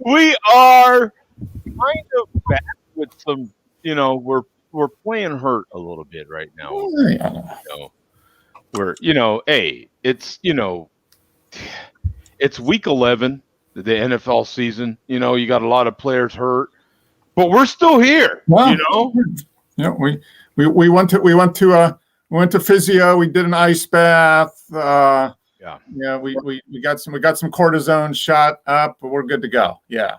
We are kind of back with some, we're playing hurt a little bit right now. Hey, it's week 11, the NFL season. You got a lot of players hurt, but we're still here. Well, we went to physio. We did an ice bath. We got some cortisone shot up, but we're good to go. Yeah.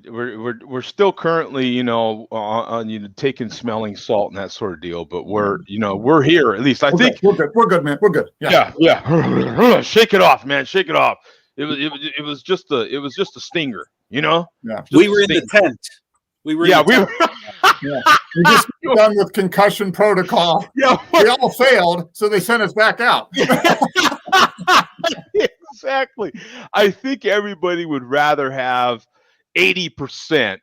We're still currently on taking smelling salt and that sort of deal, but we're here at least. I think we're good. We're good, man. We're good. Yeah. Shake it off, man. Shake it off. It was just a stinger. Yeah. We were in the tent. We were. We just done with concussion protocol. Yeah, we all failed, so they sent us back out. Exactly. I think everybody would rather have 80%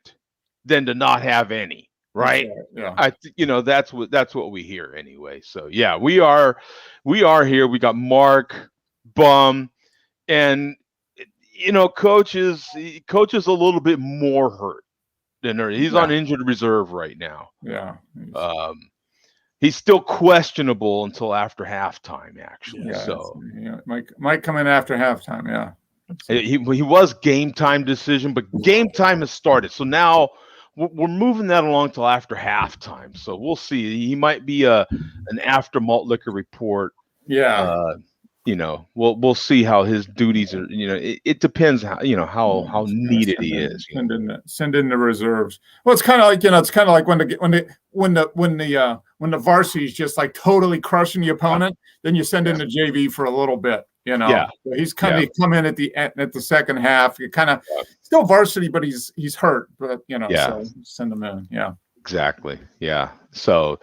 than to not have any, right? Yeah. That's what we hear anyway. So yeah, we are here. We got Mark, Bum, and coach is a little bit more hurt than her. He's on injured reserve right now. Yeah. He's still questionable until after halftime, actually. Yeah, so might come in after halftime. Yeah, he was game time decision, but game time has started. So now we're moving that along till after halftime. So we'll see. He might be an after malt liquor report. Yeah. We'll see how his duties are. It depends how needed he is. Send in the reserves. Well, it's kind of like when the varsity is just like totally crushing the opponent, then you send in the JV for a little bit. So he's kind of come in at the second half. You kind of still varsity, but he's hurt. But so send him in. Yeah. Exactly. Yeah. So,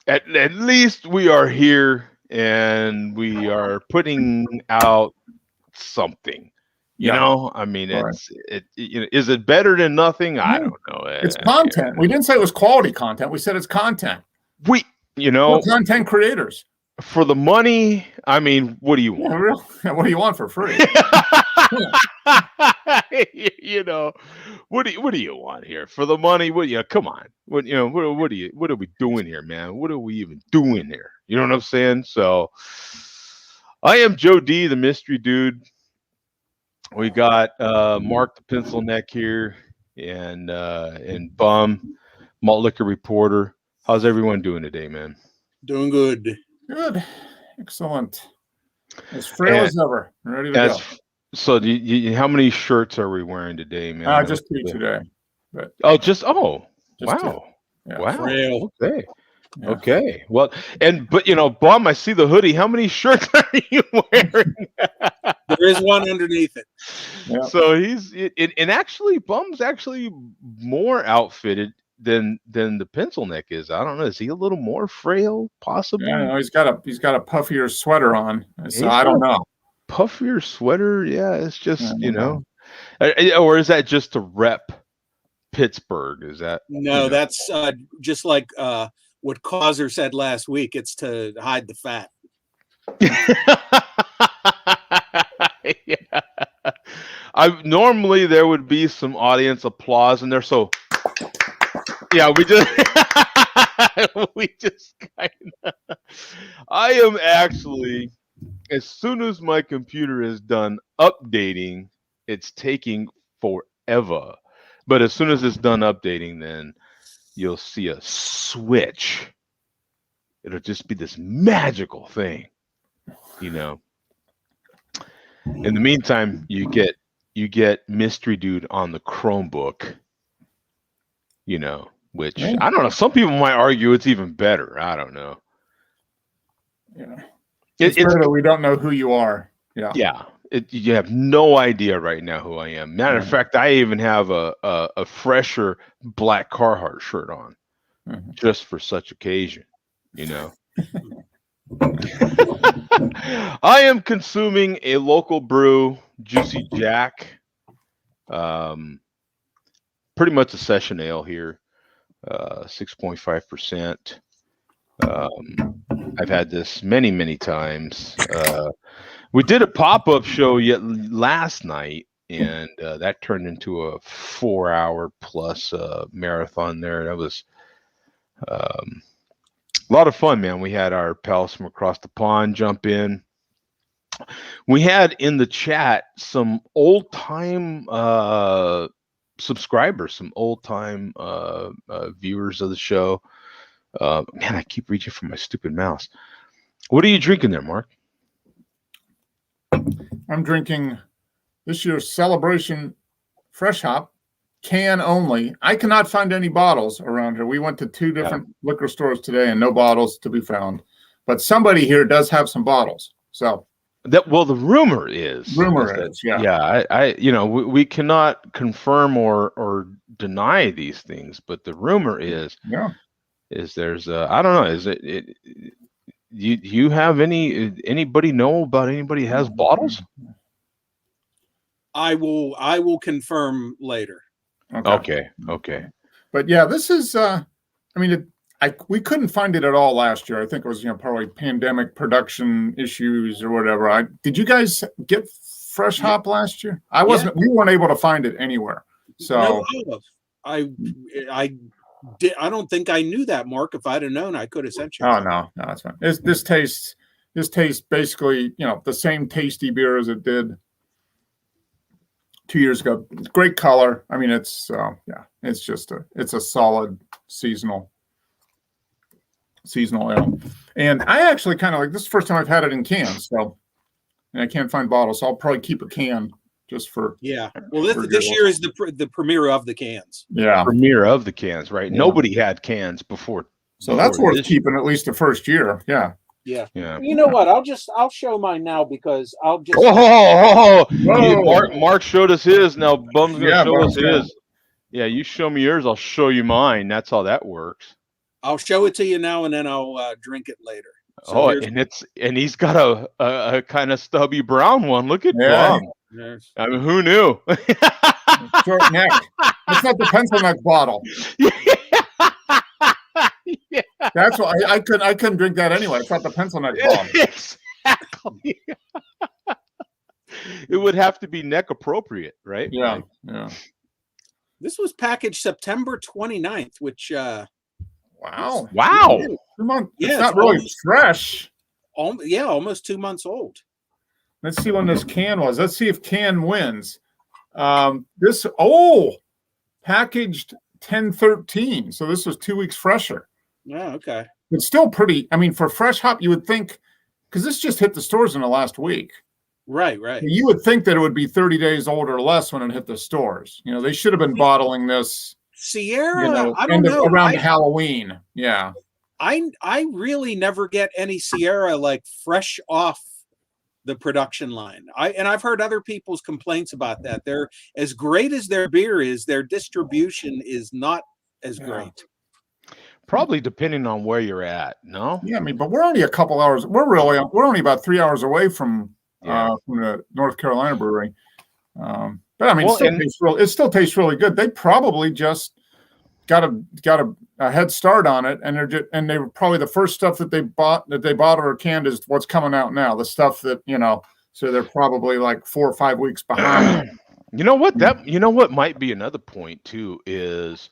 at least we are here. And we are putting out something, I mean, is it better than nothing? I don't know. It's content. We didn't say it was quality content. We said it's content. We're content creators. For the money, I mean, what do you want? Yeah, really? What do you want for free? What do you want here for the money? Come on. What are we doing here, man? What are we even doing here? You know what I'm saying? So I am Joe D, the mystery dude. We got Mark the pencil neck here and Bum, malt liquor reporter. How's everyone doing today, man? Doing good. Good. Excellent. As frail as ever. Ready to go. So how many shirts are we wearing today, man? Just two today. But wow. Two. Yeah. Wow. Frail. Okay. Yeah. Okay. Well, but Bum, I see the hoodie. How many shirts are you wearing? There is one underneath it. Yeah. So and actually Bum's actually more outfitted than the pencil neck is. I don't know. Is he a little more frail, possibly? Yeah, no, he's got a puffier sweater on. So I don't know. Puffier sweater, yeah. It's just or is that just to rep Pittsburgh? Is that no? That's just like what Causer said last week. It's to hide the fat. Yeah. Normally there would be some audience applause in there. So yeah, we just kind of. I am actually, as soon as my computer is done updating, it's taking forever. But as soon as it's done updating, then you'll see a switch. It'll just be this magical thing, In the meantime, you get Mystery Dude on the Chromebook, which I don't know. Some people might argue it's even better. I don't know. Yeah. It's better we don't know who you are. Yeah. Yeah. You have no idea right now who I am. Matter of fact, I even have a fresher black Carhartt shirt on just for such occasion, I am consuming a local brew, Juicy Jack. Pretty much a session ale here, 6.5%. I've had this many, many times. We did a pop-up show last night, and that turned into a 4-hour plus marathon there. That was a lot of fun, man. We had our pals from across the pond jump in. We had in the chat some old-time subscribers, some old-time viewers of the show. Man, I keep reaching for my stupid mouse. What are you drinking there, Mark? I'm drinking this year's Celebration Fresh Hop, can only. I cannot find any bottles around here. We went to 2 different liquor stores today and no bottles to be found. But somebody here does have some bottles. So the rumor is. We cannot confirm or deny these things, but the rumor is there's I don't know, is it you have anybody know about anybody has bottles? I will confirm later. Okay. But yeah, this is we couldn't find it at all last year. I think it was probably pandemic production issues or whatever. Did you guys get fresh hop last year? We weren't able to find it anywhere. So no, I don't think I knew that, Mark. If I'd have known, I could have sent you. Oh no, that's fine. This tastes basically the same tasty beer as it did 2 years ago. Great color. I mean, it's it's a solid seasonal ale. And I actually kind of like this. Is the first time I've had it in cans, and I can't find bottles, so I'll probably keep a can just for. Yeah. Well, this year is the premiere of the cans. Yeah. Premiere of the cans, right? Yeah. Nobody had cans before. So that's worth keeping at least the first year. Yeah. Yeah. You know what? I'll show mine now because I'll just. Mark showed us his. Now Bum's gonna show us his. Yeah, you show me yours, I'll show you mine. That's how that works. I'll show it to you now, and then I'll drink it later. So and he's got a kind of stubby brown one. Look at Bum. Yes. I mean, who knew? Short neck. It's not the pencil neck bottle. Yeah. That's why I couldn't drink that anyway. It's not the pencil neck bottle. Exactly. It would have to be neck appropriate, right? Yeah. This was packaged September 29th, which wow. 2 months. Yeah, it's not really fresh. Almost 2 months old. Let's see when this can was. Let's see if can wins. Packaged 10/13. So this was 2 weeks fresher. Yeah, okay. It's still pretty. I mean, for fresh hop, you would think, because this just hit the stores in the last week. Right. You would think that it would be 30 days old or less when it hit the stores. They should have been bottling this. Sierra, I don't know. Around Halloween. Yeah. I really never get any Sierra like fresh off the production line. I've heard other people's complaints about that. They're as great as their beer is, their distribution is not as great. Probably depending on where you're at, no? Yeah, but we're only a couple hours. We're only about 3 hours away from the North Carolina brewery. But I mean, it still tastes really good. They probably just got a head start on it, and they were probably the first stuff that they bought or canned is what's coming out now. The stuff that so they're probably like 4 or 5 weeks behind. You know what might be another point too is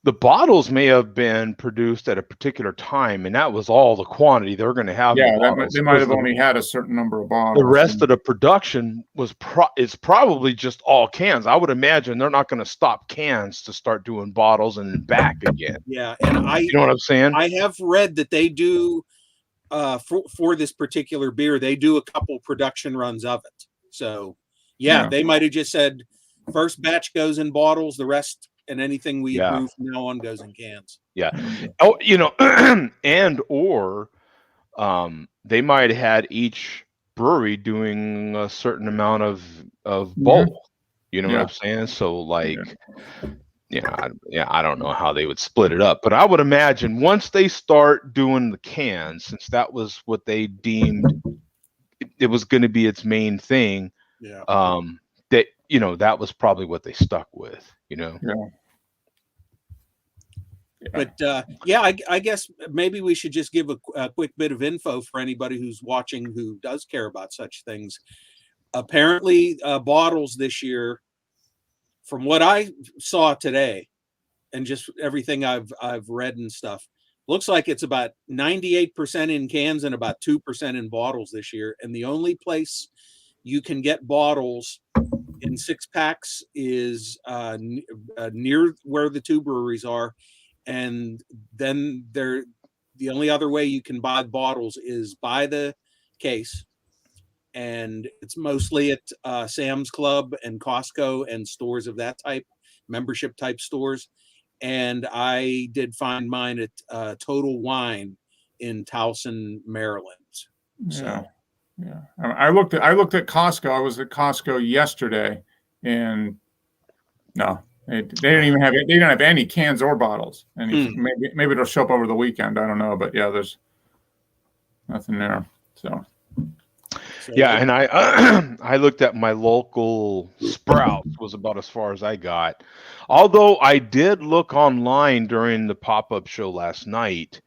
the bottles may have been produced at a particular time, and that was all the quantity they're going to have. Yeah, they might have only had a certain number of bottles. The rest of the production is probably just all cans. I would imagine they're not going to stop cans to start doing bottles and then back again. Yeah, and you know what I'm saying? I have read that they do for this particular beer, they do a couple production runs of it. So they might have just said first batch goes in bottles, the rest. And anything we approve from now on goes in cans. Yeah. Oh, they might have had each brewery doing a certain amount of both. You know what I'm saying? So I don't know how they would split it up, but I would imagine once they start doing the cans, since that was what they deemed it was going to be its main thing. Yeah. That was probably what they stuck with. But yeah, I guess maybe we should just give a quick bit of info for anybody who's watching who does care about such things. Apparently, bottles this year, from what I saw today, and just everything I've read and stuff, looks like it's about 98% in cans and about 2% in bottles this year. And the only place you can get bottles in 6-packs is near where the two breweries are. And then the only other way you can buy bottles is by the case. And it's mostly at Sam's Club and Costco and stores of that type, membership type stores. And I did find mine at Total Wine in Towson, Maryland. So, yeah. I looked at Costco. I was at Costco yesterday, and no, they didn't even have it. They didn't have any cans or bottles. And maybe it'll show up over the weekend. I don't know, but yeah, there's nothing there. So yeah, and I I looked at my local Sprouts, was about as far as I got. Although I did look online during the pop-up show last night,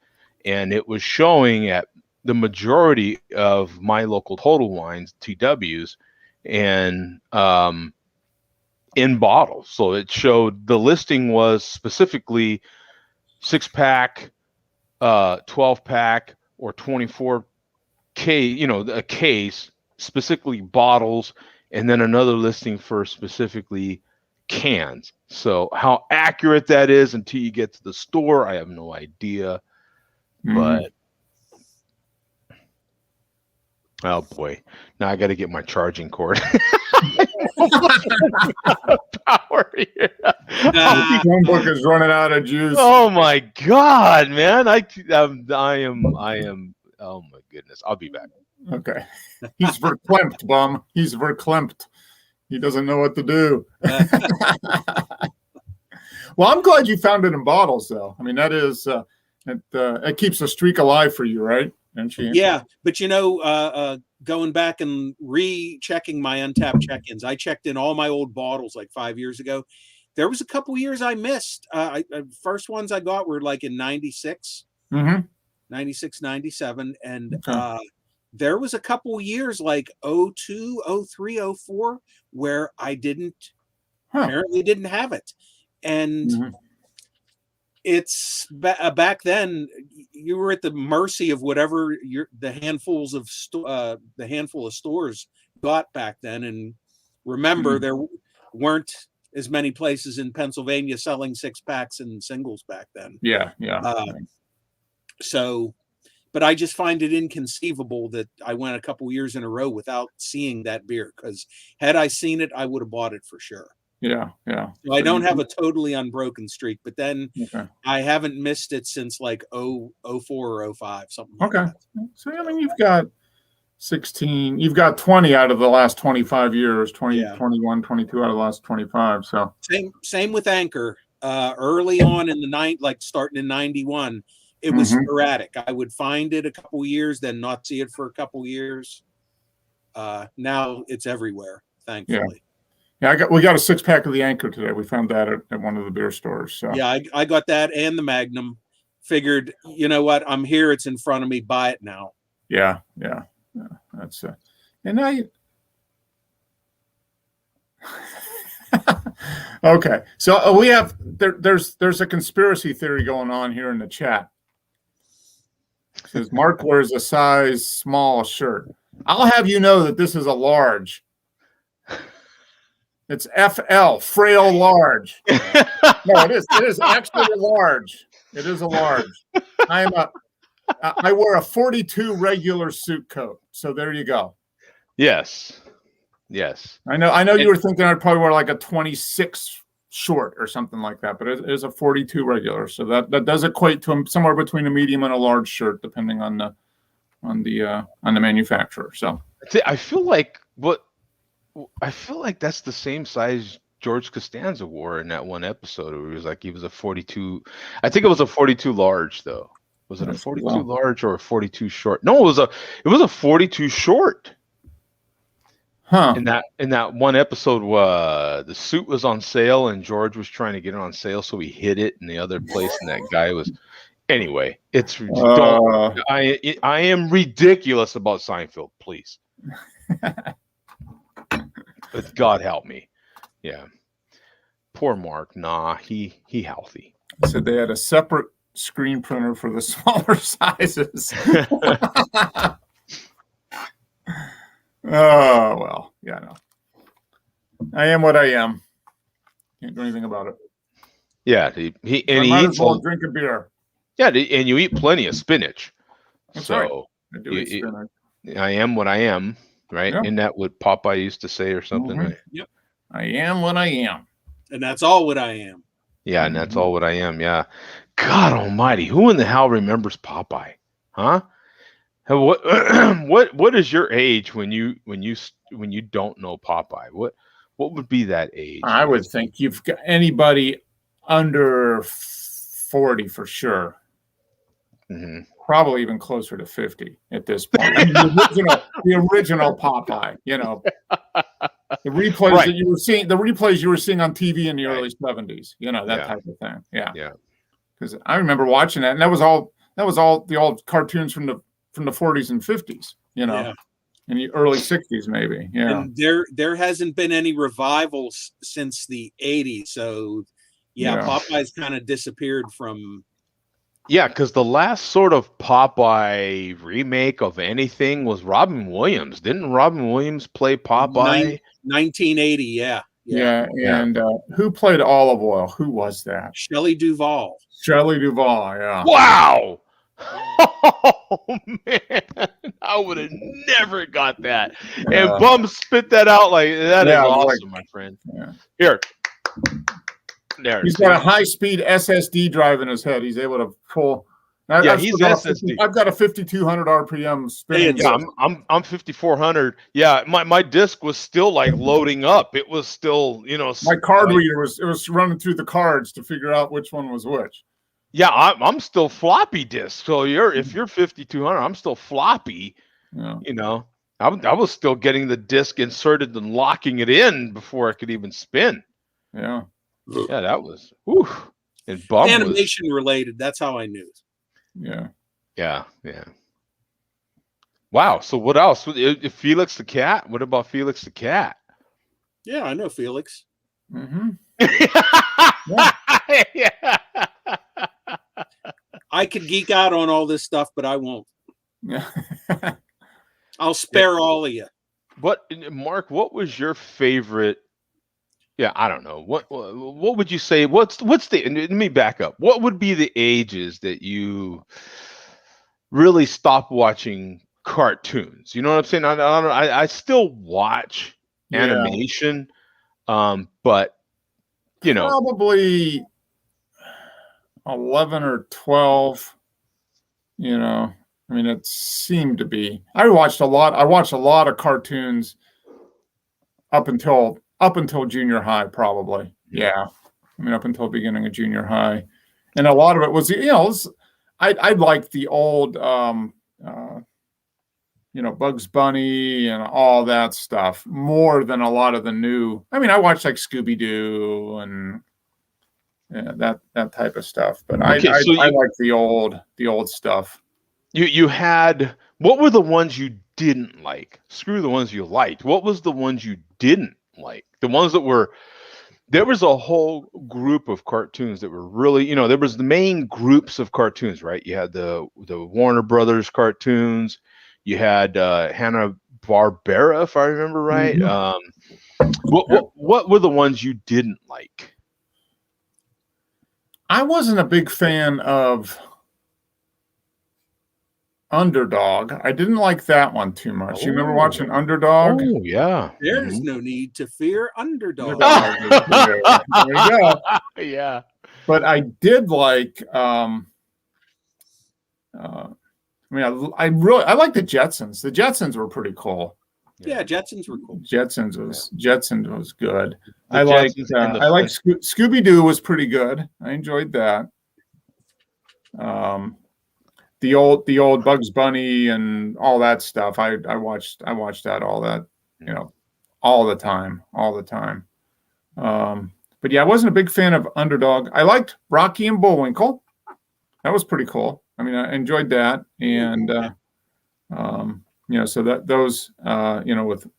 and it was showing at the majority of my local Total Wines, TWs, and in bottles. So it showed the listing was specifically 6-pack, 12-pack, or 24K, a case, specifically bottles, and then another listing for specifically cans. So how accurate that is until you get to the store, I have no idea. But oh boy, now I got to get my charging cord. Power here. Chromebook is running out of juice. Oh my God, man! I am. Oh my goodness! I'll be back. Okay, he's verklempt, bum. He's verklempt. He doesn't know what to do. Well, I'm glad you found it in bottles, though. I mean, that is it keeps the streak alive for you, right? Yeah, but going back and rechecking my Untapped check-ins, I checked in all my old bottles like 5 years ago. There was a couple years I missed. First ones I got were like in 96, 96, 97. And there was a couple years like 02, 03, 04 where I apparently didn't have it. And it's back then you were at the mercy of whatever the handful of stores got back then. And remember, there weren't as many places in Pennsylvania selling 6-packs and singles back then. Yeah. So, but I just find it inconceivable that I went a couple years in a row without seeing that beer, because had I seen it, I would have bought it for sure. Yeah. So I don't have a totally unbroken streak, but then I haven't missed it since like 04 or 05, something like that. So, I mean, you've got 16, you've got 20 out of the last 25 years, 21, 22 out of the last 25. So same with Anchor. Early on in the night, like starting in 91, it was sporadic. I would find it a couple years, then not see it for a couple years. Now it's everywhere, thankfully. Yeah, we got a 6-pack of the Anchor today. We found that at one of the beer stores. So yeah, I got that and the Magnum. Figured, you know what? I'm here. It's in front of me. Buy it now. Yeah. That's and now you. Okay, so we have there's a conspiracy theory going on here in the chat. It says Mark wears a size small shirt. I'll have you know that this is a large. It's FL, frail large. No, it is actually large. It is a large. I wear a 42 regular suit coat. So there you go. Yes. I know you were thinking I'd probably wear like a 26 short or something like that, but it is a 42 regular. So that does equate to somewhere between a medium and a large shirt, depending on the manufacturer. So I feel like that's the same size George Costanza wore in that one episode. Where he was a 42. I think it was a 42 large though. Was it a 42 large or a 42 short? No, it was a 42 short. Huh. In that one episode, the suit was on sale, and George was trying to get it on sale, so he hid it in the other place, and that guy was. Anyway, it's don't. I am ridiculous about Seinfeld, please. But God help me. Yeah. Poor Mark. Nah, he healthy. So they had a separate screen printer for the smaller sizes. Oh, well, yeah, no. I am what I am. Can't do anything about it. Yeah, he might eats as well drink a beer. Yeah, and you eat plenty of spinach. That's so right. I do eat spinach. I am what I am, right? Yeah. Isn't that what Popeye used to say or something? Mm-hmm. Right? Yep. I am what I am. And that's all what I am. Yeah, and that's all what I am. Yeah. God Almighty, who in the hell remembers Popeye? Huh? What is your age when you don't know Popeye? What would be that age? I would think you've got anybody under 40 for sure. Mm-hmm. Probably even closer to 50 at this point. I mean, the original Popeye, you know. The replays Right. that you were seeing, the replays you were seeing on TV in the early 70s, you know, that type of thing. Yeah. Yeah. Because I remember watching that, and that was all the old cartoons from the 40s and 50s, you know, in the early 60s maybe. Yeah. And there hasn't been any revivals since the 80s, so Popeye's kind of disappeared from. Yeah, because the last sort of Popeye remake of anything was Robin Williams. Didn't Robin Williams play Popeye? 1980, yeah. And who played Olive Oil? Who was that? Shelley Duvall. Yeah. Wow. Oh, man. I would have never got that. And Bum spit that out like that is awesome, my friend. Yeah. Here. There. He's got a high-speed SSD drive in his head. He's able to pull. He's SSD. I've got a 5,200 RPM spinning. Yeah, I'm 5,400. Yeah, my disc was still like loading up. It was still, My card reader was running through the cards to figure out which one was which. Yeah, I'm still floppy disk. So if you're 5,200, I'm still floppy. Yeah. I was still getting the disc inserted and locking it in before I could even spin. Yeah. Yeah, that was and Bum animation related. That's how I knew. Yeah. Wow. So what else? Felix the cat? What about Felix the cat? Yeah, I know Felix. Mm-hmm. Yeah. I could geek out on all this stuff, but I won't. Yeah. I'll spare all of you. Mark, what was your favorite? Yeah, I don't know. What would you say? What's the? Let me back up. What would be the ages that you really stop watching cartoons? You know what I'm saying? I still watch animation, but probably 11 or 12. I mean, it seemed to be. I watched a lot of cartoons up until junior high, probably. Yeah. I mean, up until beginning of junior high. And a lot of it was, I liked the old, Bugs Bunny and all that stuff more than a lot of the new. I mean, I watched like Scooby-Doo and that type of stuff. But I like the old stuff. You had, what were the ones you didn't like? Screw the ones you liked. What was the ones you didn't like? The ones that there was a whole group of cartoons that were really, there was the main groups of cartoons, right? You had the Warner Brothers cartoons, you had Hanna-Barbera, if I remember right. Mm-hmm. What were the ones you didn't like? I wasn't a big fan of Underdog. I didn't like that one too much. You remember watching Underdog? Oh, yeah. There's no need to fear Underdog. There you go. Yeah. But I did like I like the Jetsons. The Jetsons were pretty cool. Yeah, Jetsons were cool. Jetsons was good. I liked Scooby-Doo was pretty good. I enjoyed that. The old Bugs Bunny and all that stuff. I watched that, all that, all the time. But yeah, I wasn't a big fan of Underdog. I liked Rocky and Bullwinkle. That was pretty cool. I mean, I enjoyed that, and so that those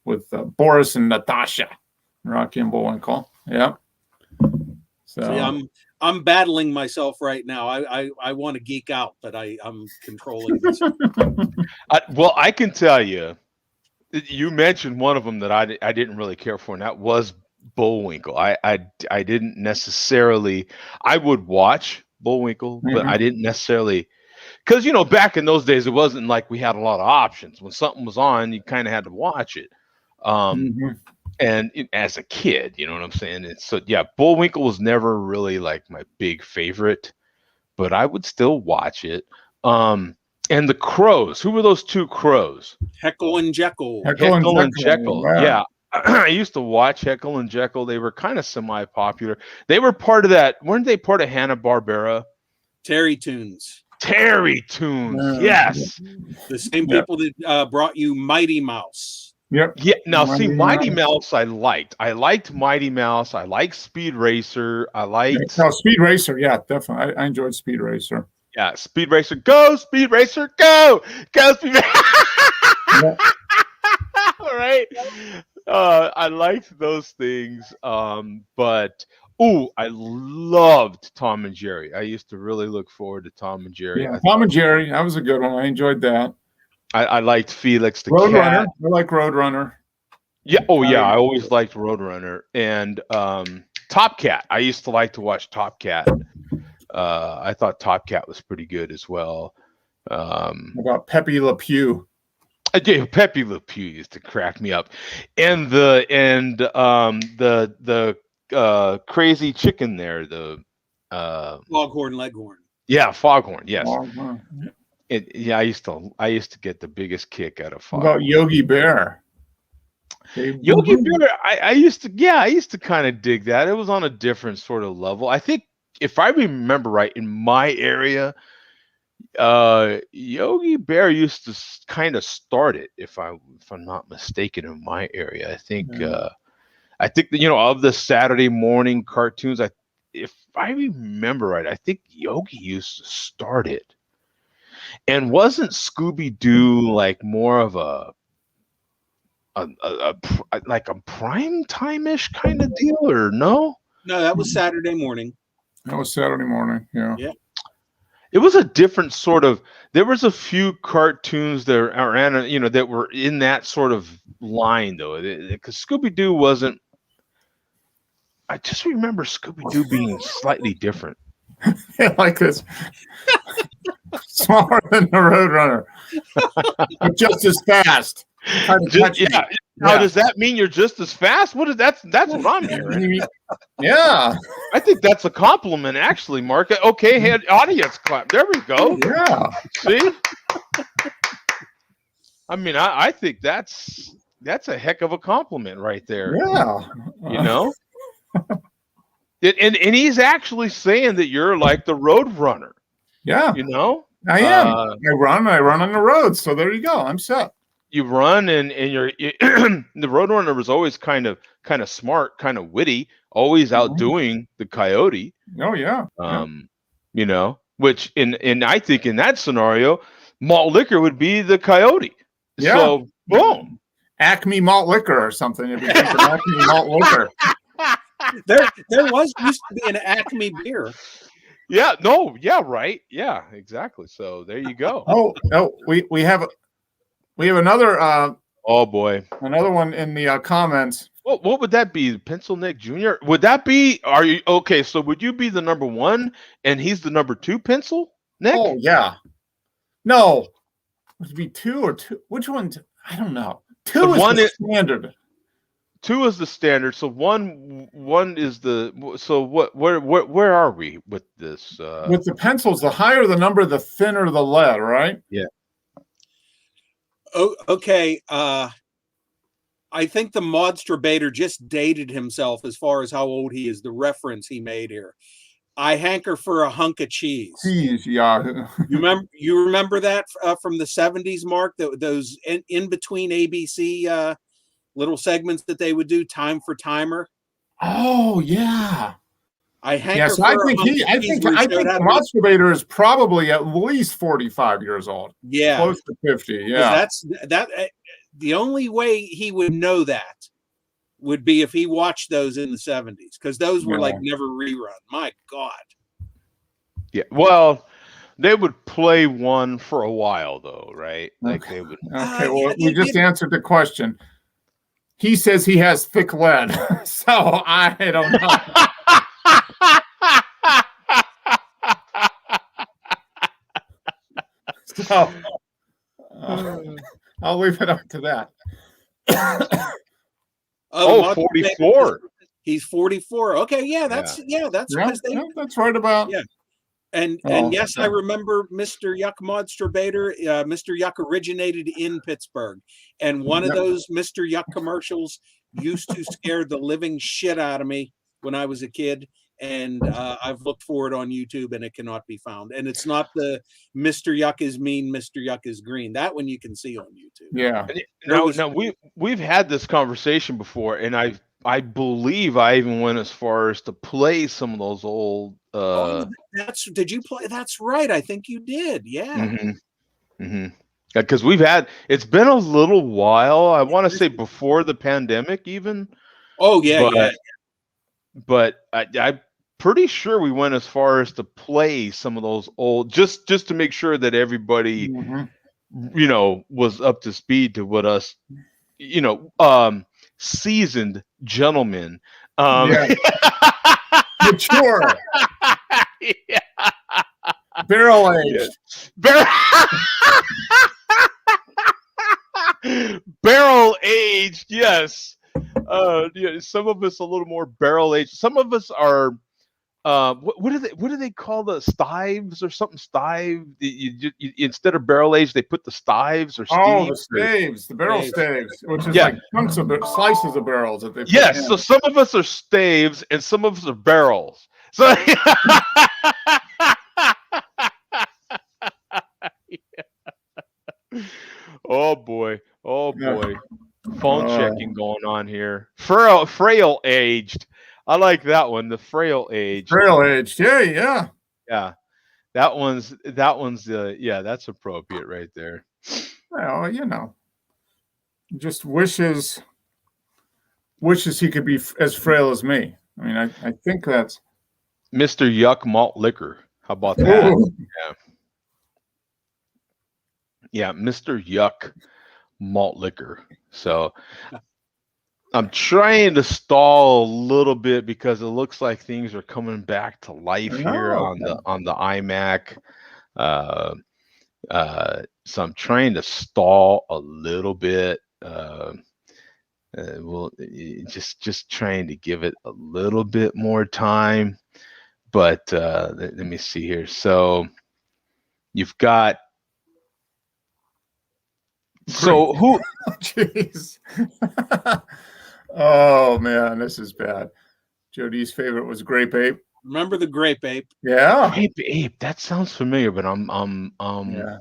with Boris and Natasha, Rocky and Bullwinkle. Yeah. So yeah, I'm battling myself right now. I want to geek out, but I'm controlling myself. Well, I can tell you, you mentioned one of them that I didn't really care for, and that was Bullwinkle. I didn't necessarily. I would watch Bullwinkle, but I didn't necessarily, because back in those days it wasn't like we had a lot of options. When something was on, you kind of had to watch it. And as a kid, you know what I'm saying? And so yeah, Bullwinkle was never really like my big favorite, but I would still watch it. And the Crows, who were those two crows? Heckle and Jekyll. Heckle and Jekyll. Wow. Yeah. I used to watch Heckle and Jekyll. They were kind of semi-popular. They were part of that. Weren't they part of Hanna-Barbera? Terry Toons. Yes. The same people that brought you Mighty Mouse. Yep. Yeah. Now, Mighty Mouse I liked. I liked Mighty Mouse. I liked Speed Racer. I liked... Speed Racer. Yeah, definitely. I enjoyed Speed Racer. Yeah, Speed Racer. Go, Speed Racer. Go. Go, Speed Racer. All right. I liked those things. But I loved Tom and Jerry. I used to really look forward to Tom and Jerry. Yeah, Tom and Jerry. That was a good one. I enjoyed that. I liked Felix the Roadrunner. cat. I like Roadrunner. Yeah. Oh, yeah. I always liked Roadrunner and Top Cat. I used to like to watch Top Cat. I thought Top Cat was pretty good as well. About Pepe Le Pew. Pepe Le Pew used to crack me up, and the crazy chicken there, the Foghorn Leghorn. Yeah, Foghorn. Yes. Foghorn. I used to get the biggest kick out of Foghorn. What about Yogi Bear? Yogi Bear, I used to kind of dig that. It was on a different sort of level. I think if I remember right, in my area, Yogi Bear used to kind of start it, if I'm not mistaken, in my area. I think that, of the Saturday morning cartoons, if I remember right, I think Yogi used to start it. And wasn't Scooby-Doo like more of a prime time-ish kind of deal, or no? No, that was Saturday morning. That was Saturday morning. Yeah. It was a different sort of. There was a few cartoons that were in that sort of line though, because Scooby-Doo wasn't. I just remember Scooby-Doo being slightly different. Yeah, like this. Smaller than the Roadrunner, but just as fast. Now, does that mean you're just as fast? That's what I'm hearing. Yeah, I think that's a compliment, actually, Mark. Okay, had audience clap. There we go. Yeah. See, I mean, I think that's a heck of a compliment right there. Yeah. And he's actually saying that you're like the road runner. Yeah. I am. I run on the road. So there you go. I'm set. You run and you're the Roadrunner was always kind of smart, kind of witty, always outdoing the Coyote. Oh yeah. Which in I think in that scenario, malt liquor would be the Coyote. Yeah. So boom. Acme malt liquor or something. If you think of Acme malt liquor. There used to be an Acme beer. Yeah, no, yeah, right. Yeah, exactly. So there you go. We have another oh boy. Another one in the comments. What would that be? Pencil Nick Jr.? Would that be okay, so would you be the number 1 and he's the number 2 Pencil Nick? Oh yeah. No. Would it be 2 or 2? Which one? I don't know. 2 is the standard. 2 is the standard. So one is the. So what? Where are we with this? With the pencils, the higher the number, the thinner the lead, right? Yeah. Oh, okay. I think the Modstrabator just dated himself as far as how old he is. The reference he made here. I hanker for a hunk of cheese. Cheese, yeah. You remember that from the 70s, Mark? Those in between ABC little segments that they would do, time for timer. Oh yeah. I hanker Yes, for I a think Masturbator is probably at least 45 years old. Yeah, close to 50. Yeah, the only way he would know that would be if he watched those in the 70s, because those were like never rerun. My God. Yeah. Well, they would play one for a while though, right? Like they would. Okay, well, we just answered the question. He says he has thick lead, so I don't know. So I'll leave it up to that. 44. He's 44. Okay, that's right about. Yeah. And yes, I remember Mr. Yuck Monsterbator. Mr. Yuck originated in Pittsburgh, and one of those Mr. Yuck commercials used to scare the living shit out of me when I was a kid. And I've looked for it on YouTube, and it cannot be found. And it's not the Mr. Yuck is mean, Mr. Yuck is green. That one you can see on YouTube. Yeah. Now we've had this conversation before, and I believe I even went as far as to play some of those old. Did you play? That's right. I think you did. Yeah. Because it's been a little while. I want to say before the pandemic, even. Oh yeah, But I'm pretty sure we went as far as to play some of those old, just to make sure that everybody, was up to speed to what us, seasoned gentlemen, mature, barrel aged, barrel aged, yes. Some of us a little more barrel aged. Some of us are. What do they call the stives or something? Stive. You instead of barrel aged, they put the stives or the staves, the barrel staves, which is like chunks of slices of barrels that they. Yes, so some of us are staves and some of us are barrels. So. Oh boy. Phone checking going on here. Frail aged. I like that one. The frail aged. Frail aged. Yeah. That one's that's appropriate right there. Well, just wishes he could be as frail as me. I mean, I think that's Mr. Yuck Malt Liquor. How about that? Ooh. Yeah, Mr. Yuck Malt Liquor. So I'm trying to stall a little bit because it looks like things are coming back to life here on the iMac. So I'm trying to stall a little bit. Just trying to give it a little bit more time. But let me see here. So you've got. So who? Jeez. Oh man, this is bad. Jody's favorite was Grape Ape. Remember the Grape Ape? Yeah. Grape Ape. That sounds familiar, but yeah.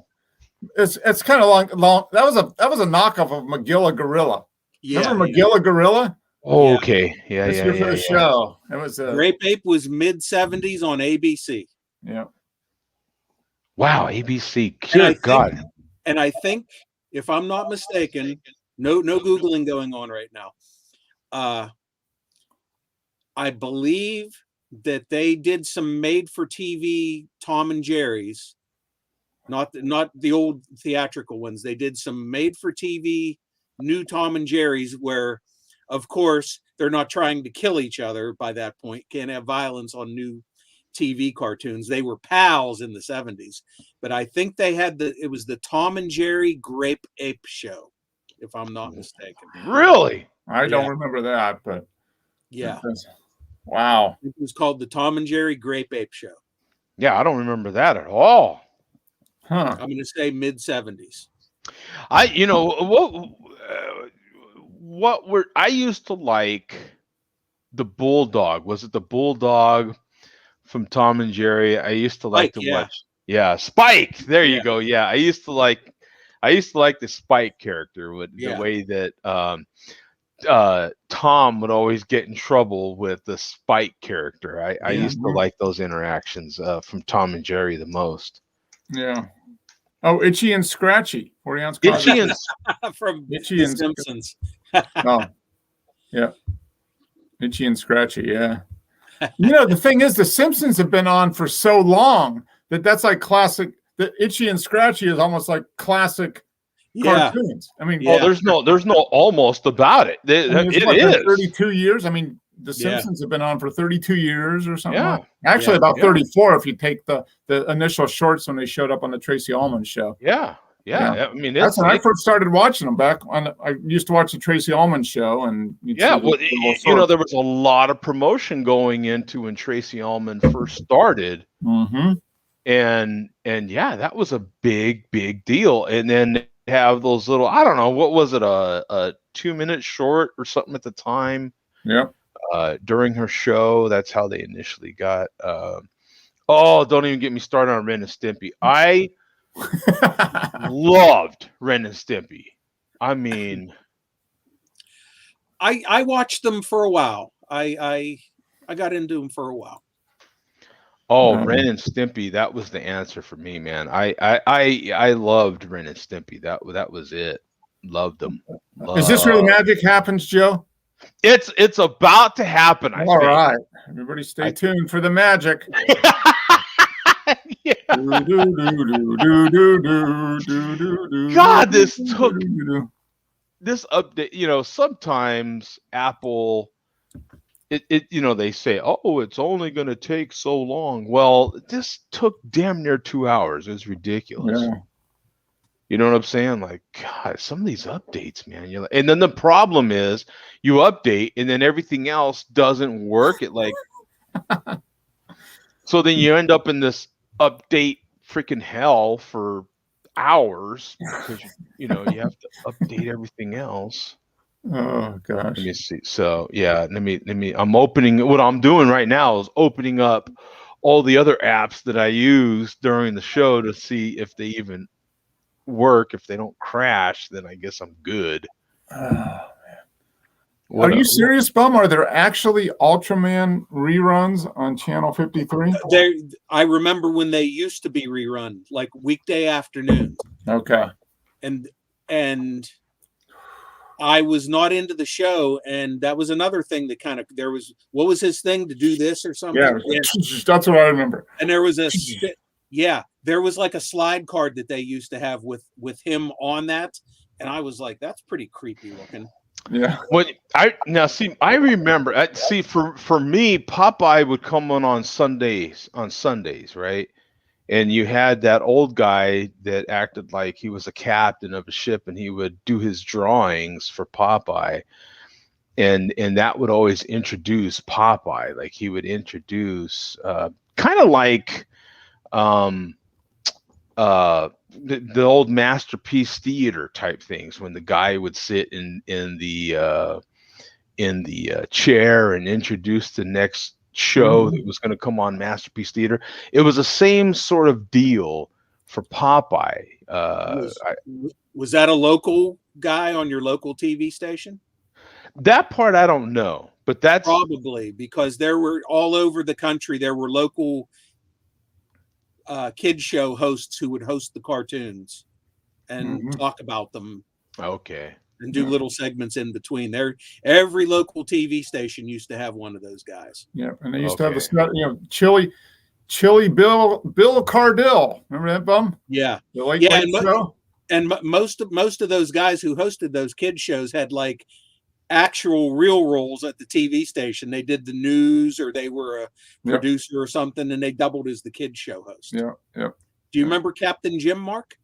It's kind of long. That was a knockoff of Magilla Gorilla. Yeah. Remember Magilla Gorilla? Oh, okay. Yeah. For the show. It was Grape Ape was mid-70s on ABC. Yeah. Wow, ABC. Good God. And I think, if I'm not mistaken, no Googling going on right now. I believe that they did some made-for-TV Tom and Jerry's, not the old theatrical ones. They did some made-for-TV new Tom and Jerry's where, of course, they're not trying to kill each other by that point. Can't have violence on new TV cartoons. They were pals in the 70s, but I think they had it was the Tom and Jerry Grape Ape show, if I'm not mistaken. Really? I don't remember that, but yeah. Wow. It was called the Tom and Jerry Grape Ape show. Yeah, I don't remember that at all. Huh. I'm going to say mid-70s. I used to like the Bulldog. Was it the Bulldog from Tom and Jerry? I used to like to watch. Yeah, Spike. There you go. Yeah, I used to like the Spike character with the way that Tom would always get in trouble with the Spike character. I used to like those interactions from Tom and Jerry the most. Yeah. Oh, Itchy and Scratchy. 40 ounce Itchy and from Itchy The and Simpsons. Oh, yeah. Itchy and Scratchy. Yeah. You know, the thing is, The Simpsons have been on for so long that's like classic. The Itchy and Scratchy is almost like classic cartoons. I mean, there's no almost about it. It is 32 years. I mean, The Simpsons have been on for 32 years or something. Yeah. Actually, about 34 if you take the initial shorts when they showed up on the Tracy Ullman show. Yeah. I mean, that's when I first started watching them back on. I used to watch the Tracy Ullman show, and there was a lot of promotion going into when Tracy Ullman first started, and that was a big deal. And then have those little, I don't know, what was it, a 2-minute short or something at the time? Yeah. During her show, that's how they initially got. Don't even get me started on Ren and Stimpy. I loved Ren and Stimpy. I mean, I watched them for a while. I got into them for a while. Ren and Stimpy, that was the answer for me, man. I loved Ren and Stimpy. That was it. Loved them. Is this where the magic happens, Joe? It's about to happen. All right, everybody, stay tuned for the magic. God, this update. You know, sometimes Apple, they say, it's only going to take so long. Well, this took damn near 2 hours. It's ridiculous. Yeah. You know what I'm saying? Like, God, some of these updates, man. And then the problem is, you update, and then everything else doesn't work. So then you end up in this update freaking hell for hours because you have to update everything else. Oh gosh. Let me see. So yeah, let me. I'm opening. What I'm doing right now is opening up all the other apps that I use during the show to see if they even work. If they don't crash, then I guess I'm good. Are you serious, Bum? Are there actually Ultraman reruns on Channel 53? I remember when they used to be rerun, like weekday afternoons. Okay. And I was not into the show, and that was another thing that what was his thing, to do this or something? Yeah. That's what I remember. And there was there was like a slide card that they used to have with him on that, and I was like, that's pretty creepy looking. Yeah. I remember. For me, Popeye would come on Sundays, right? And you had that old guy that acted like he was a captain of a ship, and he would do his drawings for Popeye, and that would always introduce Popeye. Like he would introduce, kind of like, the old Masterpiece Theater type things, when the guy would sit in the chair and introduce the next show that was going to come on Masterpiece Theater. It was the same sort of deal for Popeye. Was that a local guy on your local TV station? That part I don't know, but that's probably because there were all over the country. There were local kid show hosts who would host the cartoons and talk about them. Okay. And do little segments in between. Every local TV station used to have one of those guys. Yeah, and they used to have the Chili Bill Cardell. Remember that, Bum? Yeah, the late show. And most of those guys who hosted those kid shows had like actual real roles at the TV station. They did the news, or they were a producer or something, and they doubled as the kid show host. Yeah. Do you remember Captain Jim, Mark?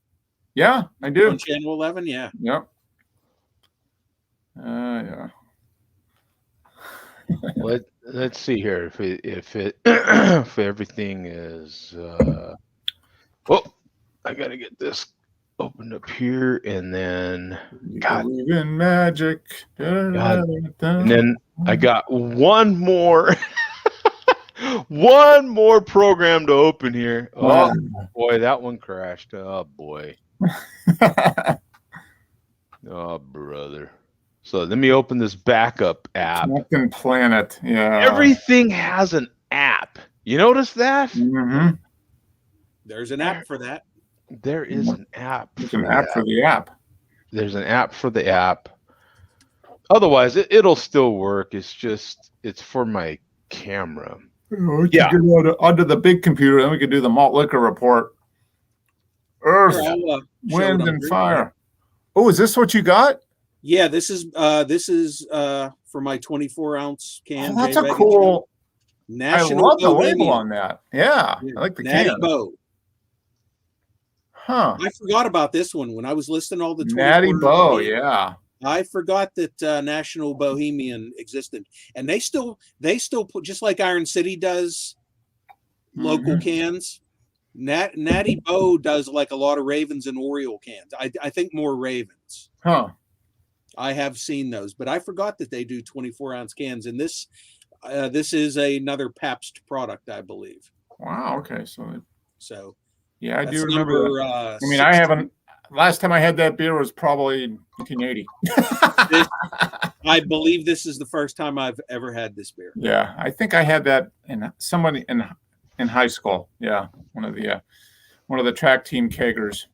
Yeah, I do. On Channel 11, yeah. Yep. Yeah. Let's see here if everything is. I gotta get this opened up here, and then believe in magic. God. And then I got one more. One more program to open here. Oh boy, that one crashed. Oh boy. Oh brother. So let me open this backup app. Captain Planet. Yeah. Everything has an app. You notice that? Mm-hmm. There's an app for that. There is an app. There's an app for the app. There's an app for the app. Otherwise, it'll still work. It's for my camera. Yeah. Get onto the big computer, then we can do the malt liquor report. Earth, wind, and fire. Oh, is this what you got? Yeah, this is for my 24-ounce can. Oh, that's a cool. National I love the Bohemian. label on that. Yeah, I like the Natty can. Bow. Huh. I forgot about this one when I was listing all the Natty Bow. Yeah. I forgot that National Bohemian existed, and they still put, just like Iron City does, local cans. Natty Bow does like a lot of Ravens and Oriole cans. I think more Ravens. Huh. I have seen those, but I forgot that they do 24-ounce cans, and this is another Pabst product, I believe. Wow. Okay. So. Yeah, I do remember. I mean, 60. I haven't. Last time I had that beer was probably 1980. I believe this is the first time I've ever had this beer. Yeah, I think I had that in somebody in high school. Yeah, one of the track team kegers.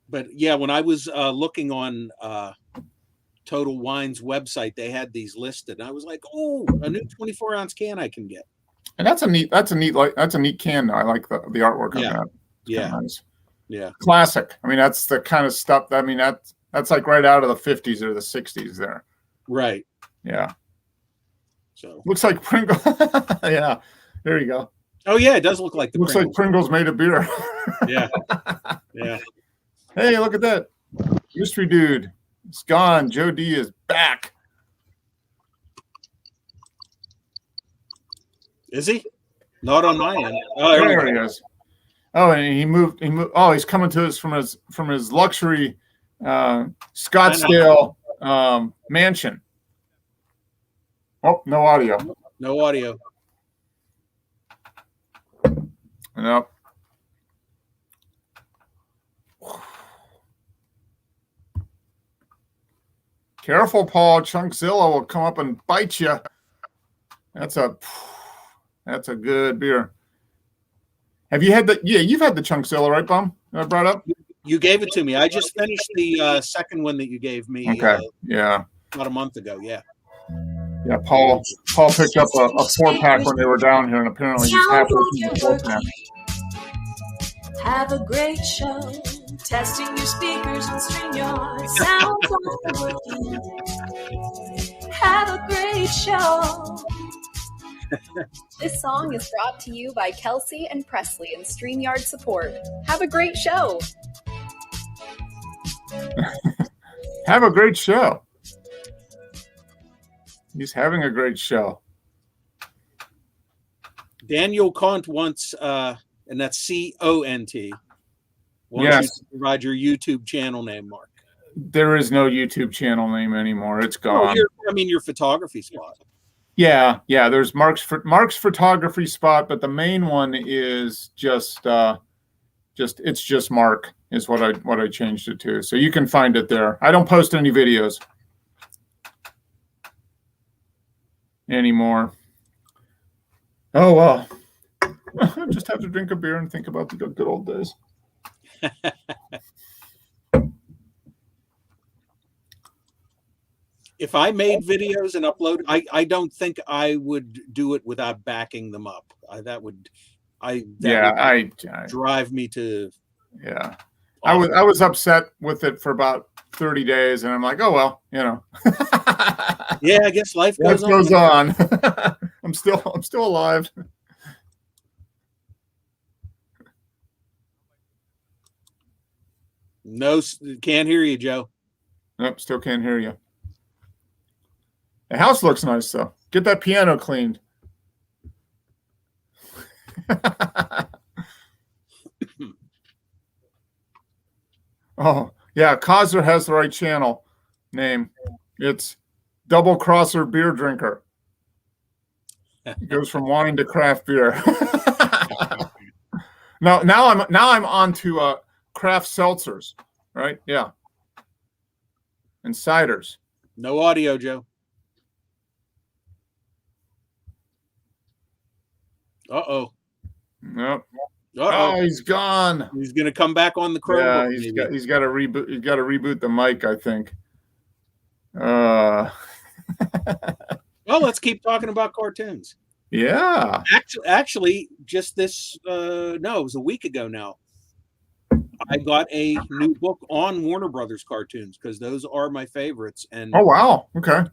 But yeah, when I was looking on Total Wine's website, they had these listed. And I was like, oh, a new 24-ounce can I can get. And that's a neat can. I like the artwork on that. Yeah. Nice. Yeah. Classic. I mean, that's the kind of stuff. I mean, that's like right out of the 50s or the 60s there. Right. Yeah. So looks like Pringles. Yeah. There you go. Oh yeah, it does look like looks Pringles. Like Pringles made a beer. Yeah. Yeah. Hey, look at that. Mystery dude. It's gone. Joe D is back. Is he? Not on my end. Oh, there he is. Oh, and he moved. Oh, he's coming to us from his luxury Scottsdale mansion. Oh, no audio. No audio. Nope. Careful, Paul. Chunkzilla will come up and bite you. That's a good beer. Have you had you've had the Chunkzilla, right, Bum? I brought up. You gave it to me. I just finished the second one that you gave me. Okay. Yeah. About a month ago. Yeah. Yeah. Paul picked up a 4-pack when they were down here, and apparently he's halfway through the 4-pack. Have a great show. Testing your speakers on StreamYard. Sounds like working. Have a great show. This song is brought to you by Kelsey and Presley and StreamYard support. Have a great show. Have a great show. He's having a great show. Daniel Kant wants, and that's CONT. Yes. You provide your YouTube channel name, Mark. There is no YouTube channel name anymore. It's gone. Your photography spot. Yeah. There's Mark's photography spot, but the main one is just Mark is what I changed it to. So you can find it there. I don't post any videos anymore. Oh well. I just have to drink a beer and think about the good old days. If I made videos and upload, I don't think I would do it without backing them up. That would drive me to. Yeah, I was upset with it for about 30 days, and I'm like, oh well, Yeah, I guess life goes on. I'm still alive. No, can't hear you, Joe. Nope, still can't hear you. The house looks nice, though. Get that piano cleaned. Oh, yeah, Cosner has the right channel name. It's Double Crosser Beer Drinker. It goes from wine to craft beer. Now I'm on to craft seltzers, right? Yeah. and ciders. No audio, Joe. Uh-oh. Nope. Uh-oh. Oh, he's gone. He's going to come back on the Chromebook. Yeah, he's got to reboot. He's got to reboot the mic, I think. Well, let's keep talking about cartoons. Yeah. Actually, just this, no, it was a week ago now. I got a new book on Warner Brothers cartoons because those are my favorites. And oh, wow. Okay.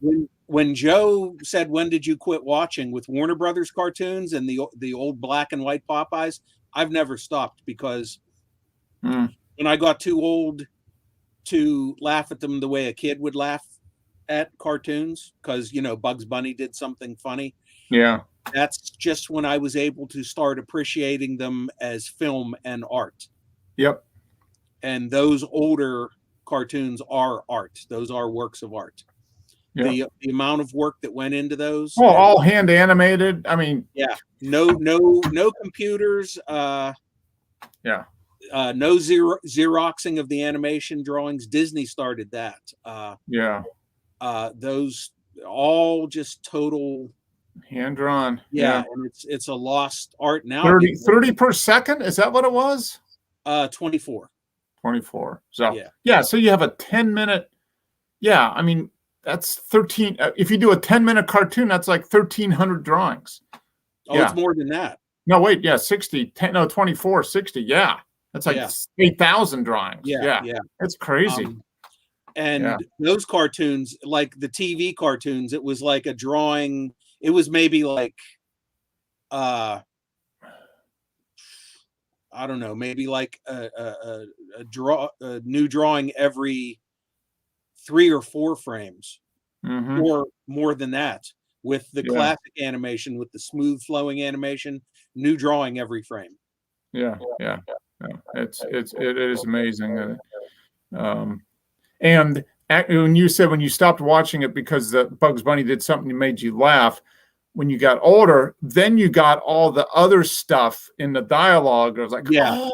When Joe said, "When did you quit watching?" with Warner Brothers cartoons and the old black and white Popeyes, I've never stopped because when I got too old to laugh at them the way a kid would laugh at cartoons, because Bugs Bunny did something funny. Yeah. That's just when I was able to start appreciating them as film and art. Yep. And those older cartoons are art. Those are works of art. Yep. The amount of work that went into those. Well, all hand animated. I mean, yeah, no computers. No Xeroxing of the animation drawings. Disney started that. Those all just total hand drawn. Yeah, and it's a lost art now. 30 per second. Is that what it was? 24. 24. So yeah, so you have a 10-minute. Yeah, I mean that's 13. If you do a 10-minute cartoon, that's like 1,300 drawings. Oh, it's more than that. No, wait, 60. 24, 60. Yeah, that's like 8,000 drawings. Yeah. It's crazy. And those cartoons, like the TV cartoons, it was like a drawing. It was maybe like, I don't know, maybe like a new drawing every 3 or 4 frames, or more than that. With the classic animation, with the smooth flowing animation, new drawing every frame. Yeah. It is amazing. And when you said when you stopped watching it because the Bugs Bunny did something that made you laugh, when you got older, then you got all the other stuff in the dialogue. I was like, there's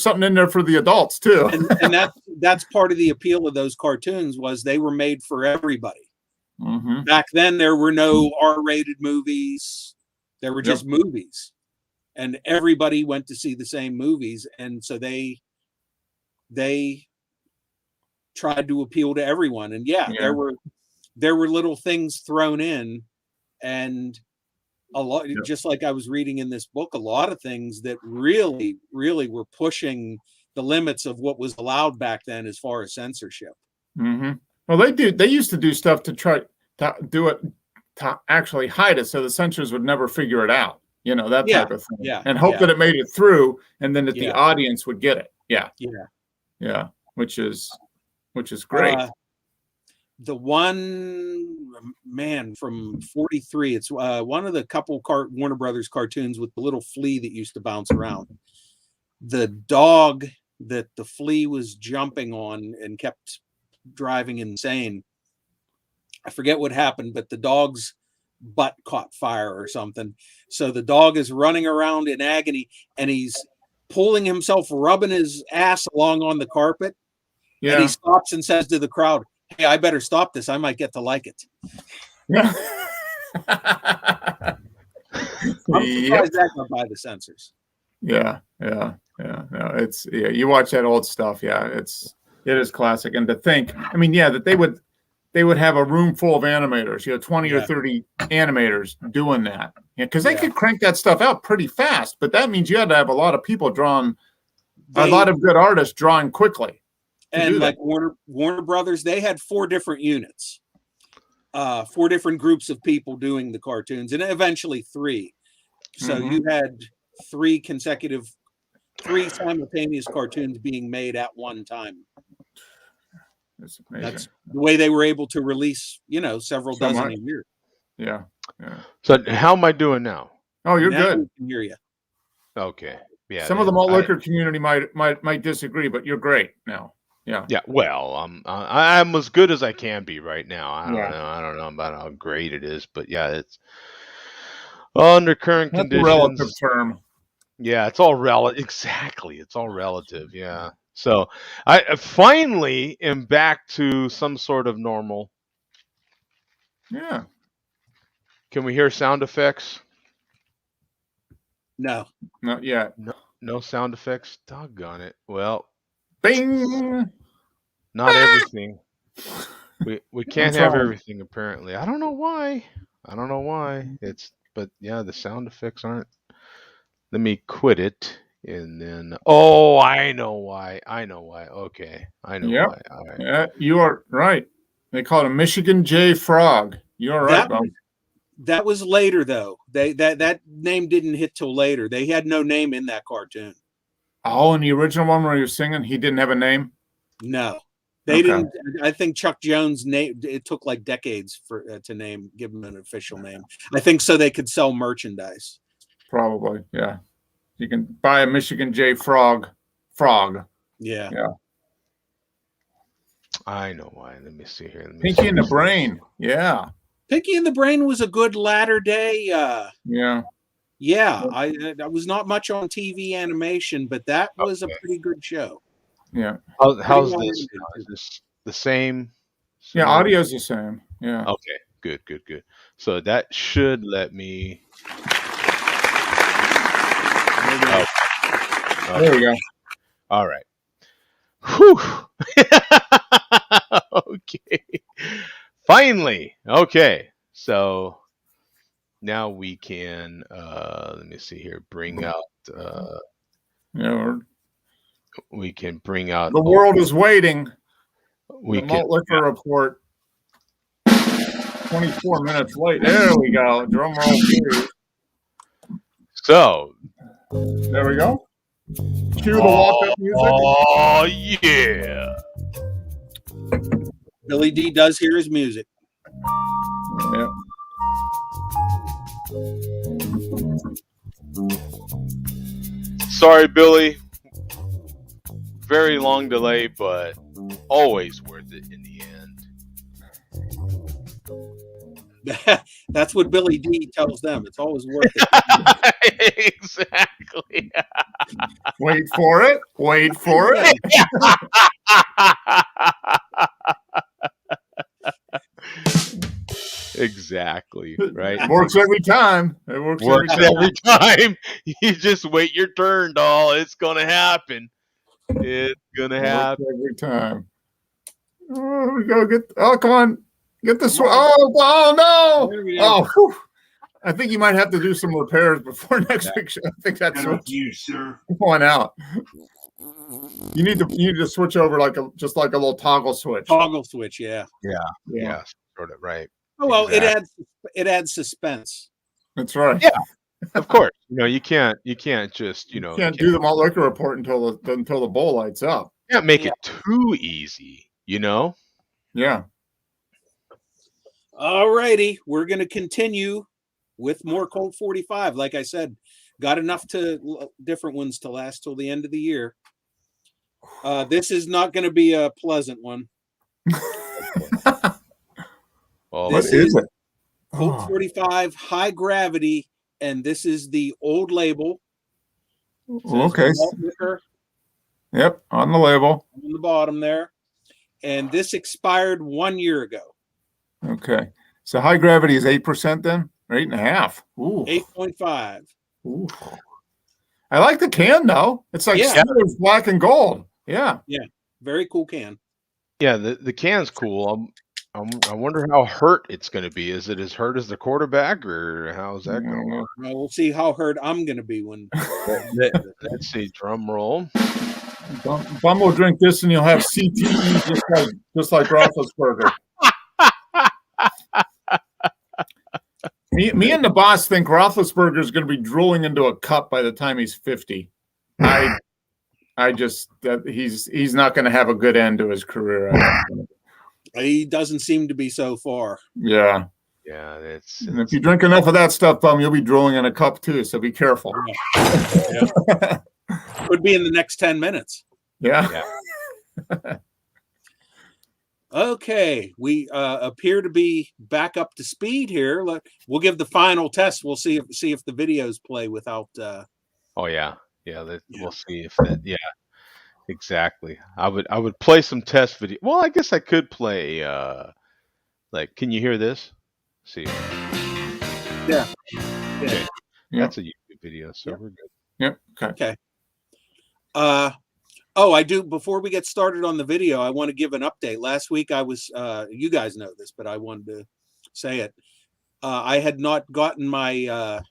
something in there for the adults too. and that's part of the appeal of those cartoons was they were made for everybody. Back then, there were no R-rated movies. There were just movies, and everybody went to see the same movies, and so they tried to appeal to everyone. And there were little things thrown in, and a lot, just like I was reading in this book, a lot of things that really, really were pushing the limits of what was allowed back then as far as censorship. Well, they used to do stuff to try to do it to actually hide it so the censors would never figure it out. That type of thing. And hope that it made it through, and then that the audience would get it. Yeah. Which is great. The one man from 43, it's one of the couple Warner Brothers cartoons with the little flea that used to bounce around. The dog that the flea was jumping on and kept driving insane. I forget what happened, but the dog's butt caught fire or something. So the dog is running around in agony, and he's pulling himself, rubbing his ass along on the carpet. Yeah. And he stops and says to the crowd, "Hey, I better stop this. I might get to like it." Yeah. I'm surprised that got by the censors. Yeah. No, it's you watch that old stuff. Yeah, it is classic. And to think, I mean, that they would have a room full of animators, 20 or 30 animators doing that. Because they could crank that stuff out pretty fast, but that means you had to have a lot of people drawing, a lot of good artists drawing quickly. And like Warner Brothers, they had 4 different units, 4 different groups of people doing the cartoons, and eventually 3. So you had 3 simultaneous cartoons being made at one time. That's the way they were able to release, several dozen a year. Yeah. So how am I doing now? Oh, you're good. We can hear you. Okay. Yeah. Some of the malt liquor community might disagree, but you're great now. Yeah. Yeah. Well, I'm as good as I can be right now. I don't know about how great it is, but it's under current conditions. A relative term. Yeah, it's all relative. Exactly, it's all relative. Yeah. So I finally am back to some sort of normal. Yeah. Can we hear sound effects? No. Not yet. No sound effects. Doggone it. Well, Bing. not everything. We can't have trying. everything apparently. I don't know why. But yeah, the sound effects aren't. Let me quit it and then I know why. Okay. I know Yep. why. All right. Yeah, you are right. They call it a Michigan J Frog. You're right, Bob. That was later though. That name didn't hit till later. They had no name in that cartoon. Oh, in the original one where you're singing, he didn't have a name? No. They didn't. I think Chuck Jones it took like decades to give him an official name. I think so they could sell merchandise. Probably, yeah. You can buy a Michigan J Frog. Yeah. I know why. Let me see here. Pinky and the Brain. Yeah. Pinky and the Brain was a good latter day. Yeah. Yeah. I was not much on TV animation, but that was a pretty good show. Yeah. How's this? Is this the same? Yeah, audio's the same. Yeah. Okay. Good. So that should let me. There we go. All right. Whew. Okay. Finally. Okay. So now we can let me see here. Bring out we can bring out The world is waiting. We the Malt Liquor Report. 24 minutes late. There we go. Drum roll, please. So there we go. Cue the walk-up music. Oh yeah. Billy D does hear his music. Yeah. Sorry, Billy. Very long delay, but always worth it in the end. That's what Billy D tells them. It's always worth it. Exactly. Wait for it. Exactly. Right. It works every time. Works every time. You just wait your turn, doll. It's gonna happen. It's gonna happen every time. Oh, we go come on. Get this one. Oh no. Oh, whew. I think you might have to do some repairs before next week. I think that's you, sir. Going out. You need to switch over just like a little toggle switch. Toggle switch, yeah. Yeah. Sort of right. Oh well, exactly. it adds suspense. That's right. Yeah. Of course. You can't just you can't do the Malt Liquor Report until the bowl lights up. You can't make it too easy, Yeah. All righty. We're gonna continue with more Colt 45. Like I said, got enough different ones to last till the end of the year. This is not going to be a pleasant one. What is it? Colt 45 High Gravity, and this is the old label. Okay. Yep, on the label. On the bottom there. And this expired 1 year ago. Okay. So High Gravity is 8% then? Or 8.5. Ooh. 8.5. Ooh. I like the can though. It's like Steelers black and gold. Yeah. Yeah. Very cool can. Yeah, the can's cool. I wonder how hurt it's going to be. Is it as hurt as the quarterback, or how's that going to work? Well, we'll see how hurt I'm going to be when. Let's see. Drum roll. Bum will drink this, and you'll have CTE just like Roethlisberger. Me and the boss think Roethlisberger is going to be drooling into a cup by the time he's 50. I just he's not going to have a good end to his career. He doesn't seem to be so far. Yeah. Yeah, and if you drink enough of that stuff, Bum, you'll be drooling in a cup too. So be careful. Yeah. Could be in the next 10 minutes. Yeah. Okay, we appear to be back up to speed here. We'll give the final test. We'll see if the videos play without. Oh yeah. We'll see if that. Exactly. I would play some test video. Well, I guess I could play. Like, can you hear this? See. Yeah. Okay. Yeah. That's a YouTube video, so we're good. Yep. Okay. Oh, I do. Before we get started on the video, I want to give an update. Last week, I was. You guys know this, but I wanted to say it. I had not gotten my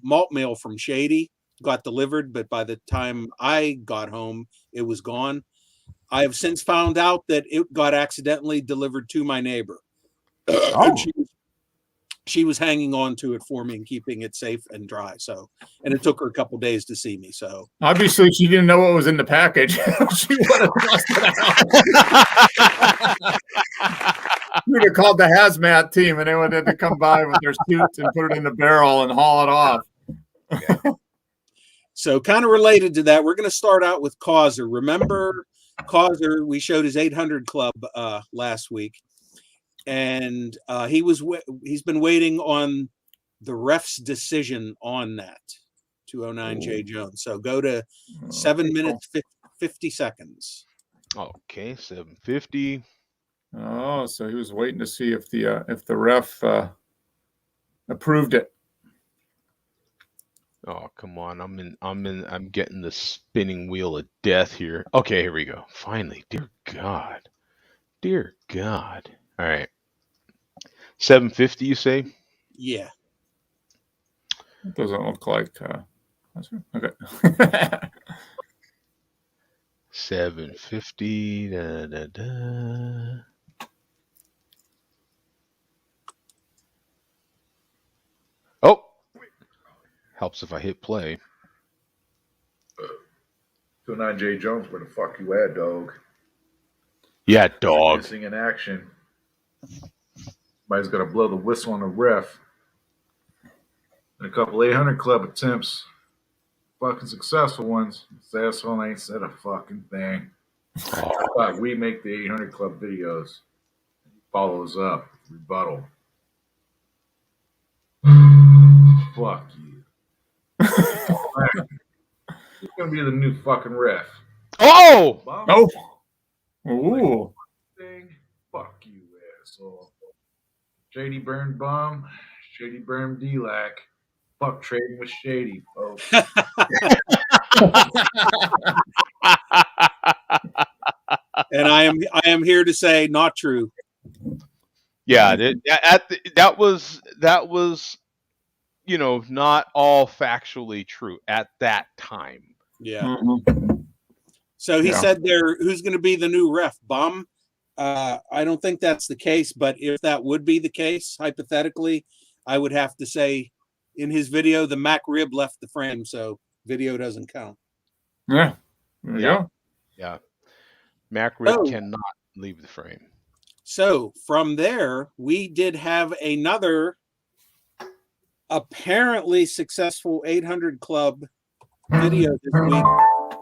malt mail from Shady. Got delivered, but by the time I got home, it was gone. I have since found out that it got accidentally delivered to my neighbor. And she was hanging on to it for me and keeping it safe and dry. So, and it took her a couple days to see me. So obviously, she didn't know what was in the package. She would have tossed it out. You would have called the hazmat team, and they would have to come by with their suits and put it in the barrel and haul it off. Yeah. So, kind of related to that, we're going to start out with Causer. Remember Causer? We showed his 800 Club last week, and he's been waiting on the ref's decision on that. 209 J Jones. So go to 7 minutes 50 seconds. Okay, 7:50. Oh, so he was waiting to see if the ref approved it. Oh, come on. I'm getting the spinning wheel of death here. Okay, here we go. Finally. Dear God. Dear God. All right. 7:50, you say? Yeah. It doesn't look like okay. 7:50. Da, da, da. Oh. Helps if I hit play. 209 J Jones, where the fuck you at, dog? Yeah, dog. Missing in action. Somebody's got to blow the whistle on the ref. And a couple 800 Club attempts. Fucking successful ones. This asshole ain't said a fucking thing. But we make the 800 Club videos. Follows up. Rebuttal. Fuck you. Who's gonna be the new fucking ref? Oh! Bum? Oh. Ooh. Thing? Fuck you, asshole. Shady Burn Bum. Shady Burn D-Lac. Fuck trading with Shady, folks. And I am here to say not true. Yeah, that was not all factually true at that time. Yeah. Mm-hmm. So he said there, who's going to be the new ref? Bum? I don't think that's the case, but if that would be the case, hypothetically, I would have to say in his video, the Mac rib left the frame, so video doesn't count. Yeah. There you go. Yeah. Mac rib cannot leave the frame. So from there, we did have another apparently successful 800 Club video this week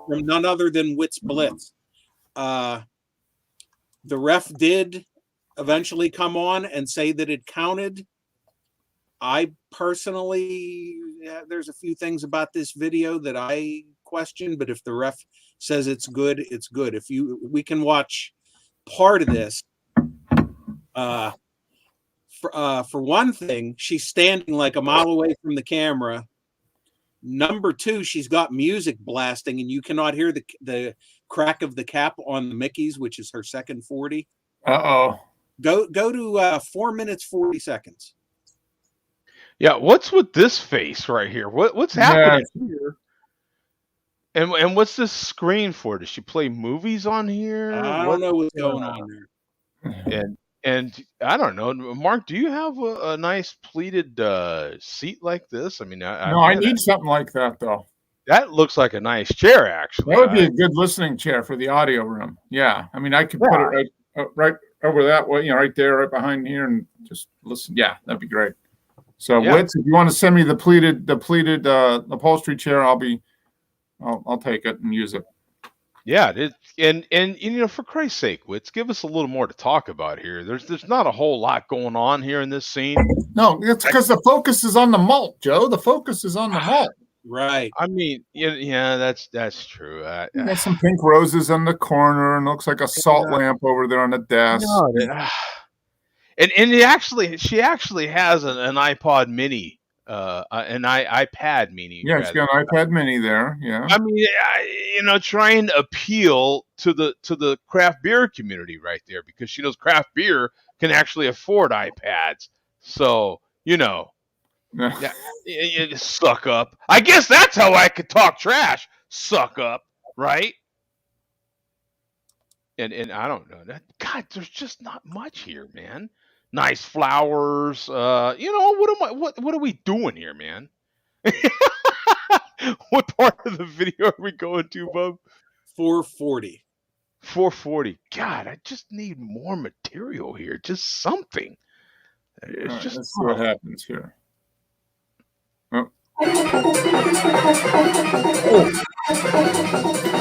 from none other than Wits Blitz. The ref did eventually come on and say that it counted. I personally, there's a few things about this video that I question, but if the ref says it's good, it's good. We can watch part of this. For one thing, she's standing like a mile away from the camera. Number two, she's got music blasting, and you cannot hear the crack of the cap on the Mickeys, which is her second 40. Uh-oh. Go to 4 minutes 40 seconds. Yeah, what's with this face right here? What's happening here? And what's this screen for? Does she play movies on here? I don't know what's going on there. And I don't know, Mark. Do you have a nice pleated seat like this? I mean, I need something like that though. That looks like a nice chair, actually. That would be a good listening chair for the audio room. Yeah, I mean, I could put it right over that way, right there, right behind here, and just listen. Yeah, that'd be great. So, Wits, if you want to send me the pleated upholstery chair, I'll take it and use it. Yeah, and for Christ's sake, Wits, give us a little more to talk about here. There's not a whole lot going on here in this scene. No, it's because the focus is on the malt, Joe. The focus is on the malt. Right. I mean, yeah, that's true. Got some pink roses in the corner, and looks like a salt lamp over there on the desk. No, and she actually has an iPod Mini, an iPad Mini. Yeah, she's got an iPad Mini there. Yeah. I mean, trying to appeal to the craft beer community right there, because she knows craft beer can actually afford iPads. So, yeah, you suck up. I guess that's how I could talk trash. Suck up, right? And I don't know that. God, there's just not much here, man. Nice flowers. What are we doing here, man? What part of the video are we going to, Bub? 440. 440. God, I just need more material here. Just something. It's Right, just let's see what happens here.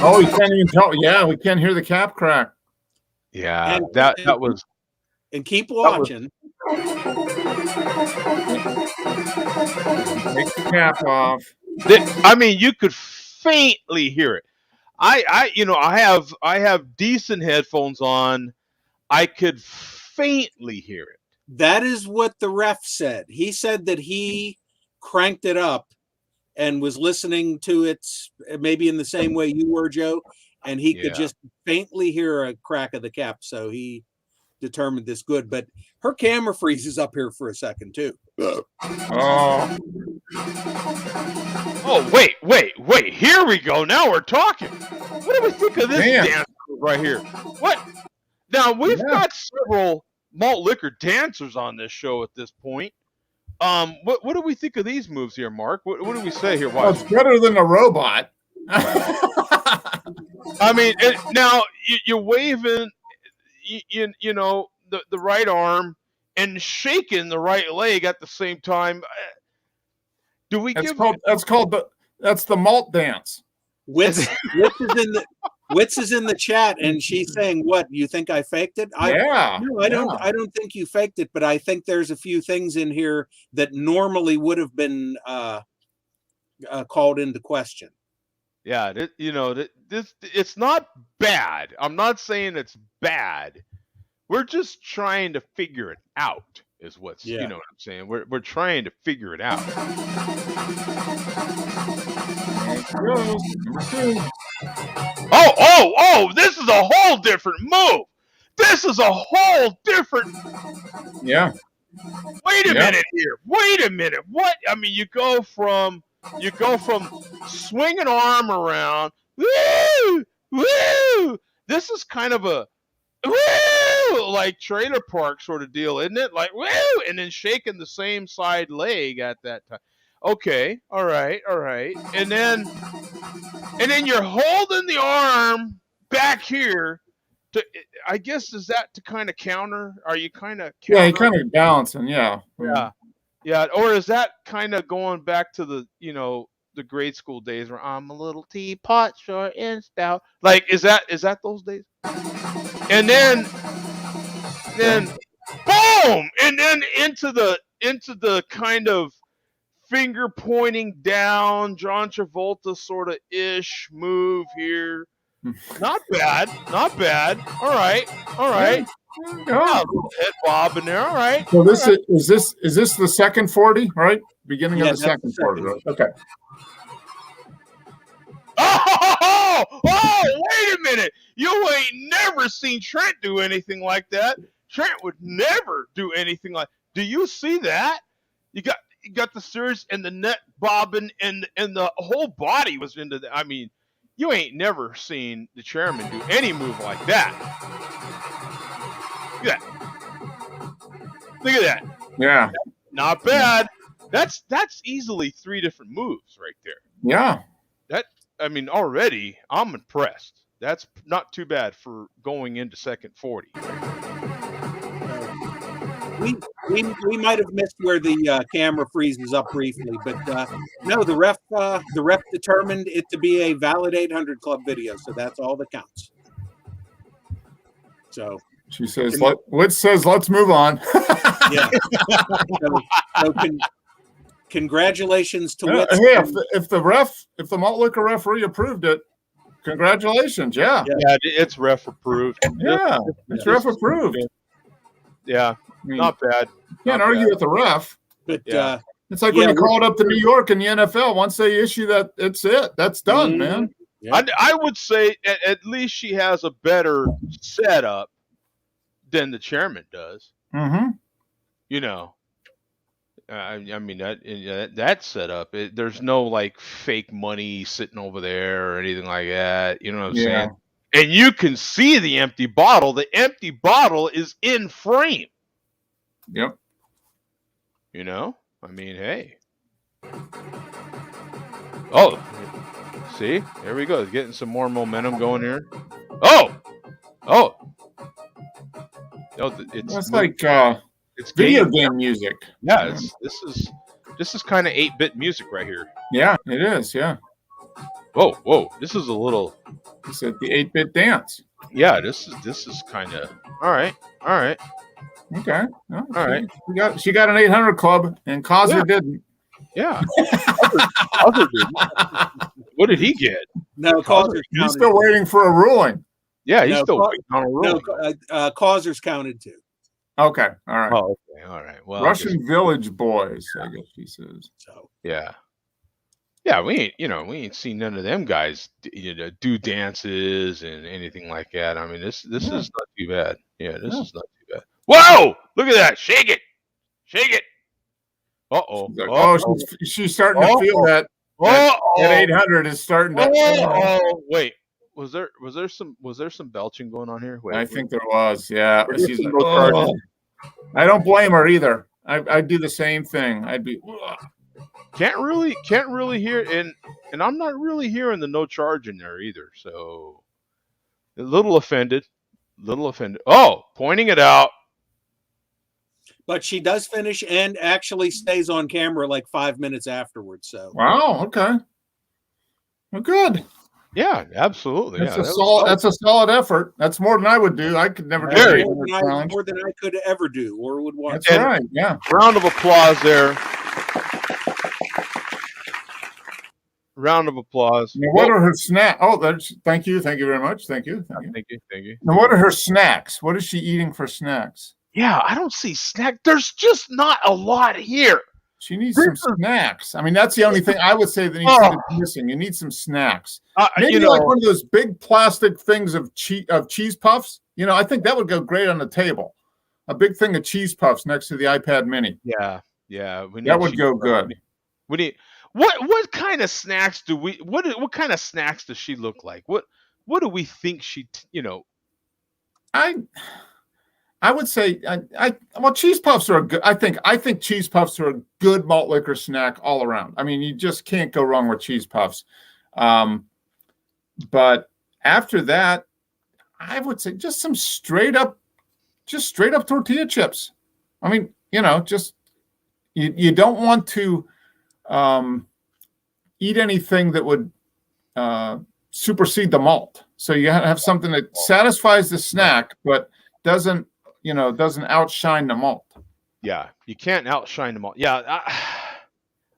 Oh, you can't even tell. Yeah, we can't hear the cap crack. Yeah, And- that was. And keep watching. Take the cap off. I mean, you could faintly hear it. I have decent headphones on. I could faintly hear it. That is what the ref said. He said that he cranked it up and was listening to it maybe in the same way you were, Joe, and he could just faintly hear a crack of the cap. So he determined this good. But her camera freezes up here for a second too. Oh, Wait. Here we go. Now we're talking. What do we think of this dance right here? What? Now we've got several malt liquor dancers on this show at this point. What do we think of these moves here, Mark? What do we say here? well, it's better than a robot. I mean, now you're waving, the right arm and shaking the right leg at the same time. Do we That's give? That's the malt dance. Witz is in the chat, and she's saying, "What, you think I faked it?" No, I don't. I don't think you faked it, but I think there's a few things in here that normally would have been called into question. Yeah, this it's not bad. I'm not saying it's bad. We're just trying to figure it out. Is what's you know what I'm saying. We're trying to figure it out. Oh! This is a whole different move. This is a whole different. Yeah. Wait a minute here. Wait a minute. What? I mean, you go from swing an arm around. Woo! This is kind of a woo, like trailer park sort of deal, isn't it? Like woo, and then shaking the same side leg at that time. Okay, all right, and then you're holding the arm back here. I guess is that to kind of counter? Are you kind of yeah, you're kind of balancing, yeah. Or is that kind of going back to the the grade school days where I'm a little teapot, short and stout? Like is that those days? And then boom, and then into the kind of finger pointing down, John Travolta sort of ish move here. Not bad. All right. Yeah, a little head bob in there. All right. So is this the second 40, right? Beginning of the second 40. Right? Okay. Oh, wait a minit. You ain't never seen Trent do anything like that. Trent would never do anything like. Do you see that? You got the series and the neck bobbing and the whole body was into the. I mean, you ain't never seen the chairman do any move like that. Look at that. Yeah. Not bad. That's easily 3 different moves right there. Yeah. I mean, already I'm impressed. That's not too bad for going into second 40. We might have missed where the camera freezes up briefly, but no, the ref determined it to be a valid 800 Club video, so that's all that counts. So she says, Witz says, let's move on. Yeah. Congratulations to Hey, Whitson. if the malt liquor referee approved it, congratulations. Yeah. Yeah, it's ref approved. Yeah. It's ref approved. Yeah, I mean, not bad. Can't Not argue bad. with the ref. But Yeah. It's like when you call it up to New York in the NFL. Once they issue that, it's it. That's done, man. Yeah. I would say at least she has a better setup than the chairman does. Mm-hmm. You know, I mean that setup. There's no like fake money sitting over there or anything like that. You know what I'm saying? And you can see the empty bottle. The empty bottle is in frame. Yep. You know, I mean, hey. Oh, see, there we go. Getting some more momentum going here. Oh, It's like it's video game music. Yeah, this is kind of 8-bit music right here. Yeah, it is. Yeah. Whoa! This is a little. It's at the 8-bit dance. Yeah, this is kind of all right. Okay. Well, All right. She got an 800 club, and Causer didn't. Yeah. Other didn't. What did he get? No, Causer's He's counted. still waiting for a ruling. Yeah, he's still waiting on a ruling. No, Causer's counted too. Okay. All right. Oh, okay. All right. Well, Russian Village Boys, I guess he says. So yeah, we ain't seen none of them guys, do dances and anything like that. I mean, this is not too bad. Yeah, this is not too bad. Whoa! Look at that! Shake it! Uh-oh. She's starting to feel that. That 800 is starting to. Oh, wait. Was there some belching going on here? Wait, I think there was. Yeah. She's like, charges. I don't blame her either. I'd do the same thing. I'd be. Can't really hear, and I'm not really hearing the no charge in there either. So a little offended. Oh, pointing it out. But she does finish and actually stays on camera like 5 minutes afterwards. So Wow. Okay. Well, good. Yeah, absolutely. That's a solid effort. That's more than I would do. I could never do Very. more than I could ever do or would want. That's right. Yeah. Round of applause there. Round of applause. Now, what are her snacks? Oh, thank you very much. Thank you. Thank you. Now, what are her snacks? What is she eating for snacks? Yeah, I don't see snack. There's just not a lot here. She needs some snacks. I mean, that's the only thing I would say that needs to be missing. You need some snacks. Maybe like one of those big plastic things of cheese puffs. You know, I think that would go great on the table. A big thing of cheese puffs next to the iPad Mini. Yeah. That would go good. We need what kind of snacks do we? What kind of snacks does she look like? What do we think she? I would say well, cheese puffs are a good. I think cheese puffs are a good malt liquor snack all around. I mean, you just can't go wrong with cheese puffs. But after that, I would say just some straight up tortilla chips. I mean, just you don't want to eat anything that would supersede the malt. So you have something that satisfies the snack, but doesn't outshine the malt. Yeah, you can't outshine the malt. Yeah,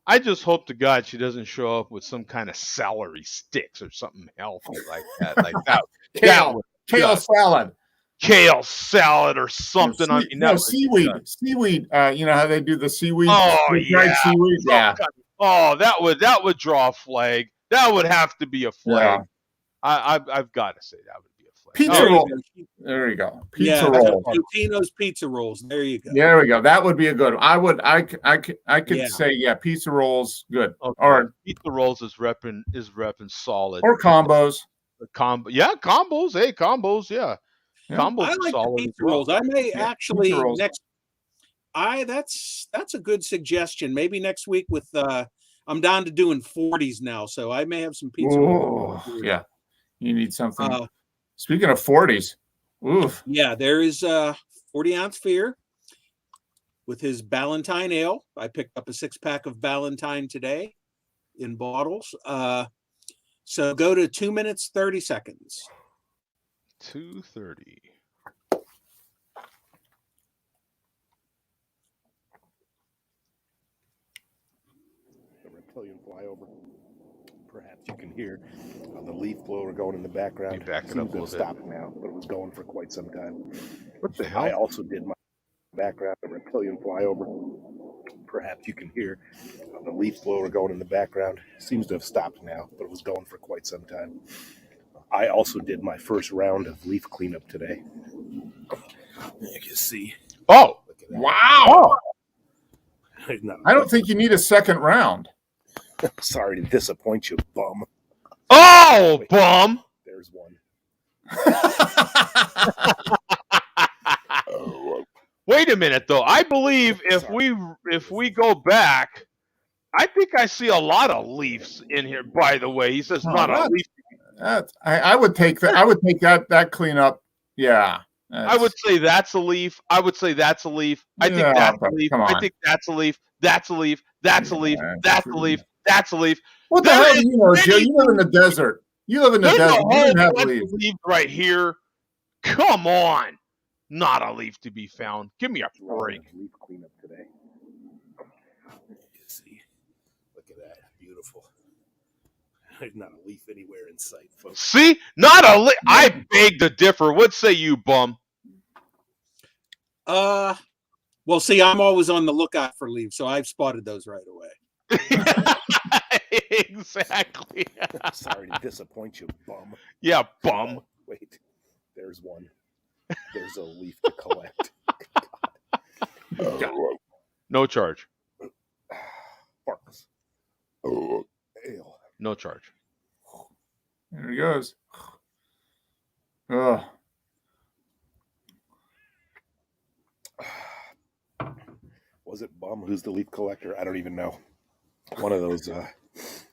I just hope to God she doesn't show up with some kind of celery sticks or something healthy like that. Like that. Kale salad. Kale salad or something. I mean, seaweed. Seaweed. You know how they do the seaweed? Dried seaweed. Yeah. That would draw a flag. That would have to be a flag. Yeah. I've got to say that would be a flag. Pizza roll. There you go. Pizza roll. Totino's pizza rolls. There you go. There we go. That would be a good one. I could say pizza rolls good. Okay. Or pizza rolls is repping solid. Or combos. Combos. Hey, combos. Yeah. Combos. I like the pizza rolls. I may actually next. That's a good suggestion. Maybe next week with I'm down to doing 40s now, so I may have some pizza rolls. Yeah, you need something. Speaking of 40s, oof. Yeah, there is 40-ounce Fear with his Ballantine Ale. I picked up a 6-pack of Ballantine today in bottles. So go to 2 minutes 30 seconds. 2:30. flyover. Perhaps you can hear the leaf blower going in the background. Back it Seems up a to have little bit. stopped now, but it was going for quite some time. What the hell? I also did my background a reptilian flyover. Perhaps you can hear the leaf blower going in the background. Seems to have stopped now, but it was going for quite some time. I also did my first round of leaf cleanup today. You can see. Oh, Wow. I don't think you need a second round. Sorry to disappoint you, bum. Oh, wait, bum. There's one. Wait a minute, though. I believe if we go back, I think I see a lot of leaves in here. By the way, he says not a leaf. I would take that. I would take that cleanup. Yeah. I would say that's a leaf. I would say that's a leaf. I think that's a leaf. I think that's a leaf. That's a leaf. That's a leaf. That's a leaf. That's a leaf. What the hell do you know, Joe? You live in the desert. You live in the desert. You don't have leaves. Right here. Come on. Not a leaf to be found. Give me a break. Leaf cleanup today. You see. Look at that. Beautiful. There's not a leaf anywhere in sight, folks. See? Not a leaf. I beg to differ. What say you, bum? Well, see, I'm always on the lookout for leaves, so I've spotted those right away. Exactly. Sorry to disappoint you, bum. Yeah, bum. Wait, there's one. There's a leaf to collect. No charge. Sparks. Ale. No charge. There he goes. Was it Bum who's the leaf collector? I don't even know. One of those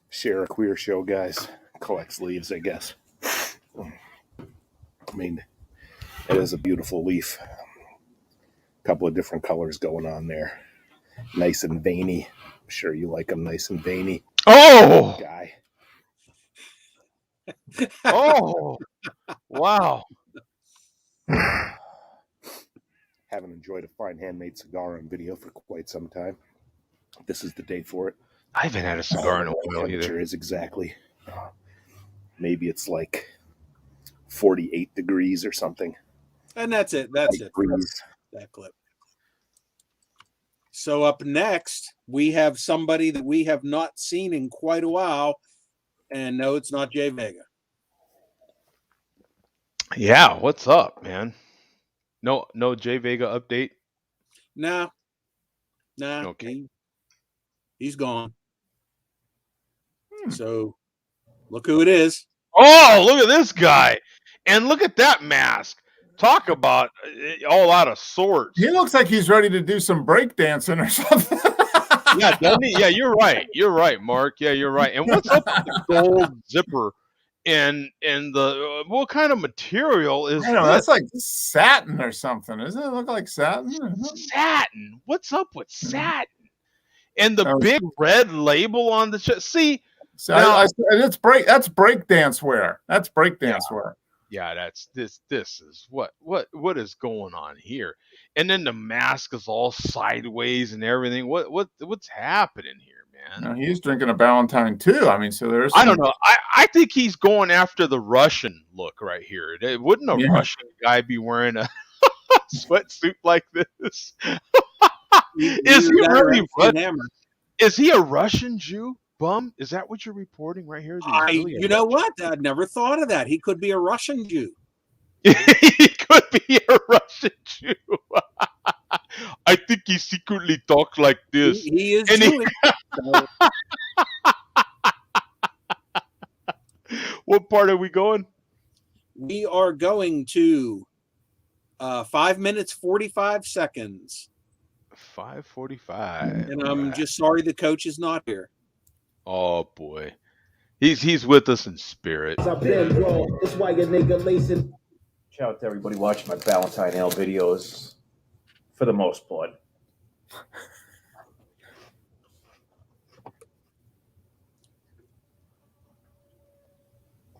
share a queer show guys collects leaves, I guess. I mean, it is a beautiful leaf. A couple of different colors going on there. Nice and veiny. I'm sure you like them nice and veiny. Oh! Guy. Oh! Wow. Haven't enjoyed a fine handmade cigar on video for quite some time. This is the day for it. I haven't had a cigar in a while either. Temperature is exactly. Maybe it's like 48 degrees or something. And that's it. That's it. That clip. So up next, we have somebody that we have not seen in quite a while. And no, it's not Jay Vega. Yeah, what's up, man? No Jay Vega update? Nah. Okay. He's gone. So look who it is. Oh, look at this guy. And look at that mask. Talk about all out of sorts. He looks like he's ready to do some breakdancing or something. Yeah, doesn't he? Yeah, you're right. You're right, Mark. Yeah, you're right. And what's up with the gold zipper? And the what kind of material is I don't know, that's like satin or something. Doesn't it look like satin? Satin. What's up with satin? And the big red label on the chest. See, so that's breakdance wear. That's breakdance wear. Yeah, that's this is what is going on here. And then the mask is all sideways and everything. What's happening here, man? No, he's drinking a Valentine too. I mean, so there's I don't know. I think he's going after the Russian look right here. Wouldn't a Russian guy be wearing a sweatsuit like this? Is he really Is he a Russian Jew? Bum? Is that what you're reporting right here? You know what? I'd never thought of that. He could be a Russian Jew. He could be a Russian Jew. I think he secretly talks like this. He is Jewish. What part are we going? We are going to 5 minutes 45 seconds. 5:45. And I'm just sorry the coach is not here. Oh boy, he's with us in spirit. Shout out to everybody watching my Valentine Ale videos, for the most part.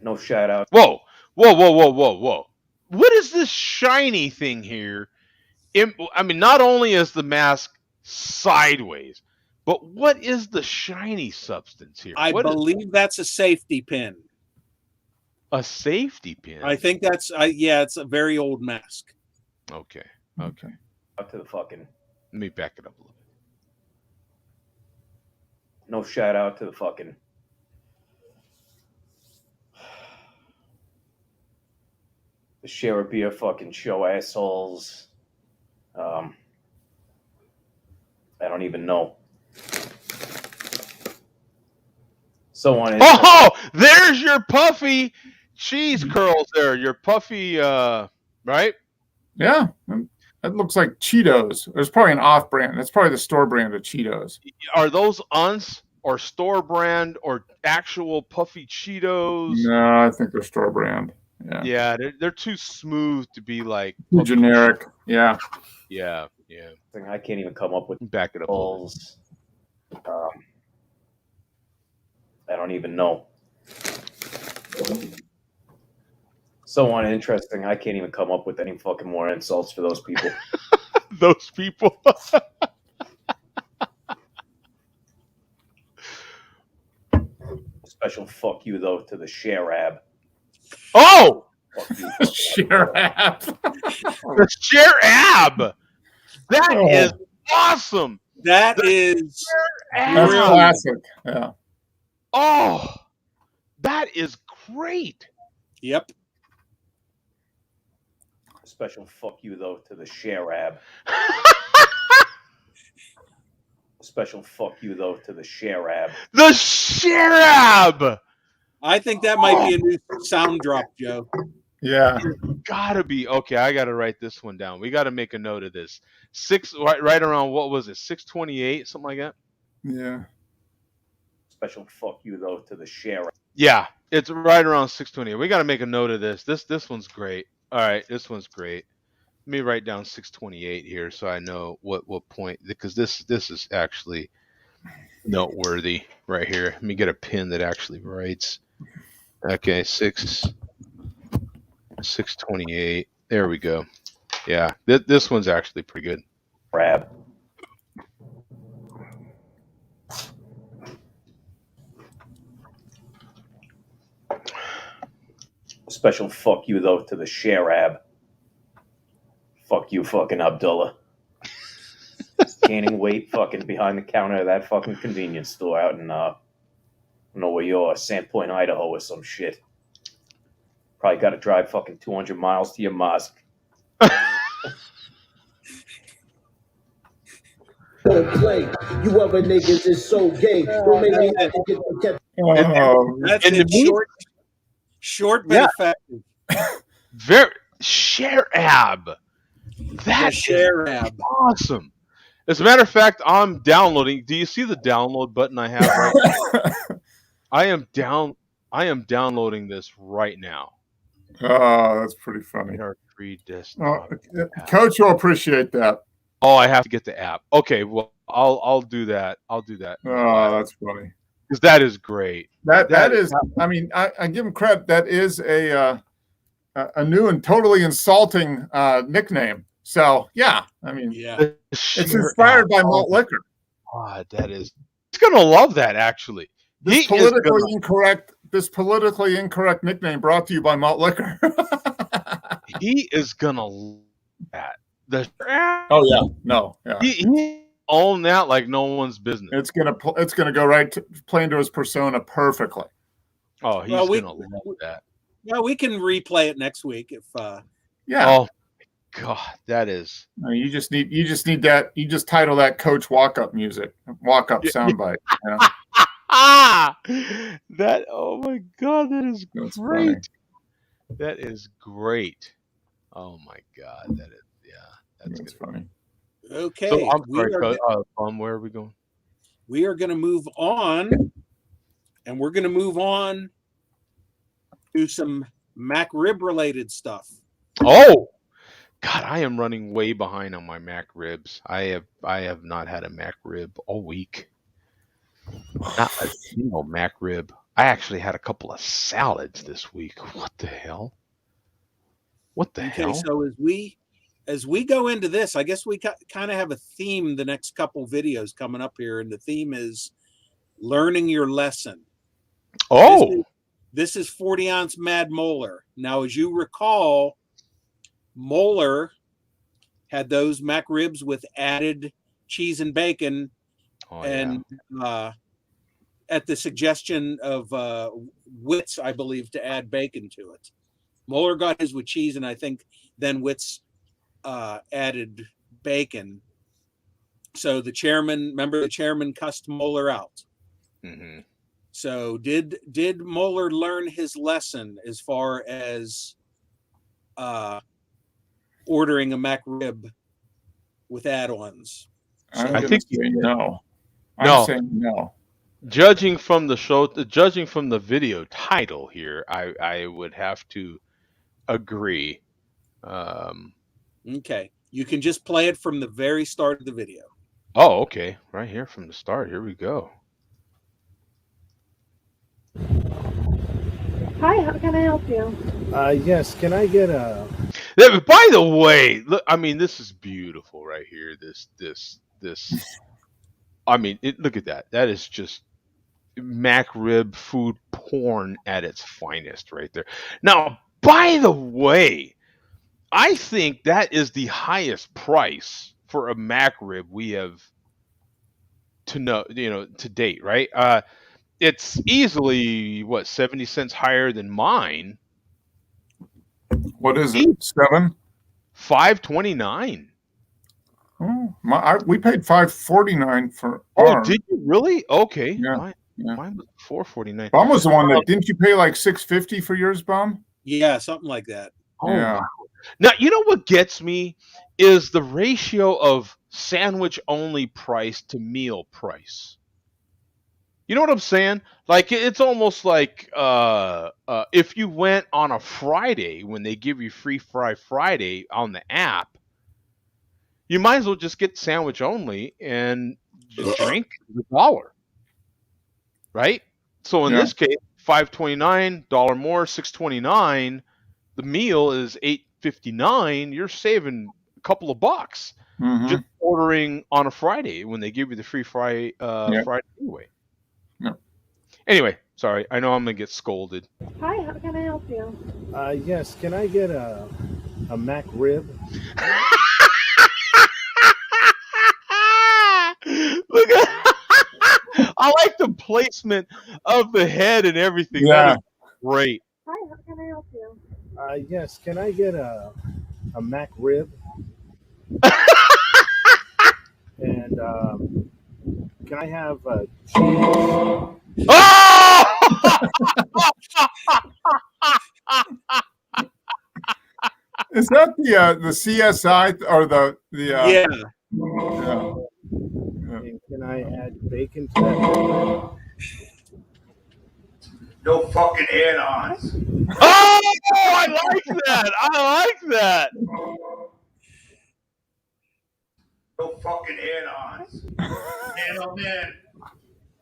No shout out. Whoa! What is this shiny thing here? I mean, not only is the mask sideways, But what is the shiny substance here? I What is believe that's a safety pin. a safety pin? I think that's it's a very old mask. Okay. Out to the fucking. Let me back it up a little bit. No shout out to the fucking. The share a beer fucking show assholes. I don't even know. So on. Oh, there's your puffy cheese curls there. Your puffy, right? Yeah. That looks like Cheetos. There's probably an off brand. That's probably the store brand of Cheetos. Are those uns or store brand or actual puffy Cheetos? No, I think they're store brand. Yeah. Yeah, they're too smooth to be like Too generic. Yeah. Yeah. I can't even come up with Back it up. balls. I don't even know. So uninteresting. I can't even come up with any fucking more insults for those people. Those people. Special fuck you though to the Sharab. Oh, Fuck you. Sharab. the Sharab. That is awesome. That is That's classic. Yeah. Oh, that is great. Yep. Special fuck you though to the Sharab. Special fuck you though to the Sharab. The Sharab. I think that might be a new sound drop, Joe. Yeah. Gotta be. Okay, I gotta write this one down. We gotta make a note of this. Right around, what was it? 628, something like that. Yeah. Special fuck you though to the Sharab. Yeah, it's right around 628. We gotta make a note of this. This one's great. All right, this one's great. Let me write down 628 here so I know what point, because this is actually noteworthy right here. Let me get a pen that actually writes. Okay, 628. There we go. Yeah, this one's actually pretty good. Rab. Special fuck you though to the Sharab. Fuck you, fucking Abdullah. Gaining weight fucking behind the counter of that fucking convenience store out in I don't know where you are, Sandpoint, Idaho or some shit. Probably got to drive fucking 200 miles to your mosque. Play. You other niggas is so gay. Don't make me have to get the kept. That's And it. Short but effective. Very Sharab. That is Sharab. awesome. As a matter of fact, I'm downloading. Do you see the download button I have right now? I am downloading this right now. Oh, that's pretty funny. Our free desktop. Coach will appreciate that. Oh, I have to get the app. Okay, well, I'll do that. I'll do that. Oh, that's funny. Because that is great. That is. I mean, I give him credit. That is a new and totally insulting nickname. So yeah, I mean, it's inspired by malt liquor. God, that is. He's gonna love that. Actually, this politically incorrect nickname brought to you by malt liquor. He is gonna love that. Oh yeah, no, yeah. He own that like no one's business. It's gonna go right to play into his persona perfectly. Oh, he's gonna love that. Yeah, we can replay it next week if. Yeah. Oh God, that is. No, you just need that. You just title that Coach walk-up music, walk-up soundbite. You know? That. Oh my God, that is That's great. funny. That is great. Oh my God, that is. That's funny. Okay. So I'm sorry, where are we going? We are going to move on, and we're going to move on to some Mac rib related stuff. Oh, God, I am running way behind on my Mac ribs. I have not had a Mac rib all week. Not a single Mac rib. I actually had a couple of salads this week. What the hell? What the hell? So as we as we go into this, I guess we kind of have a theme the next couple videos coming up here, and the theme is learning your lesson. Oh, this is 40-ounce Mad Molar. Now, as you recall, Molar had those mac ribs with added cheese and bacon, at the suggestion of Witz, I believe, to add bacon to it. Molar got his with cheese, and I think then Witz added bacon. So the chairman cussed Molar out. Mm-hmm. So did Molar learn his lesson as far as ordering a mac rib with add-ons? I think no. I'm saying no. Judging from the video title here, I would have to agree. Okay, you can just play it from the very start of the video. Oh, okay, right here from the start. Here we go. Hi, how can I help you? Yes, can I get a... By the way, look, I mean, this is beautiful right here. This. I mean, look at that. That is just mac rib food porn at its finest right there. Now, by the way, I think that is the highest price for a mac rib we have to date, right? It's easily 70 cents higher than mine. What is it? $5.29. Oh, we paid $5.49 for. Oh, did you really? Okay. Yeah. Mine was $4.49. Bum was the one that didn't you pay like $6.50 for yours, Bum? Yeah, something like that. Oh, yeah. Wow. Now you know what gets me is the ratio of sandwich only price to meal price. You know what I'm saying? Like it's almost like if you went on a Friday when they give you free fry Friday on the app, you might as well just get sandwich only and just drink $1. Right? So in this case, $5.29, $1 more, $6.29. The meal is $8.59. You're saving a couple of bucks just ordering on a Friday when they give you the free Friday anyway. Yeah. Anyway, sorry. I know I'm gonna get scolded. Hi, how can I help you? Yes, can I get a mac rib? Look at I like the placement of the head and everything. Yeah. That is great. Hi, how can I help you? Yes, can I get a mac rib? And can I have cheese? Oh! Is that the CSI or the yeah. And can I add bacon to that? No fucking add-ons. Oh, I like that. I like that. No fucking add-ons. Man, oh man.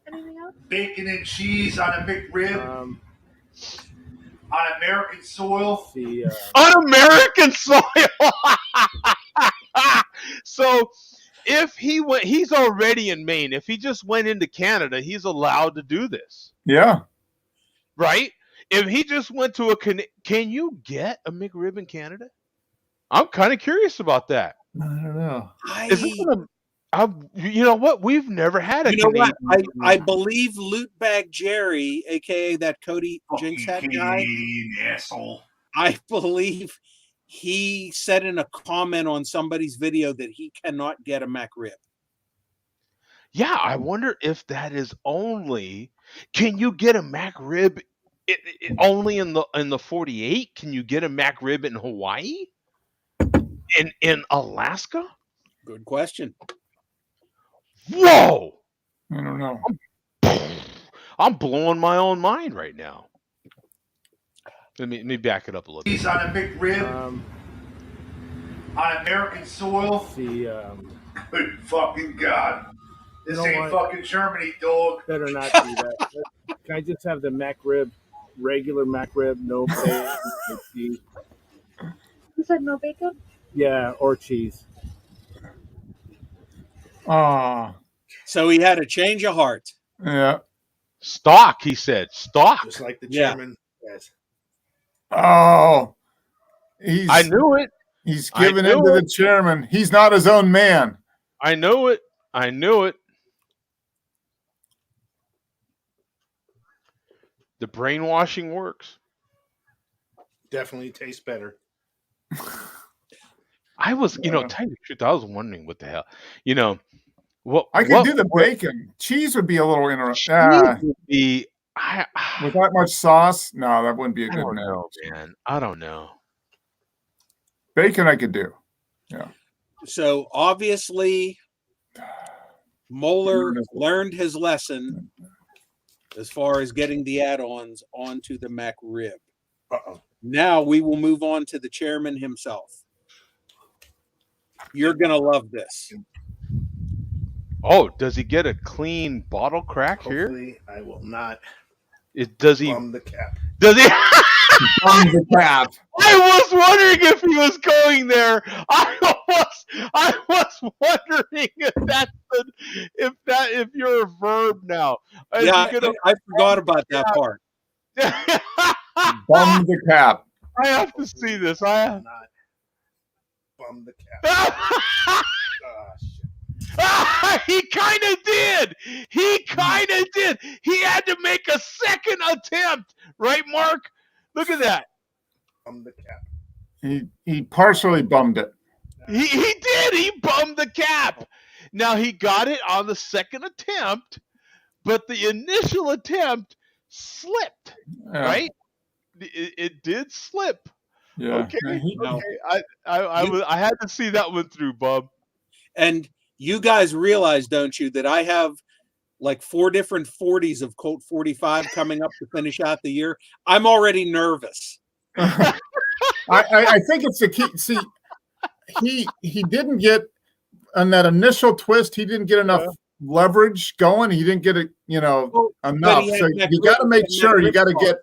Anything else? Bacon and cheese on a McRib. On American soil. On American soil. So if he's already in Maine. If he just went into Canada, he's allowed to do this. Yeah. Right? If he just went to can you get a McRib in Canada? I'm kind of curious about that. I don't know. You know what? We've never had a Canadian. I believe Lootbag Jerry, aka that Cody Jinx hat guy, asshole. I believe he said in a comment on somebody's video that he cannot get a mac rib. Yeah, I wonder if that is only. Can you get a mac rib only in the 48? Can you get a mac rib in Hawaii? In Alaska? Good question. Whoa! I don't know. I'm blowing my own mind right now. Let me back it up a little bit. He's on a McRib. On American soil. Good fucking God. This ain't fucking Germany, dog. Better not do that. Can I just have the mac rib, regular mac rib, no bacon? You said no bacon? Yeah, or cheese. Oh. So he had a change of heart. Yeah. Stock, he said. Stock. Just like the Yeah. chairman says. Oh. I knew it. He's giving in to the chairman. He's not his own man. I knew it. I knew it. The brainwashing works. Definitely tastes better. I was, tell you the truth, I was wondering what the hell, what I could do the bacon. Cheese would be a little interesting. would be, with that much sauce, no, that wouldn't be a I good don't marriage. know, man. I don't know. Bacon, I could do. Yeah. So obviously, Moeller learned his lesson as far as getting the add-ons onto the McRib. Now we will move on to the chairman himself. You're gonna love this. Oh, does he get a clean bottle crack Hopefully, here? I will not. Does he? Bum the cap. Does he? Bum the cap. I was wondering if he was going there. I was wondering if you're a verb now. Yeah, I forgot about that part. Bum the cap. I have to see this. Not bum the cap. He kind of did. He kind of did. He had to make a second attempt, right, Mark? Look at that. Bum the cap. He partially bummed it. He did. He bummed the cap. Now he got it on the second attempt, but the initial attempt slipped. Yeah. Right? It did slip. Yeah. Okay. I had to see that one through, Bub. And you guys realize, don't you, that I have like 4 different 40s of Colt 45 coming up to finish out the year? I'm already nervous. I think it's the key. See, he didn't get on that initial twist. He didn't get enough leverage going. He didn't get it, enough. So you got to make sure you got to get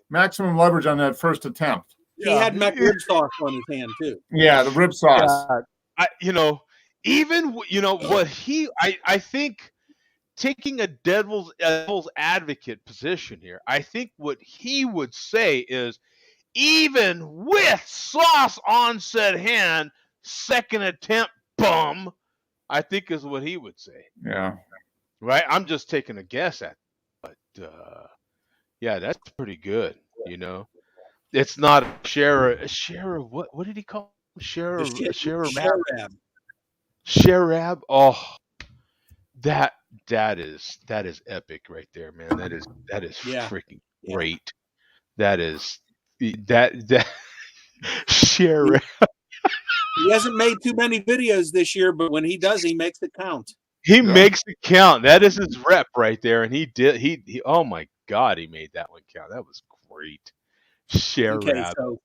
maximum leverage on that first attempt. He had McRib sauce on his hand too. Yeah, the rib sauce. I think taking a devil's advocate position here, I think what he would say is, even with sauce on said hand, second attempt, bum, I think is what he would say. Yeah. Right? I'm just taking a guess at it. But yeah, that's pretty good, It's not a share what did he call him? Sharab. Oh, that is epic right there, man. That is freaking great. That is that Sharab. He hasn't made too many videos this year, but when he does, he makes it count. He makes it count. That is his rep right there, and he oh my God, he made that one count. That was great. Okay, so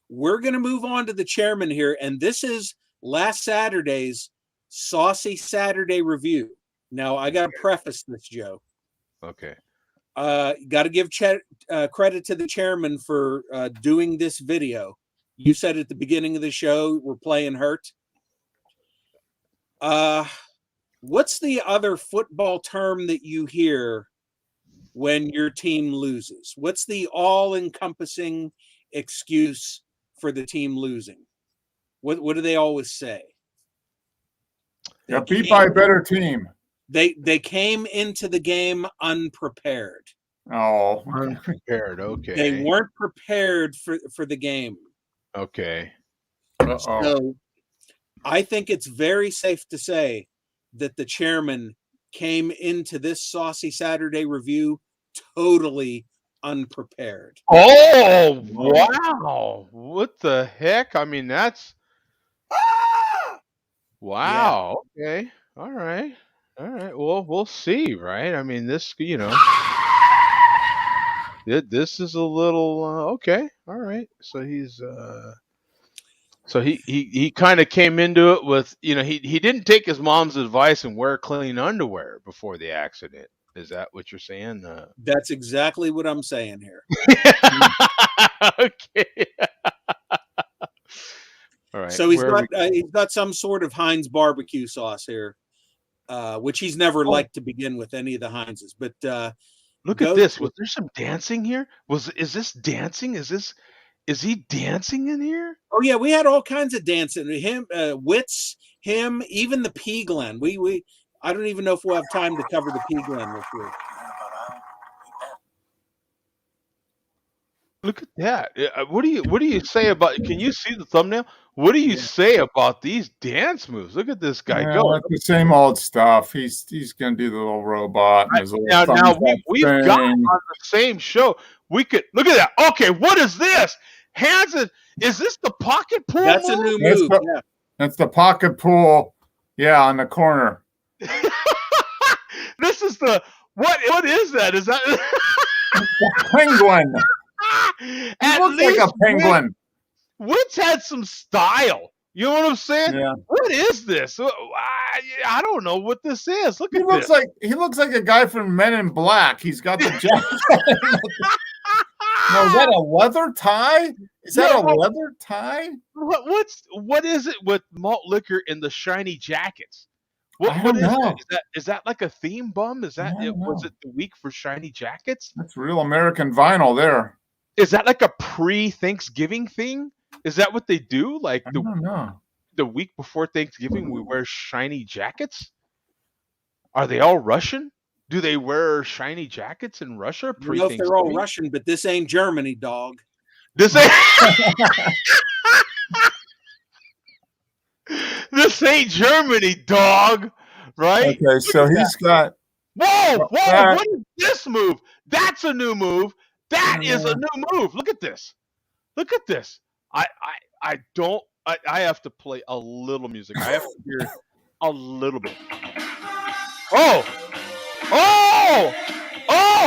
we're going to move on to the chairman here, and this is last Saturday's Saucy Saturday review. Now, I got to preface this, Joe. Okay. Got to give credit to the chairman for doing this video. You said at the beginning of the show, we're playing hurt. What's the other football term that you hear when your team loses? What's the all-encompassing excuse for the team losing? What do they always say? Yeah, beat by a better team. They came into the game unprepared. Oh, unprepared. Okay. They weren't prepared for the game. Okay. So I think it's very safe to say that the chairman came into this Saucy Saturday review totally unprepared. Oh, wow. What the heck? I mean, that's wow. Yeah. Okay. All right. Well, we'll see, right? I mean, this, this is a little okay. All right. So he's he kind of came into it with, he didn't take his mom's advice and wear clean underwear before the accident. Is that what you're saying? That's exactly what I'm saying here. Okay. All right. So he's got some sort of Heinz barbecue sauce here, which he's never liked to begin with, any of the Heinzes. But look at this. Was there some dancing here? Is this dancing? Is he dancing in here? Oh yeah, we had all kinds of dancing. Him, Wits, him, even the Peaglen. We I don't even know if we'll have time to cover the Peaglen this year. Look at that. What do you say about? Can you see the thumbnail? What do you say about these dance moves? Look at this guy go. That's the same old stuff. He's gonna do the little robot. And his little now we've got on the same show. We could look at that. Okay, what is this? Is this the pocket pool? That's a new move. That's the pocket pool. Yeah, on the corner. This is the what is that? Is that penguin? He looks like a penguin. Wits had some style. You know what I'm saying? Yeah. What is this? I don't know what this is. Look at this. He looks like a guy from Men in Black. He's got the jacket. No, is that a leather tie? Is that a leather tie? What is it with malt liquor and the shiny jackets? I don't know. Is that like a theme, Bum? Was it the week for shiny jackets? That's real American vinyl there. Is that like a pre-Thanksgiving thing? Is that what they do? Like the week before Thanksgiving, we wear shiny jackets? Are they all Russian? Do they wear shiny jackets in Russia? I don't know if they're all Russian, but this ain't Germany, dog. This ain't this ain't Germany, dog. Right? Okay, so he's got. Whoa! What is this move? That's a new move. That is a new move. Look at this. Look at this. I have to play a little music. I have to hear a little bit. Oh,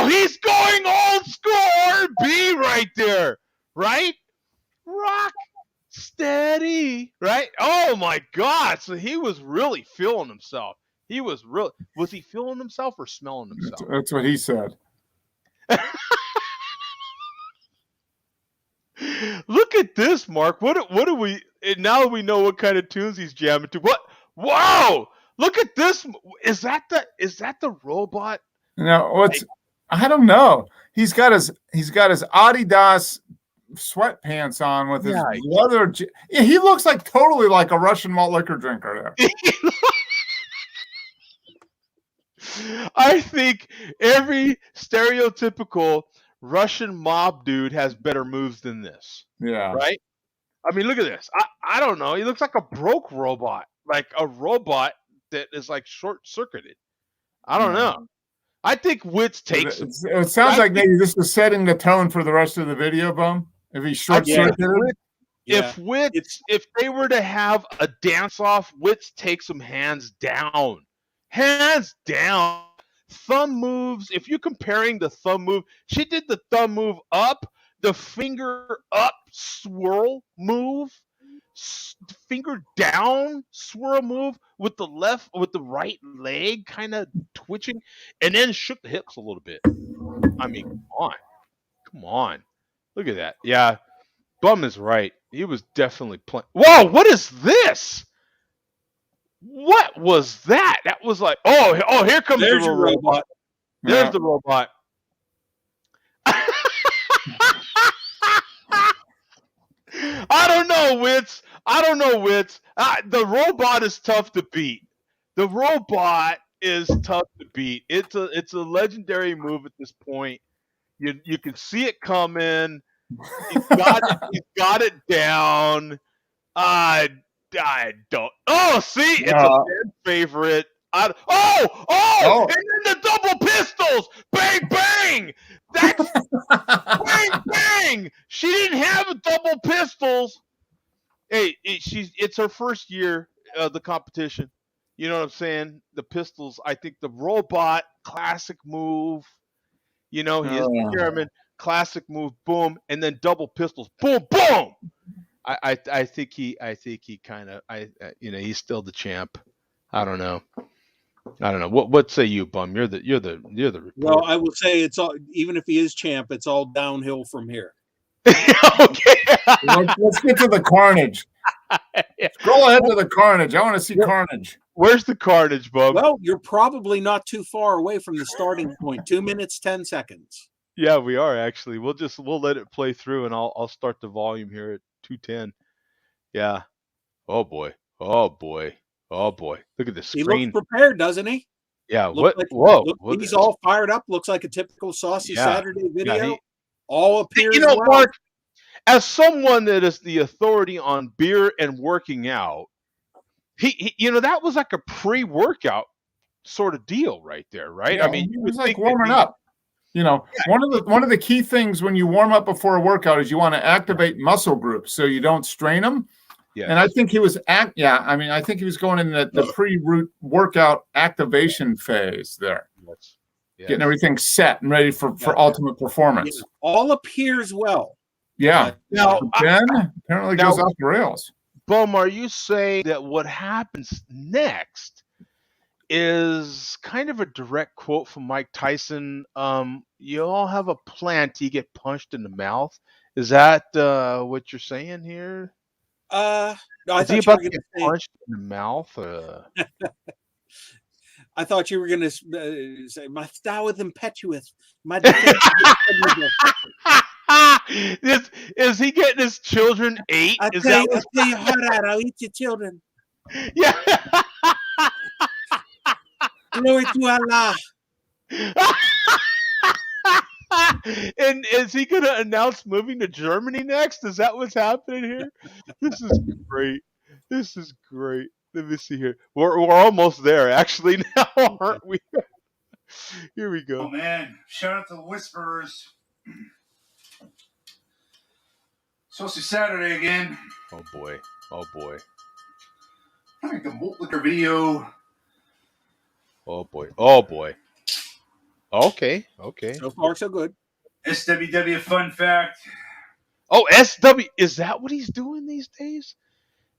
he's going old school R&B right there, right? Rock steady, right? Oh my God. So he was really feeling himself. Was he feeling himself or smelling himself? That's what he said. Look at this, Mark. What do we now that we know what kind of tunes he's jamming to? What? Whoa! Look at this. Is that the robot? No, I don't know. He's got his Adidas sweatpants on with his leather. Yeah, he looks like totally like a Russian malt liquor drinker there. I think every stereotypical Russian mob dude has better moves than this. Yeah. Right? I mean, look at this. I don't know. He looks like a broke robot. Like a robot that is like short-circuited. I don't know. I think Wits takes it sounds like maybe this is setting the tone for the rest of the video, Bum. If he's short-circuited. If they were to have a dance-off, Wits takes them hands down. Hands down. Thumb moves. If you're comparing the thumb move, she did the thumb move up, the finger up swirl move, finger down swirl move with the right leg kind of twitching, and then shook the hips a little bit. I mean, come on. Look at that. Yeah, Bum is right. He was definitely playing. Whoa, what is this? What was that? That was like, here comes the robot. There's the robot. I don't know, Wits. The robot is tough to beat. It's a legendary move at this point. You can see it coming. He's got it down. I don't. Oh, see, it's a fan favorite. And then the double pistols, bang bang. That's bang bang. She didn't have double pistols. Hey, it's her first year of the competition. You know what I'm saying? The pistols. I think the robot classic move. You know, he is the chairman. Classic move, boom, and then double pistols, boom, boom. I think he kind of he's still the champ. I don't know. What say you, Bum? You're the reporter. Well, I will say it's all, even if he is champ, it's all downhill from here. Okay. Let's get to the carnage. Scroll ahead to the carnage. I want to see carnage. Where's the carnage, Bub? Well, you're probably not too far away from the starting point. 2 minutes, 10 seconds. Yeah, we are actually. We'll let it play through, and I'll start the volume here at 210. Yeah. Oh boy. Oh boy. Oh boy. Look at the screen. He looks prepared, doesn't he? Yeah. Looks What? Whoa. He's all fired up. Looks like a typical Saucy Saturday video. Yeah, all appears you know, well. Mark, as someone that is the authority on beer and working out, he that was like a pre-workout sort of deal right there, right? Yeah, I mean, it was like warming up. One of the key things when you warm up before a workout is you want to activate muscle groups so you don't strain them. Yeah. And I think he was I think he was going in the pre-root workout activation phase there. Yes. Getting everything set and ready for ultimate performance. Yeah, all appears well. Yeah. Now, Ben apparently goes off the rails. Bum, are you saying that what happens next is kind of a direct quote from Mike Tyson? You all have a plan till you get punched in the mouth. Is that what you're saying here? No, I Is he thought about you to were get going to punched in the mouth? I thought you were going to say, my style is impetuous. My is he getting his children ate? I'll Is tell that you hard out. I'll eat your children. Yeah. Glory to Allah. And is he going to announce moving to Germany next? Is that what's happening here? This is great. This is great. Let me see here. We're almost there, actually, now, aren't we? Here we go. Oh, man. Shout out to the Whisperers. Saucy Saturday again. Oh, boy. Oh, boy. I think the malt liquor video. Oh, boy. Oh, boy. Okay. Okay. So far, so good. SWW fun fact. Oh, SW. Is that what he's doing these days?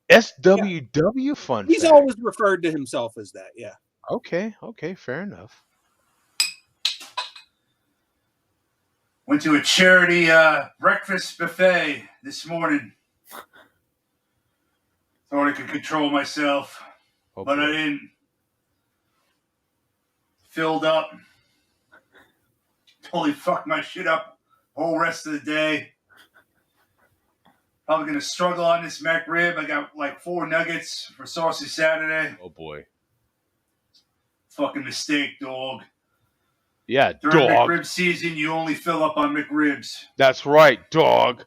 SWW fun He's fact. always referred to himself as that, yeah. Okay. Okay. Fair enough. Went to a charity breakfast buffet this morning. Thought I could control myself, but I didn't. Filled up. Totally fucked my shit up the whole rest of the day. Probably going to struggle on this McRib. I got like 4 nuggets for Saucy Saturday. Oh, boy. Fucking mistake, dog. Yeah, During dog. McRib season, you only fill up on McRibs. That's right, dog.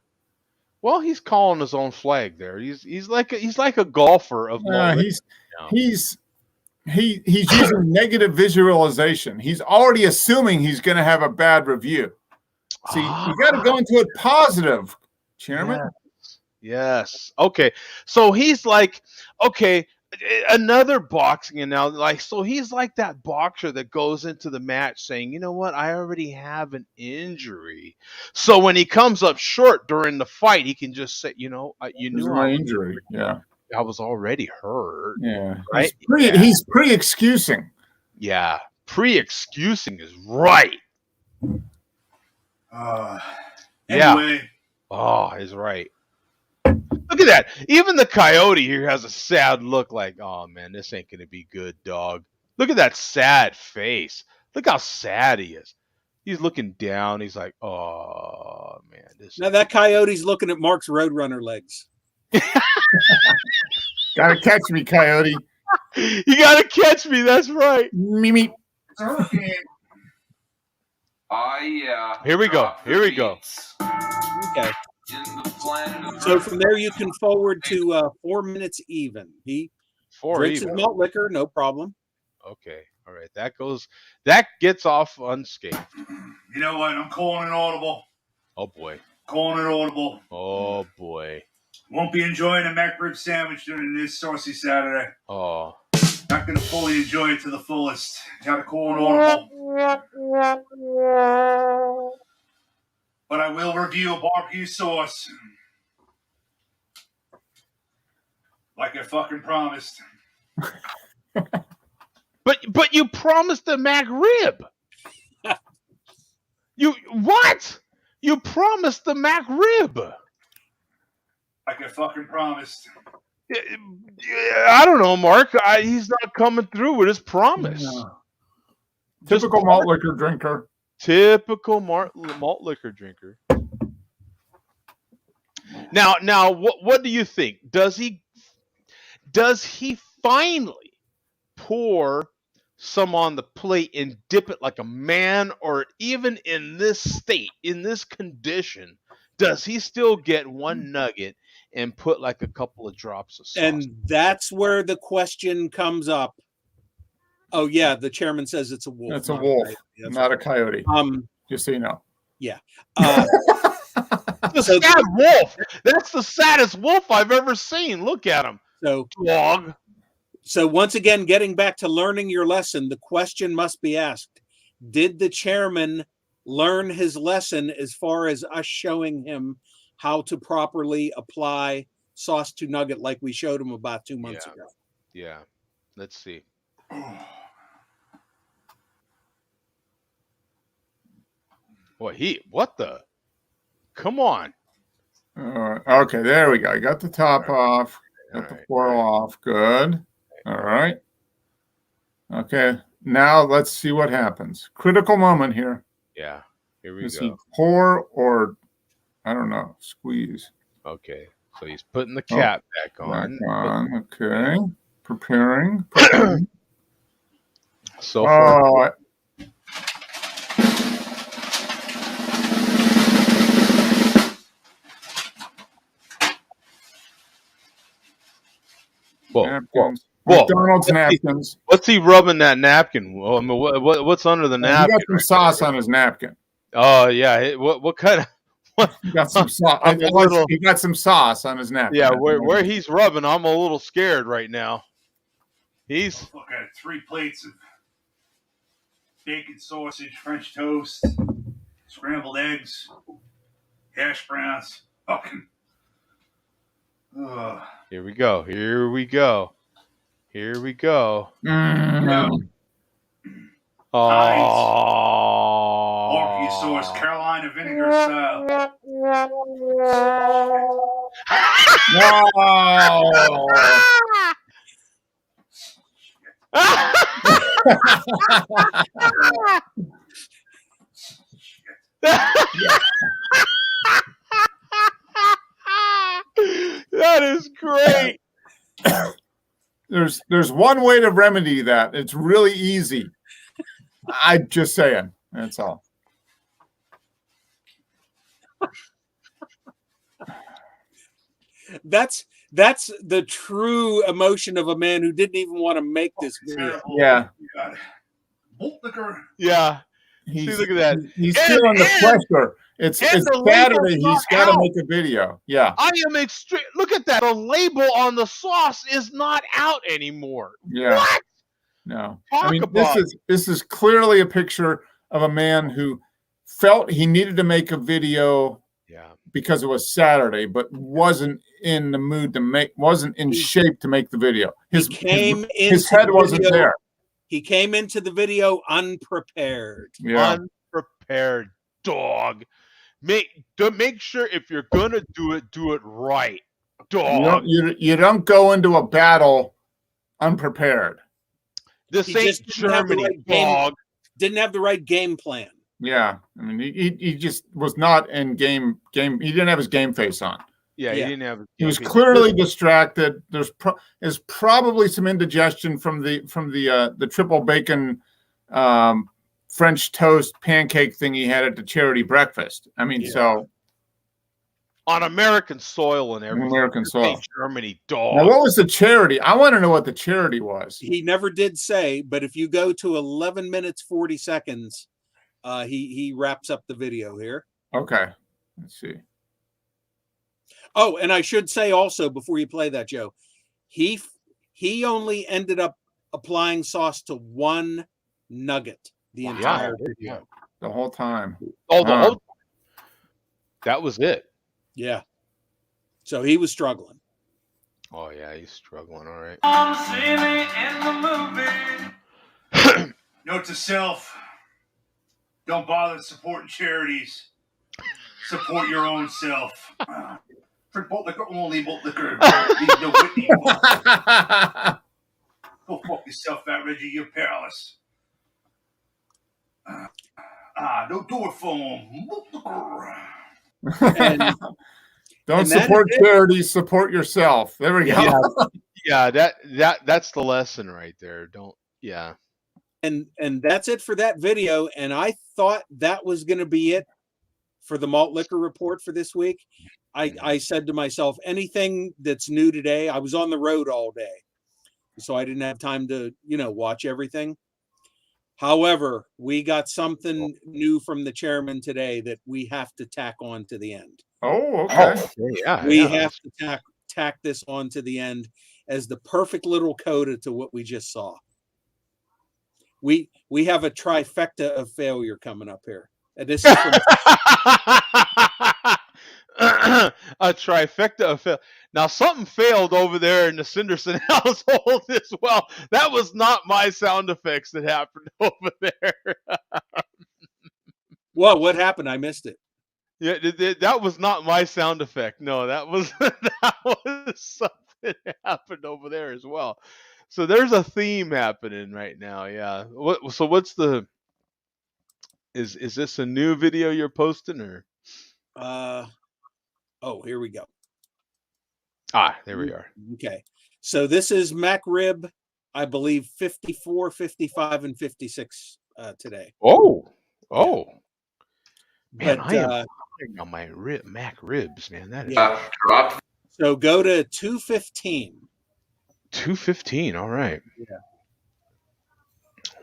Well, he's calling his own flag there. He's like a golfer of he's using negative visualization. He's already assuming he's going to have a bad review. See, you got to go into it positive, Chairman. Yes. Okay. So he's like, okay, another boxing analogy. Like, so he's like that boxer that goes into the match saying, you know what, I already have an injury. So when he comes up short during the fight, he can just say, you know, you knew my injury. Yeah. I was already hurt. Yeah. Right. He's pre-excusing. Yeah. Pre-excusing is right. Anyway. Oh, he's right. Look at that. Even the coyote here has a sad look like, oh, man, this ain't going to be good, dog. Look at that sad face. Look how sad he is. He's looking down. He's like, oh, man. Now that coyote's looking at Mark's Roadrunner legs. Gotta catch me, coyote. You gotta catch me. That's right. Mimi. Here we go. Here we go. Okay. So from there you can forward to 4 minutes even. He drinks his malt liquor, no problem. Okay. All right. That gets off unscathed. You know what? I'm calling it audible. Oh, boy. Calling it audible. Oh, boy. Won't be enjoying a McRib sandwich during this Saucy Saturday. Oh. Not going to fully enjoy it to the fullest. Got to call it audible. But I will review a barbecue sauce. Like I fucking promised. But you promised the McRib. What? You promised the McRib. Like I fucking promised. I don't know, Mark. He's not coming through with his promise. No. Typical malt liquor drinker. Typical malt liquor drinker. Now, what do you think? Does he finally pour some on the plate and dip it like a man, or even in this state, in this condition, does he still get one nugget and put like a couple of drops of sauce? And that's where the question comes up. Oh yeah, the chairman says it's a wolf. It's a wolf, not a coyote. Just so you know. Yeah. The sad wolf. That's the saddest wolf I've ever seen. Look at him. So dog. So once again, getting back to learning your lesson, the question must be asked: did the chairman learn his lesson as far as us showing him how to properly apply sauce to nugget like we showed him about 2 months ago? Yeah. Let's see. What the? Come on. Okay, there we go. I got the top off. Got the foil off. Good. All right. Okay. Now let's see what happens. Critical moment here. Yeah. Here we Does go. he pour or, I don't know, squeeze? Okay. So he's putting the cap back on. Back on. Okay. Preparing. So far. McDonald's napkins. What's he rubbing that napkin? Well, I mean, what's under the napkin? He got some sauce on his napkin. Oh yeah. What kind of? He got some sauce. He got some sauce on his napkin. Yeah, where he's rubbing, I'm a little scared right now. He's look at 3 plates of bacon, sausage, French toast, scrambled eggs, hash browns. Fucking. Here we go. Here we go. Here we go. Mm-hmm. Barbecue sauce, Carolina vinegar style. That is great. There's one way to remedy that. It's really easy. I'm just saying. That's all. That's the true emotion of a man who didn't even want to make this video. Yeah. Yeah. See, look at that. He's feeling the pressure. It's Saturday. He's got to make a video. Yeah. I am extreme. Look at that. The label on the sauce is not out anymore. Yeah. What? No. This is clearly a picture of a man who felt he needed to make a video. Yeah. Because it was Saturday, but wasn't in the mood to wasn't in shape to make the video. His head wasn't there. He came into the video unprepared. Yeah. Unprepared, dog. Make sure if you're gonna do it right, dog. You don't go into a battle unprepared. This ain't Germany, dog. Didn't have the right game plan. Yeah, I mean, he just was not in game. He didn't have his game face on. Yeah, he didn't have. He was clearly distracted. There's probably some indigestion from the triple bacon French toast pancake thing he had at the charity breakfast. I mean, so on American soil and everything. American soil, Germany, dog. Now, what was the charity? I want to know what the charity was. He never did say, but if you go to 11 minutes 40 seconds. He wraps up the video here. Okay, let's see. Oh, and I should say also before you play that, Joe, he only ended up applying sauce to one nugget the entire video. The whole time. Oh, the whole. That was it. Yeah. So he was struggling. Oh yeah, he's struggling. All right. See me in the movie. Note to self. Don't bother supporting charities. Support your own self. For malt liquor only, malt liquor. Need no Whitney. Go fuck yourself, Fat Reggie. You're perilous. No door phone. Malt liquor. Don't support charities, support yourself. There we go. Yeah, that's the lesson right there. Don't And that's it for that video. And I thought that was going to be it for the malt liquor report for this week. I said to myself, anything that's new today, I was on the road all day, so I didn't have time to, watch everything. However, we got something new from the chairman today that we have to tack on to the end. Oh, okay. We have to tack this on to the end as the perfect little coda to what we just saw. We have a trifecta of failure coming up here. And this is from a trifecta of fail. Now something failed over there in the Cinderson household as well. That was not my sound effects that happened over there. Well, what happened? I missed it. Yeah, that was not my sound effect. No, that was something that happened over there as well. So there's a theme happening right now. Yeah. So what's the? Is this a new video you're posting or? Oh, here we go. There we are. Okay. So this is Mac Rib, I believe 54, 55, and 56 today. Oh. Man, But, I am on my Mac ribs, man. That is dropped. So go to 215. 215. All right. Yeah.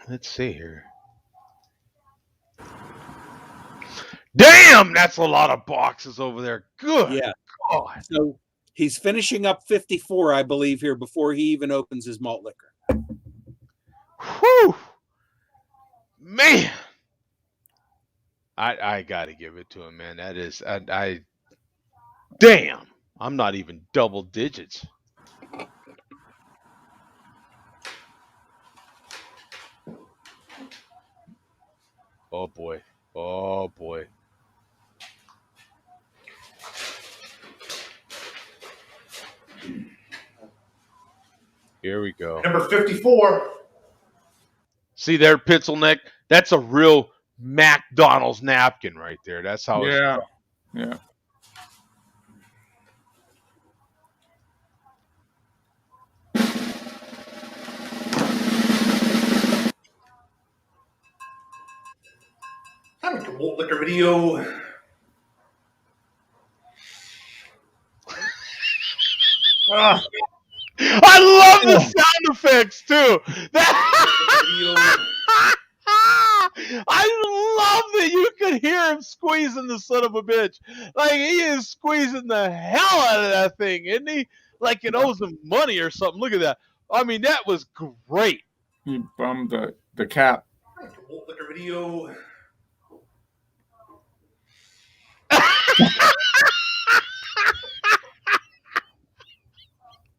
Let's see here. Damn, that's a lot of boxes over there. Good. Yeah. God. So he's finishing up 54, I believe, here before he even opens his malt liquor. Whew. Man. I gotta give it to him, man. That is damn. I'm not even double digits. Oh boy. Here we go. Number 54. See there, Pitzelneck? That's a real McDonald's napkin right there. That's how it's done. Yeah. I make a malt liquor video. I love the sound effects too. I love that you could hear him squeezing the son of a bitch. Like he is squeezing the hell out of that thing, isn't he? Like it owes him money or something. Look at that. I mean, that was great. He bummed the cap. Malt liquor video.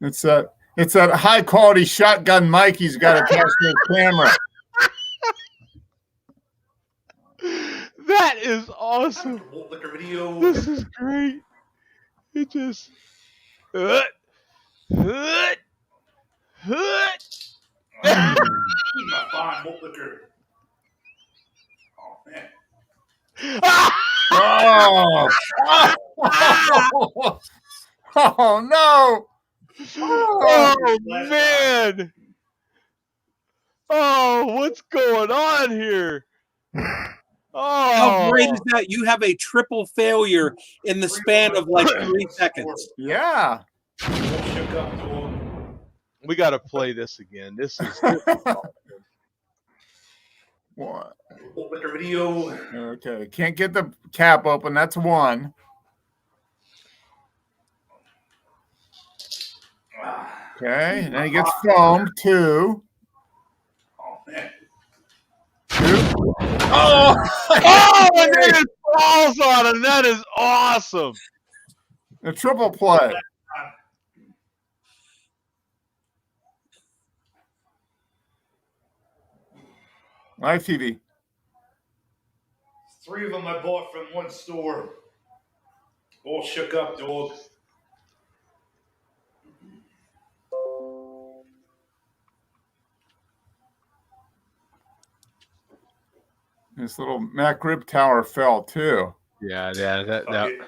It's that high quality shotgun mic he's got attached to his camera. That is awesome. Malt liquor video. This is great. It just My fine malt liquor. Oh man. Oh no! Oh man! Oh, what's going on here? Oh, how great is that? You have a triple failure in the span of like 3 seconds. Yeah. We got to play this again. This is what? Liquor video. Okay, can't get the cap open. That's one. Okay, and then he gets foamed. Two. Oh man. Two. Oh, and then it falls on him. That is awesome. A triple play. Live TV. 3 of them I bought from one store. All shook up, dog. This little Mac rib tower fell too. Yeah, that.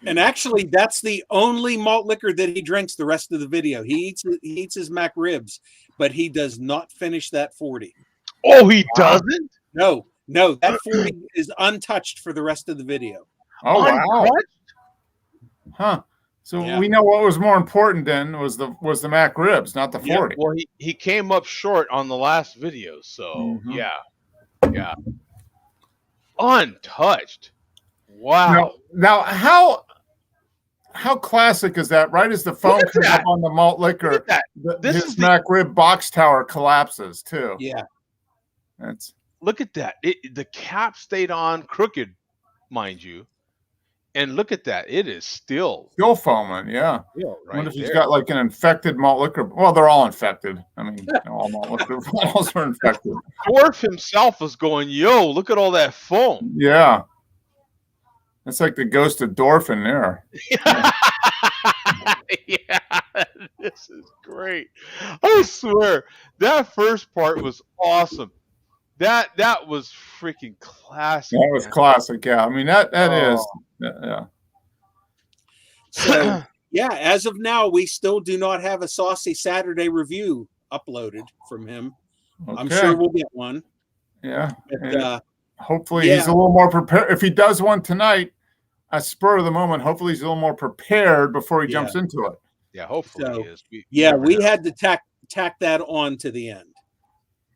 And actually, that's the only malt liquor that he drinks the rest of the video. He eats his Mac ribs, but he does not finish that 40. Oh, he doesn't? No, that 40 is untouched for the rest of the video. Oh, wow. Huh. So we know what was more important then was the Mac ribs, not the 40. Yeah, well, he came up short on the last video, so yeah. Untouched. Wow. Now how classic is that? Right as the phone comes up on the malt liquor, his Mac rib box tower collapses too. Yeah. Look at that. The cap stayed on crooked, mind you. And look at that. It is still foaming, yeah. Still right I wonder if he's there. got like an infected malt liquor. Well, they're all infected. I mean, all malt liquor bottles are infected. Dwarf himself was going, yo, look at all that foam. Yeah. That's like the ghost of Dorf in there. Yeah, this is great. I swear, that first part was awesome. That was freaking classic. That was classic, yeah. I mean, that is, yeah. So, yeah, as of now, we still do not have a Saucy Saturday review uploaded from him. Okay. I'm sure we'll get one. Yeah. But, hopefully he's a little more prepared. If he does one tonight, a spur of the moment, hopefully he's a little more prepared before he jumps into it. Yeah, hopefully he is. We had to tack that on to the end.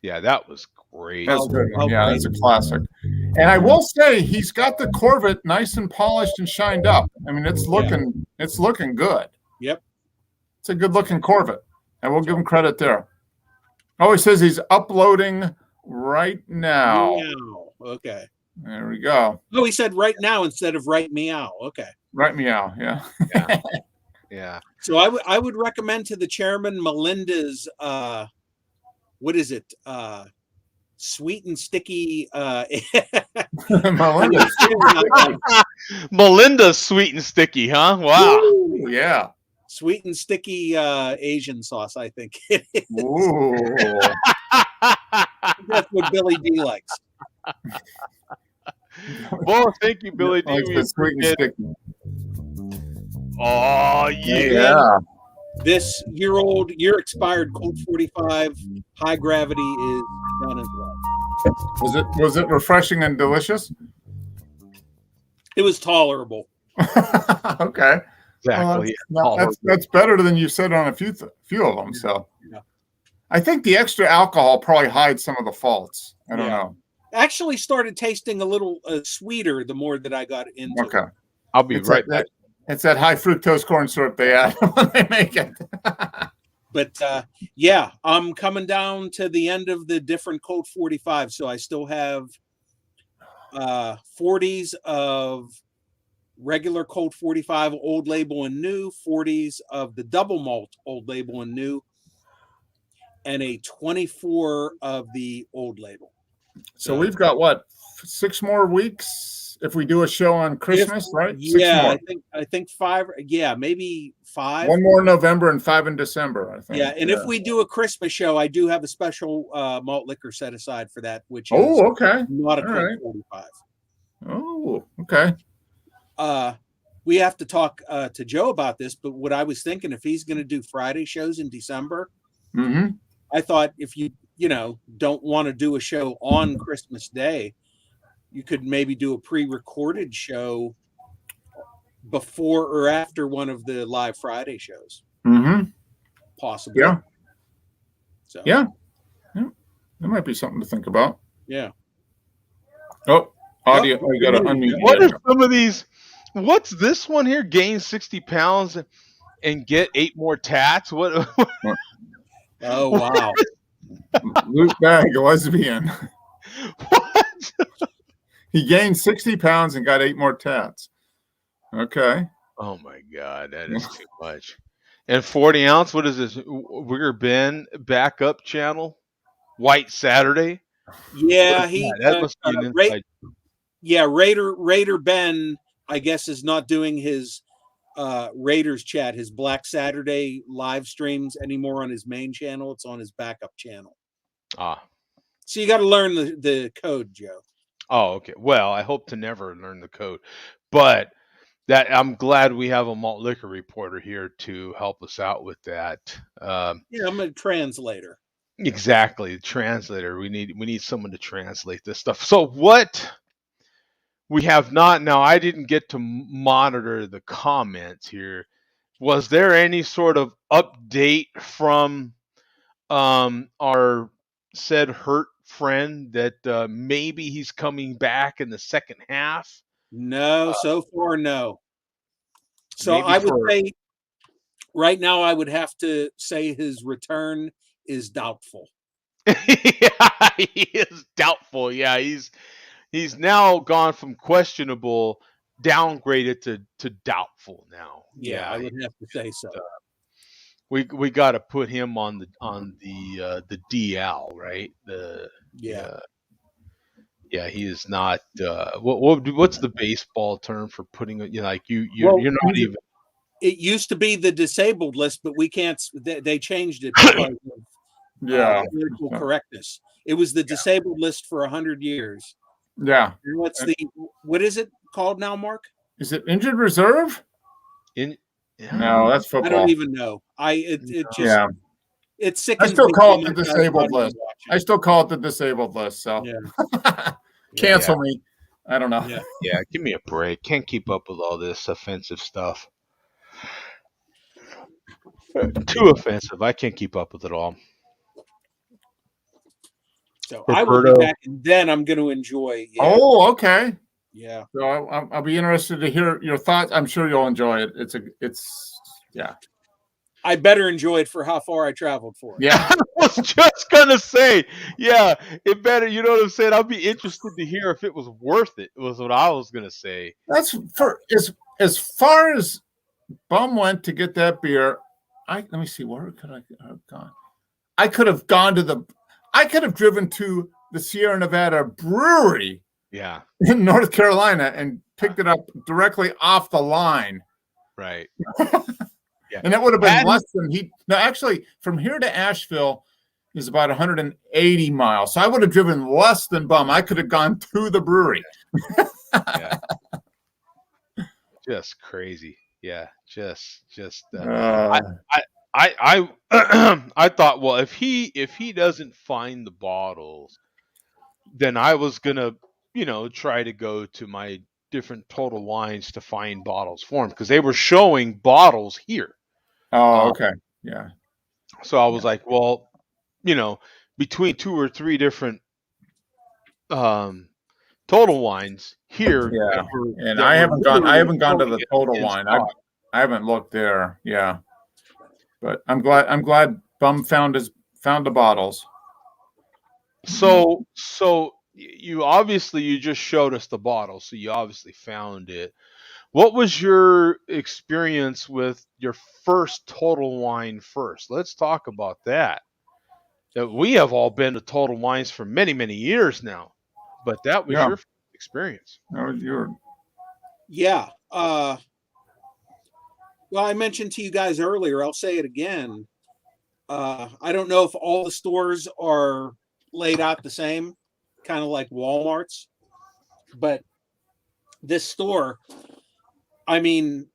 Yeah, that was great. That's a good one. Yeah, that's a classic. And I will say he's got the Corvette nice and polished and shined up. I mean, it's looking good. Yep. It's a good looking Corvette. And we'll give him credit there. Oh, he says he's uploading right now. Okay. There we go. Oh, he said right now instead of right meow. Okay. Right meow, yeah. Yeah. So I would recommend to the chairman Melinda's what is it? Sweet and sticky Melinda's sweet and sticky, huh? Wow. Ooh, yeah. Sweet and sticky Asian sauce, I think. Ooh. That's what Billy D likes. Well, thank you, Billy D. Like the sweet and sticky. Oh, yeah. This year expired Colt 45 high gravity is done as well. Was it refreshing and delicious? It was tolerable. Okay. Exactly. Well, that's better than you said on a few of them. So I think the extra alcohol probably hides some of the faults. I don't know. Actually started tasting a little sweeter the more that I got into it. I'll be right back. It's that high fructose corn syrup they add when they make it. But I'm coming down to the end of the different Colt 45. So I still have 40s of regular Colt 45 old label and new, 40s of the double malt old label and new, and a 24 of the old label. So we've got what, 6 more weeks if we do a show on Christmas, right? Yeah, I think 5. Yeah, maybe 5. 1 more in November and 5 in December, I think. Yeah, and if we do a Christmas show, I do have a special malt liquor set aside for that, which is not a Colt 45. Oh, okay. We have to talk to Joe about this, but what I was thinking, if he's going to do Friday shows in December, I thought if you don't want to do a show on Christmas Day, you could maybe do a pre-recorded show before or after one of the live Friday shows. Possibly. Yeah. So yeah. That might be something to think about. Yeah. Oh, audio. I got to unmute. What are some of these? What's this one here? Gain 60 pounds and get 8 more tats? What? Oh, wow. Luke Bag, lesbian. What? He gained 60 pounds and got 8 more tats. Okay. Oh my God, that is too much. And 40 ounce, what is this? Wigger Ben backup channel? White Saturday? Yeah, that must be an inside. Raider Ben, I guess, is not doing his Raiders chat, his Black Saturday live streams anymore on his main channel. It's on his backup channel. So you got to learn the code, Joe. Oh, okay. Well, I hope to never learn the code, but that I'm glad we have a malt liquor reporter here to help us out with that. Yeah, I'm a translator. Exactly, the translator. We need someone to translate this stuff. So what we have not now, I didn't get to monitor the comments here. Was there any sort of update from our said hurt friend that maybe he's coming back in the second half? No, so far, no. So I would say right now, I would have to say his return is doubtful. Yeah, he is doubtful. Yeah, he's now gone from questionable, downgraded to doubtful now. Yeah, I would have to say so. We got to put him on the DL, right? Yeah, he is not. What's the baseball term for putting it? You're not even. It used to be the disabled list, but we can't. They changed it because of political correctness. It was the disabled list for 100 years. Yeah. What is it called now, Mark? Is it injured reserve? No, that's football. I don't even know. It's sick. I still call it the disabled list. I still call it the disabled list. So cancel me. I don't know. Yeah, give me a break. Can't keep up with all this offensive stuff. Too offensive. I can't keep up with it all. So I will be back, and then I'm going to enjoy. Yeah. Oh, okay. Yeah. So I'll be interested to hear your thoughts. I'm sure you'll enjoy it. It's. I better enjoy it for how far I traveled for. Yeah. I was just gonna say, yeah, it better. You know what I'm saying? I'll be interested to hear if it was worth it. Was what I was gonna say. That's for as far as Bum went to get that beer. Let me see, where could I have gone? I could have driven to the Sierra Nevada brewery. Yeah. In North Carolina and picked it up directly off the line. Right. Yeah. And that would have been less than actually from here to Asheville is about 180 miles. So I would have driven less than Bum. I could have gone to the brewery. Yeah. Just crazy. Yeah. I I thought, well, if he doesn't find the bottles, then I was gonna, try to go to my different Total Wines to find bottles for him because they were showing bottles here. Oh, okay. Yeah. So I was like, well, between 2 or 3 different Total Wines here. Yeah. And I haven't gone to the Total Wine. I haven't looked there. Yeah. But I'm glad Bum found the bottles. So you just showed us the bottle, so you obviously found it. What was your experience with your first Total Wine first? Let's talk about that. We have all been to Total Wines for many, many years now, but that was your experience. That was your. Yeah. Well, I mentioned to you guys earlier, I'll say it again. I don't know if all the stores are laid out the same, kind of like Walmart's, but this store, I mean,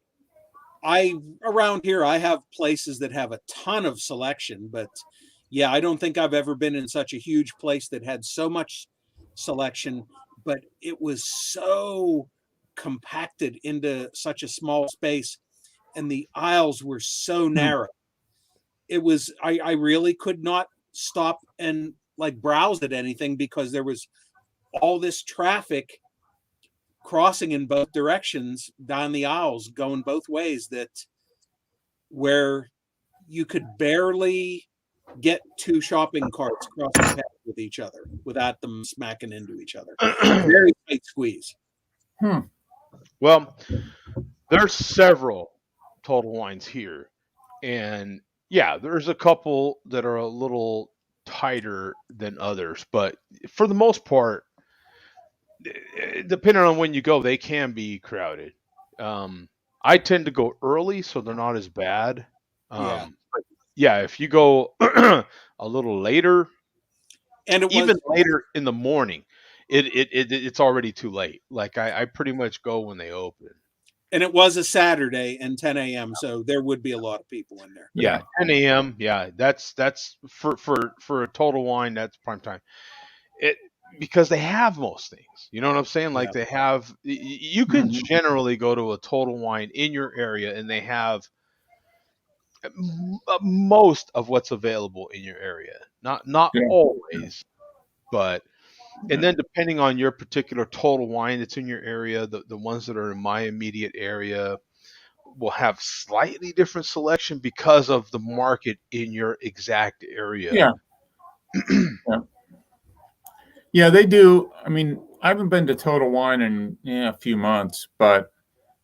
around here, I have places that have a ton of selection, but yeah, I don't think I've ever been in such a huge place that had so much selection, but it was so compacted into such a small space and the aisles were so narrow. It was, I really could not stop and browse at anything because there was all this traffic crossing in both directions down the aisles, going both ways, where you could barely get 2 shopping carts crossing paths with each other without them smacking into each other. Very tight squeeze. Well, there's several Total Wines here, and yeah, there's a couple that are a little tighter than others, but for the most part, depending on when you go, they can be crowded. I tend to go early, so they're not as bad. Yeah. But yeah, if you go a little later, and even later in the morning, it's already too late. Like I pretty much go when they open. And it was a Saturday and 10 a.m. So there would be a lot of people in there. Yeah, 10 a.m. Yeah, that's for a Total Wine. That's prime time. It because they have most things. You know what I'm saying? Like they have. You can generally go to a Total Wine in your area, and they have most of what's available in your area. Not always, but. And then depending on your particular Total Wine that's in your area, the ones that are in my immediate area will have slightly different selection because of the market in your exact area. Yeah. Yeah, they do. I mean, I haven't been to Total Wine in a few months, but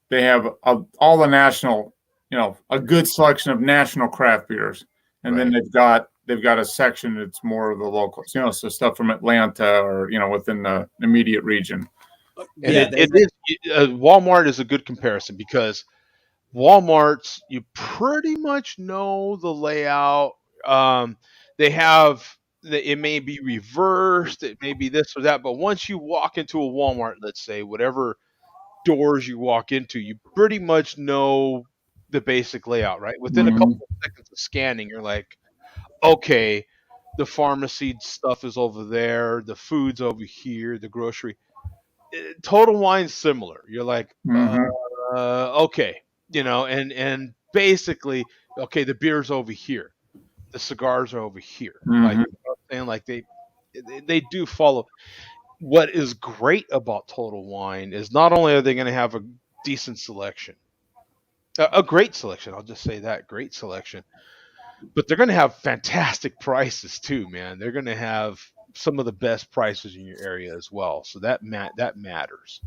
they have all the national, a good selection of national craft beers. And then they've got a section that's more of the locals, so stuff from Atlanta or, within the immediate region. And Walmart is a good comparison because Walmart's, you pretty much know the layout. They have, it may be reversed, it may be this or that, but once you walk into a Walmart, let's say, whatever doors you walk into, you pretty much know the basic layout, right? Within a couple of seconds of scanning, you're like, okay, the pharmacy stuff is over there, the food's over here, the grocery. Total Wine's similar. You're like, okay, and basically, okay, the beer's over here, the cigars are over here. Like, you know what I'm saying? Like they do follow. What is great about Total Wine is not only are they going to have a decent selection, a great selection. I'll just say that, great selection. But they're going to have fantastic prices too, man. They're going to have some of the best prices in your area as well. So that matters,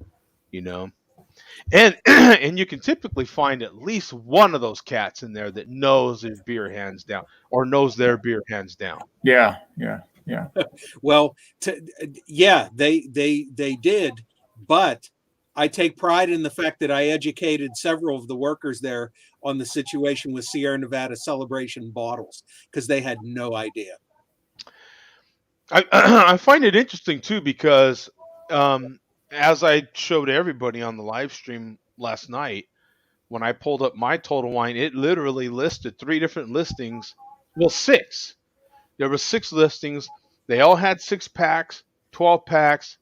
And and you can typically find at least one of those cats in there that knows his beer hands down or knows their beer hands down. Yeah. Well, they did, but I take pride in the fact that I educated several of the workers there on the situation with Sierra Nevada Celebration bottles because they had no idea. I find it interesting too because as I showed everybody on the live stream last night, when I pulled up my Total Wine, it literally listed 3 different listings. Well, 6. There were 6 listings. They all had 6-packs, 12-packs,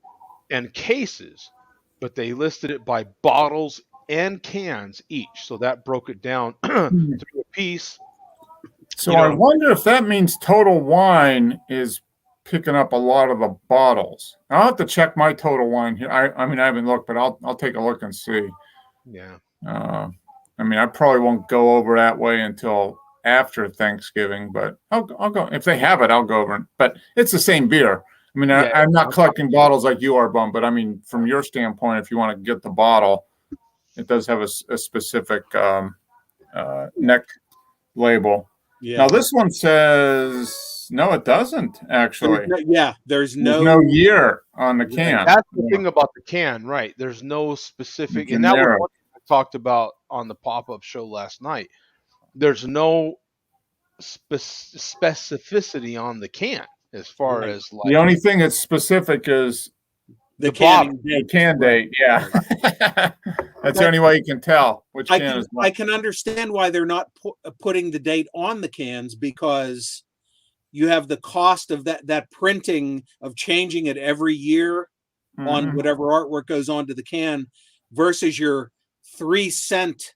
and cases, but they listed it by bottles and cans each. So that broke it down to a piece. So I wonder if that means Total Wine is picking up a lot of the bottles. I'll have to check my Total Wine here. I mean, I haven't looked, but I'll take a look and see. Yeah. I mean, I probably won't go over that way until after Thanksgiving, but I'll go. If they have it, I'll go over. But it's the same beer. I mean, I'm not collecting bottles like you are, Bum, but I mean, from your standpoint, if you want to get the bottle, it does have a specific neck label. Yeah. Now, this one says, no, it doesn't, actually. There's no year on the can. That's the thing about the can, right? There's no specific, and that was what I talked about on the pop-up show last night. There's no specificity on the can as far as like the only thing that's specific is the can date. Yeah, that's the only way you can tell which can is what. I can understand why they're not putting the date on the cans because you have the cost of that printing of changing it every year on whatever artwork goes onto the can versus your 3-cent.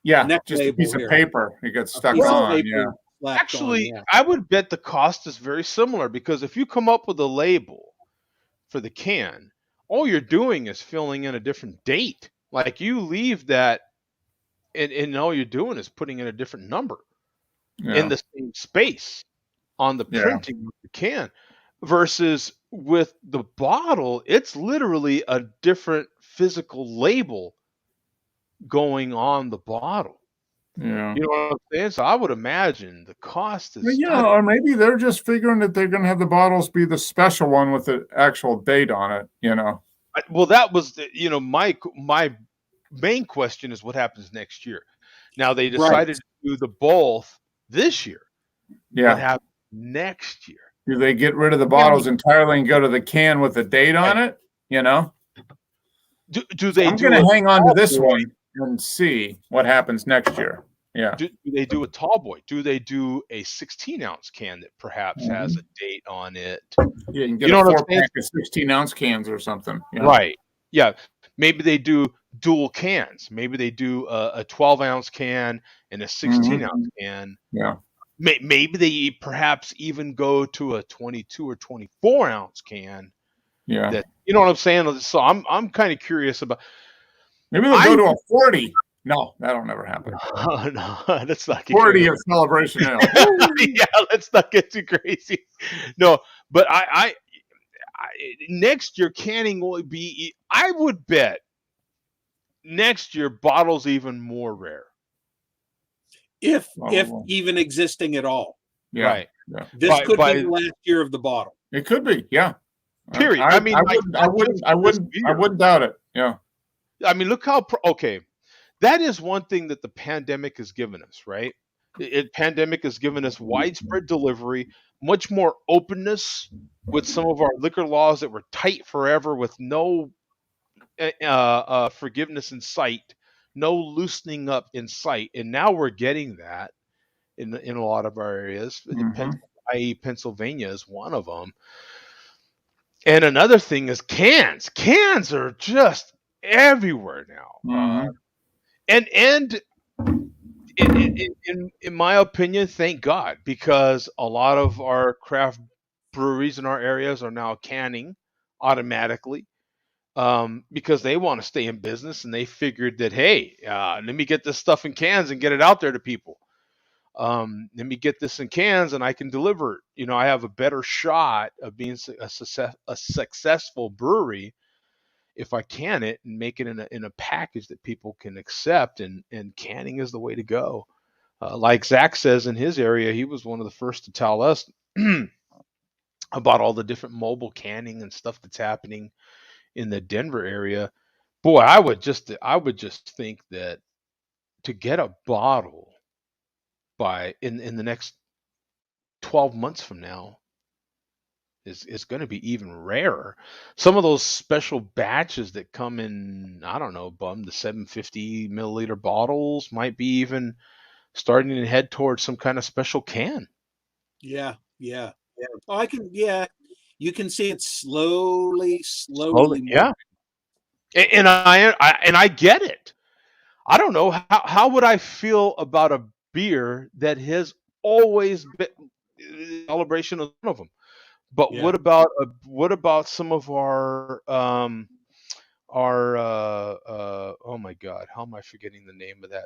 Yeah, just a piece of paper. It gets stuck on. Yeah. Actually, I would bet the cost is very similar because if you come up with a label for the can, all you're doing is filling in a different date. Like you leave that, and all you're doing is putting in a different number in the same space on the printing of the can. Versus with the bottle, it's literally a different physical label going on the bottle. Yeah. You know what I'm saying? So I would imagine the cost is or maybe they're just figuring that they're going to have the bottles be the special one with the actual date on it, Well, that was my main question is what happens next year. Now they Right. decided to do the both this year. Yeah. What happens next year? Do they get rid of the bottles entirely and go to the can with a date on it? You know? Do they I'm do going to a hang on to this tall boy? one and see what happens next year. Yeah. Do they do a tall boy? Do they do a 16-ounce can that perhaps has a date on it? Yeah, you can get You know a what I'm saying? 4-pack of 16-ounce cans or something. You know? Right. Yeah. Maybe they do dual cans. Maybe they do a 12-ounce can and a 16-ounce can. Yeah. Maybe they perhaps even go to a 22 or 24-ounce can. Yeah. That, you know what I'm saying? So I'm kind of curious about. Maybe they'll go to a 40. No, that'll never happen. No, let's not get 40 crazy. of Celebration Ale. Yeah, let's not get too crazy. No, but I next year canning will be. I would bet next year bottles even more rare. If even existing at all. Yeah. Right. Yeah. This could be the last year of the bottle. It could be. Yeah. Period. I wouldn't doubt it. Yeah. I mean, look how okay. That is one thing that the pandemic has given us, right? Pandemic has given us widespread delivery, much more openness with some of our liquor laws that were tight forever with no forgiveness in sight, no loosening up in sight, and now we're getting that in a lot of our areas. I.e., Pennsylvania is one of them. And another thing is cans. Cans are just everywhere now. And in my opinion, thank God, because a lot of our craft breweries in our areas are now canning automatically because they want to stay in business, and they figured that, hey, let me get this stuff in cans and get it out there to people. Let me get this in cans and I can deliver it. You know, I have a better shot of being a successful brewery if I can it and make it in a package that people can accept, and canning is the way to go. Like Zach says in his area, he was one of the first to tell us about all the different mobile canning and stuff that's happening in the Denver area. Boy, I would just think that to get a bottle by in the next 12 months from now is going to be even rarer. Some of those special batches that come in, I don't know, the 750 milliliter bottles might be even starting to head towards some kind of special can. Yeah. Oh, you can see it slowly. Yeah. And I get it. I don't know how would I feel about a beer that has always been Celebration of one of them. But what about some of our oh my God, how am I forgetting the name of that?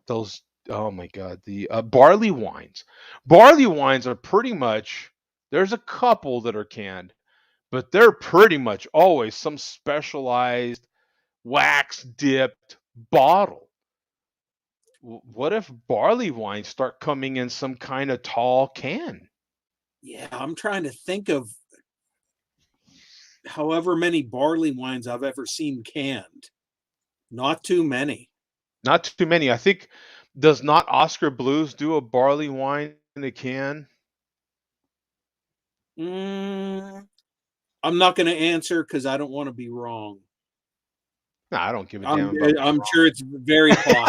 Those, oh my God, the barley wines. Barley wines are pretty much, there's a couple that are canned, but they're pretty much always some specialized wax dipped bottle. What if barley wines start coming in some kind of tall can? Yeah, I'm trying to think of however many barley wines I've ever seen canned. Not too many. Not too many. I think, does not Oscar Blues do a barley wine in a can? I'm not going to answer because I don't want to be wrong. No, I don't give a damn about I'm sure it's very possible.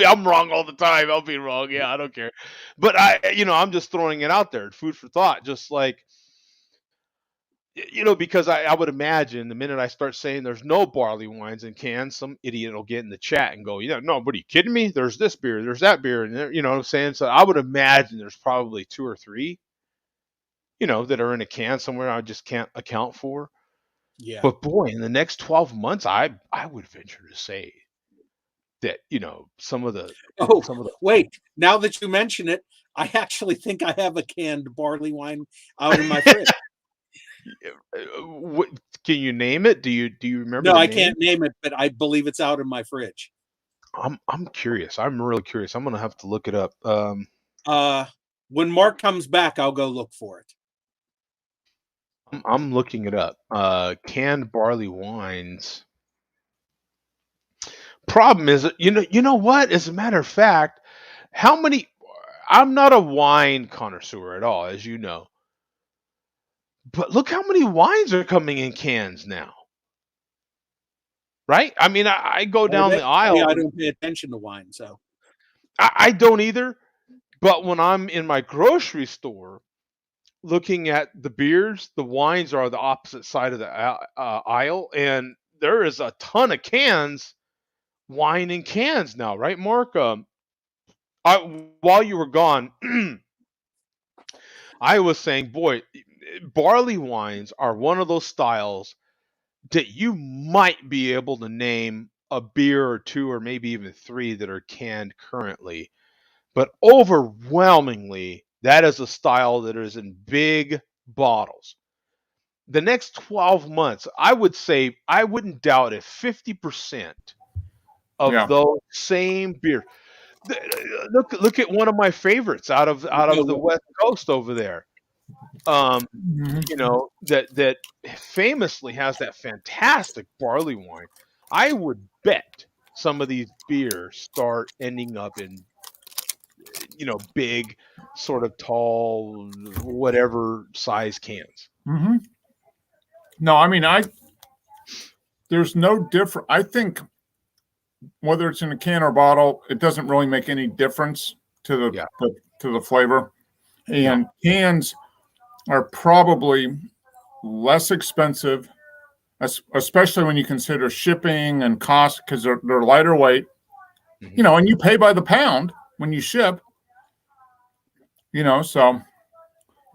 I'm wrong all the time. I'll be wrong. Yeah, I don't care. But I'm just throwing it out there. Food for thought. Just like, because I would imagine the minute I start saying there's no barley wines in cans, some idiot will get in the chat and go, no, what are you kidding me? There's this beer, there's that beer, and you know what I'm saying? So I would imagine there's probably 2 or 3, that are in a can somewhere I just can't account for. Yeah. But boy, in the next 12 months, I would venture to say that, some of the wait, now that you mention it, I actually think I have a canned barley wine out in my fridge. Can you name it? Do you remember? No, I can't name it, but I believe it's out in my fridge. I'm curious. I'm really curious. I'm gonna have to look it up. When Mark comes back, I'll go look for it. I'm looking it up. Canned barley wines. problem is, you know what? As a matter of fact, how many? I'm not a wine connoisseur at all, as you know. But look how many wines are coming in cans now, right? I mean, I go down the aisle. I don't pay attention to wine, so I don't either. But when I'm in my grocery store looking at the beers, the wines are the opposite side of the aisle, and there is a ton of cans, wine in cans now, right, Mark? While you were gone, I was saying, boy, barley wines are one of those styles that you might be able to name a beer or two or maybe even three that are canned currently. But overwhelmingly, that is a style that is in big bottles. The next 12 months, I would say, I wouldn't doubt if 50% of those same beer. Look at one of my favorites out of the West Coast over there. You know, that famously has that fantastic barley wine. I would bet some of these beers start ending up in, you know, big, sort of tall, whatever size cans. Mm-hmm. No, I mean, there's no different. I think whether it's in a can or bottle, it doesn't really make any difference to the flavor. And cans are probably less expensive, especially when you consider shipping and cost, because they're lighter weight. Mm-hmm. You know, and you pay by the pound when you ship. You know, so if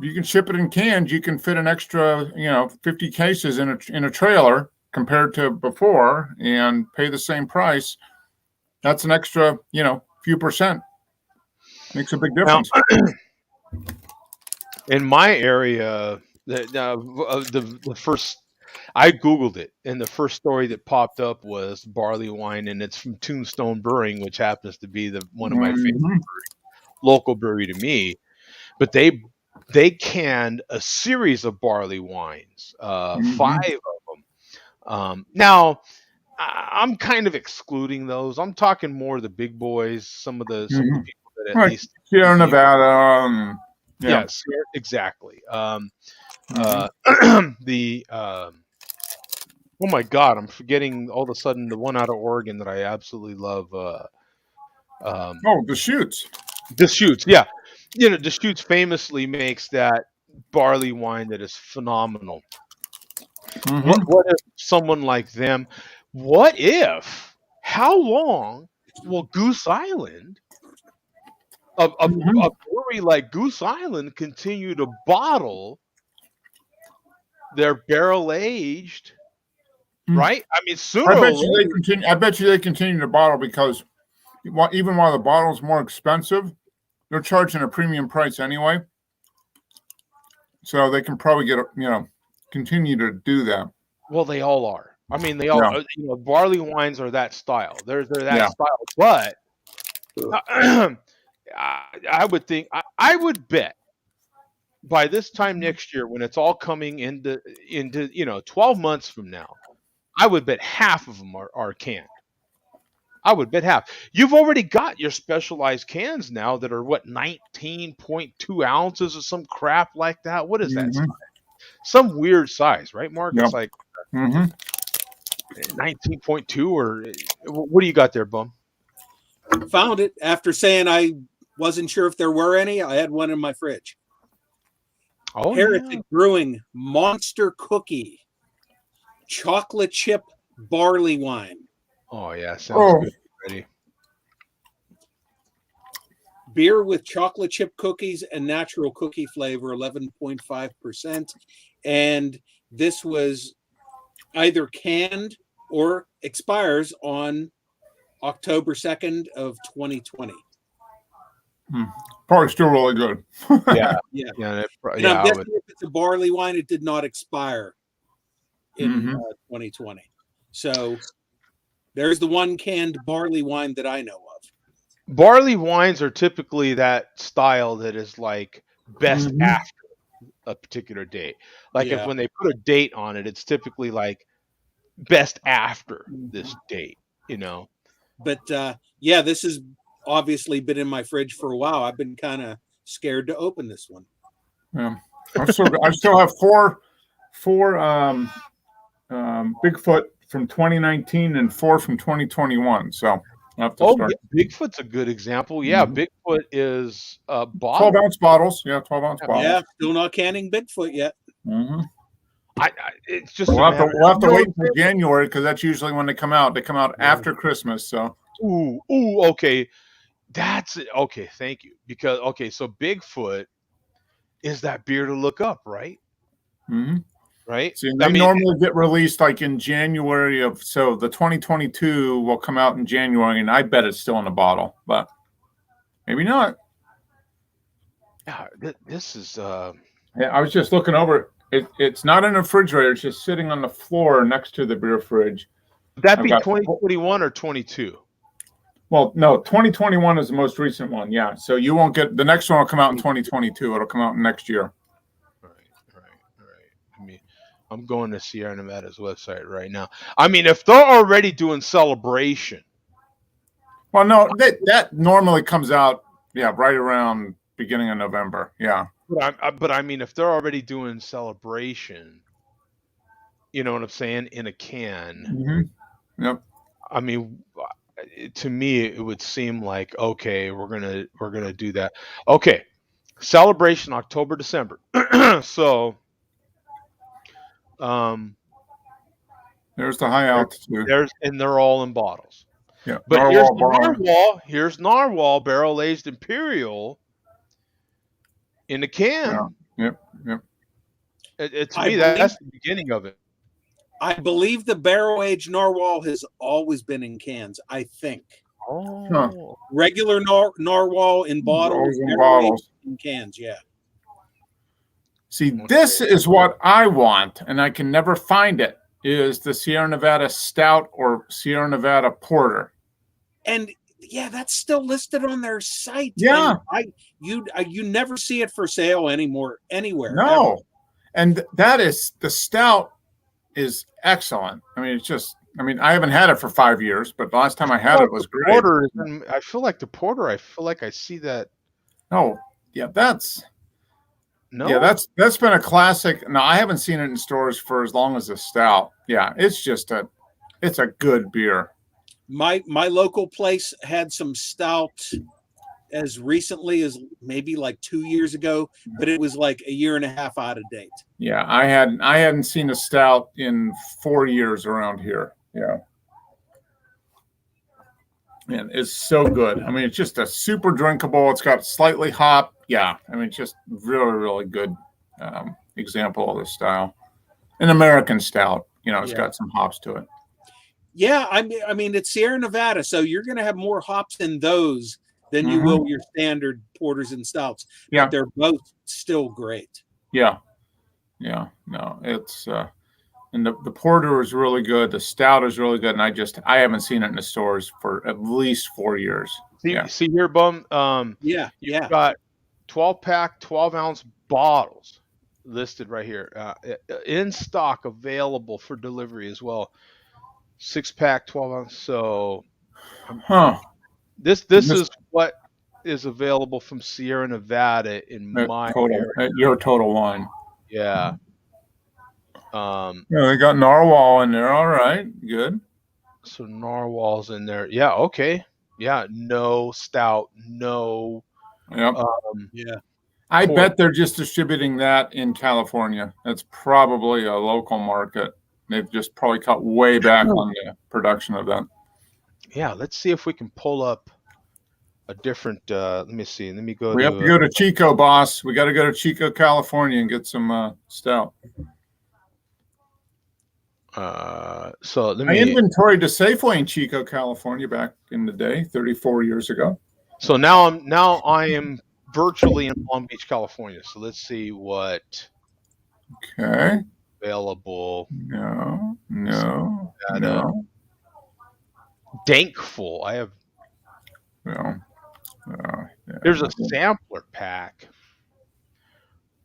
you can ship it in cans, you can fit an extra, 50 cases in a trailer compared to before and pay the same price. That's an extra, few percent. Makes a big difference. Now, in my area, the first, I Googled it, and the first story that popped up was barley wine, and it's from Tombstone Brewing, which happens to be one of my favorite local brewery to me. But they canned a series of barley wines, 5 of them. Now, I'm kind of excluding those. I'm talking more the big boys, some of the people that at least Sierra Nevada. Yes, exactly. Oh my God, I'm forgetting all of a sudden the one out of Oregon that I absolutely love. Deschutes. Deschutes, yeah. You know, Deschutes famously makes that barley wine that is phenomenal. What if someone like them? How long will Goose Island, a brewery like Goose Island, continue to bottle their barrel aged? Right? I mean, I bet you they continue to bottle because even while the bottle is more expensive, they're charging a premium price anyway. So they can probably continue to do that. Well, they all are. I mean, they all, barley wines are that style. They're that style. But I would think, I would bet by this time next year, when it's all coming into 12 months from now, I would bet half of them are canned. I would bet half. You've already got your specialized cans now that are 19.2 ounces or some crap like that. What is that size? Some weird size, right, Mark? It's like 19.2 or what do you got there, Bum? Found it after saying I wasn't sure if there were any. I had one in my fridge. Oh, Heretic Brewing Monster Cookie chocolate chip barley wine. Oh yeah, sounds good already. Beer with chocolate chip cookies and natural cookie flavor, 11.5%. And this was either canned or expires on October 2nd of 2020. Probably still really good. Yeah. I'm guessing if it's a barley wine, it did not expire in 2020. So there's the one canned barley wine that I know of. Barley wines are typically that style that is like best after a particular date. Like if when they put a date on it, it's typically like best after this date, But yeah, this has obviously been in my fridge for a while. I've been kind of scared to open this one. Yeah. I still have four Bigfoot from 2019 and 4 from 2021. So I have to start. Yeah, Bigfoot's a good example. Yeah, Bigfoot is 12-ounce bottles. Yeah, 12-ounce bottles. Yeah, still not canning Bigfoot yet. Mm-hmm. It's just we'll have to wait until January because that's usually when they come out. They come out after Christmas. So okay, that's it. Okay, thank you. Because so Bigfoot is that beer to look up, right? Mm-hmm. Right. See, they normally get released like in January so the 2022 will come out in January, and I bet it's still in a bottle, but maybe not. Yeah, this is. Yeah, I was just looking over. It's not in a refrigerator. It's just sitting on the floor next to the beer fridge. Would that be 2021 or 22? Well, no, 2021 is the most recent one. Yeah, so you won't get the next one. Will come out in 2022. It'll come out next year. Right. I mean, I'm going to Sierra Nevada's website right now. I mean, if they're already doing celebration. Well, no, that normally comes out, right around beginning of November. Yeah. But I mean, if they're already doing celebration, you know what I'm saying, in a can. Mm-hmm. Yep. I mean, to me, it would seem like okay, we're gonna do that. Okay, celebration October, December. So, there's the high altitude. And they're all in bottles. Yeah. But Narwhal, here's Narwhal barrel aged Imperial in a can. Yeah. Yep. To me, that's the beginning of it. I believe the barrel aged Narwhal has always been in cans. I think. Oh. Regular Narwhal in bottles. In cans. Yeah. See, this is what I want, and I can never find it. Is the Sierra Nevada Stout or Sierra Nevada Porter? And yeah, that's still listed on their site. Yeah, you never see it for sale anymore anywhere. No, ever. And that is the Stout is excellent. I mean, I haven't had it for 5 years, but the last time I had it was great. Porter, I feel like the Porter. I feel like I see that. Oh, yeah, that's been a classic. No, I haven't seen it in stores for as long as the Stout. Yeah, it's a good beer. My local place had some Stout as recently as maybe like 2 years ago, but it was like a year and a half out of date. Yeah, I hadn't seen a Stout in 4 years around here. Yeah. And it's so good. I mean, it's just a super drinkable. It's got slightly hop. Yeah, I mean, just really, really good example of this style. An American Stout, it's got some hops to it. Yeah, I mean, it's Sierra Nevada, so you're going to have more hops in those than you will your standard porters and stouts. Yeah, but they're both still great. Yeah. No, it's and the porter is really good. The stout is really good, and I haven't seen it in the stores for at least 4 years. See here, Bum. You've got 12-pack, 12-ounce bottles listed right here, in stock, available for delivery as well. 6-pack, 12-ounce. So, this is what is available from Sierra Nevada in my area. Your Total Wine. Yeah. They got Narwhal in there. All right, good. So Narwhal's in there. Yeah. Okay. Yeah. No Stout. No. Yep. I bet they're just distributing that in California. That's probably a local market. They've just probably cut way back on the production of that. Yeah. Let's see if we can pull up a different. Let me see. Let me go. We have to go to Chico, boss. We got to go to Chico, California, and get some Stout. So let me. I inventoried a Safeway in Chico, California, back in the day, 34 years ago. So now I am virtually in Palm Beach, California. So let's see what. Okay. Available. No. Dankful. I have. No. There's a sampler pack.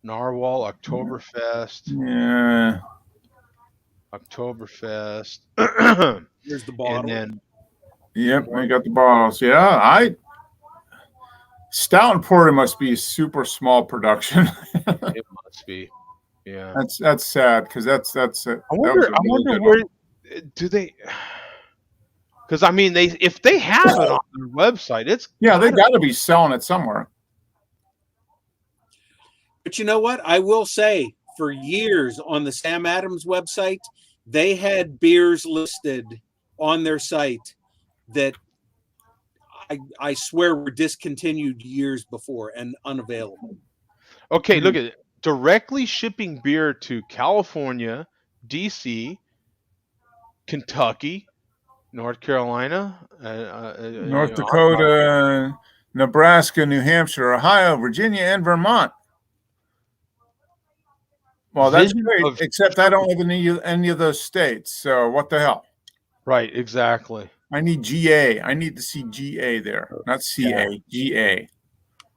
Narwhal Oktoberfest. Yeah. Oktoberfest. Here's the bottle. And then Yep, I got the bottles. Yeah, Stout and Porter must be a super small production. It must be. Yeah. That's sad because I wonder where do they? Because I mean, if they have it on their website, it's they got to be selling it somewhere. But you know what? I will say, for years on the Sam Adams website, they had beers listed on their site that I swear were discontinued years before and unavailable. Okay, look at it. Directly shipping beer to California, DC, Kentucky, North Carolina, North Dakota, Nebraska, New Hampshire, Ohio, Virginia, and Vermont. Well, that's great, except I don't live in any of those states. So what the hell? Right, exactly. I need GA. I need to see GA there, not CA, GA.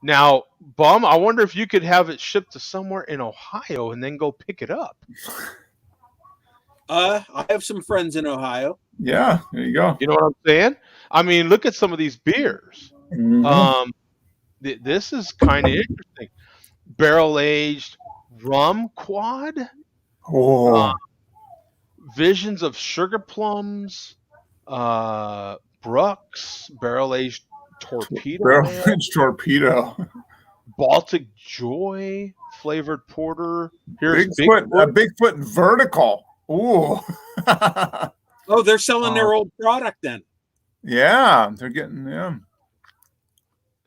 Now, Bum, I wonder if you could have it shipped to somewhere in Ohio and then go pick it up. I have some friends in Ohio. Yeah, there you go. You know what I'm saying? I mean, look at some of these beers. Mm-hmm. This is kind of interesting. Barrel aged rum quad. Oh. Visions of sugar plums. Brooks barrel aged torpedo. Barrel aged torpedo. Baltic Joy flavored porter. Here's Bigfoot vertical. Ooh. Oh, they're selling their old product then. Yeah, they're getting them.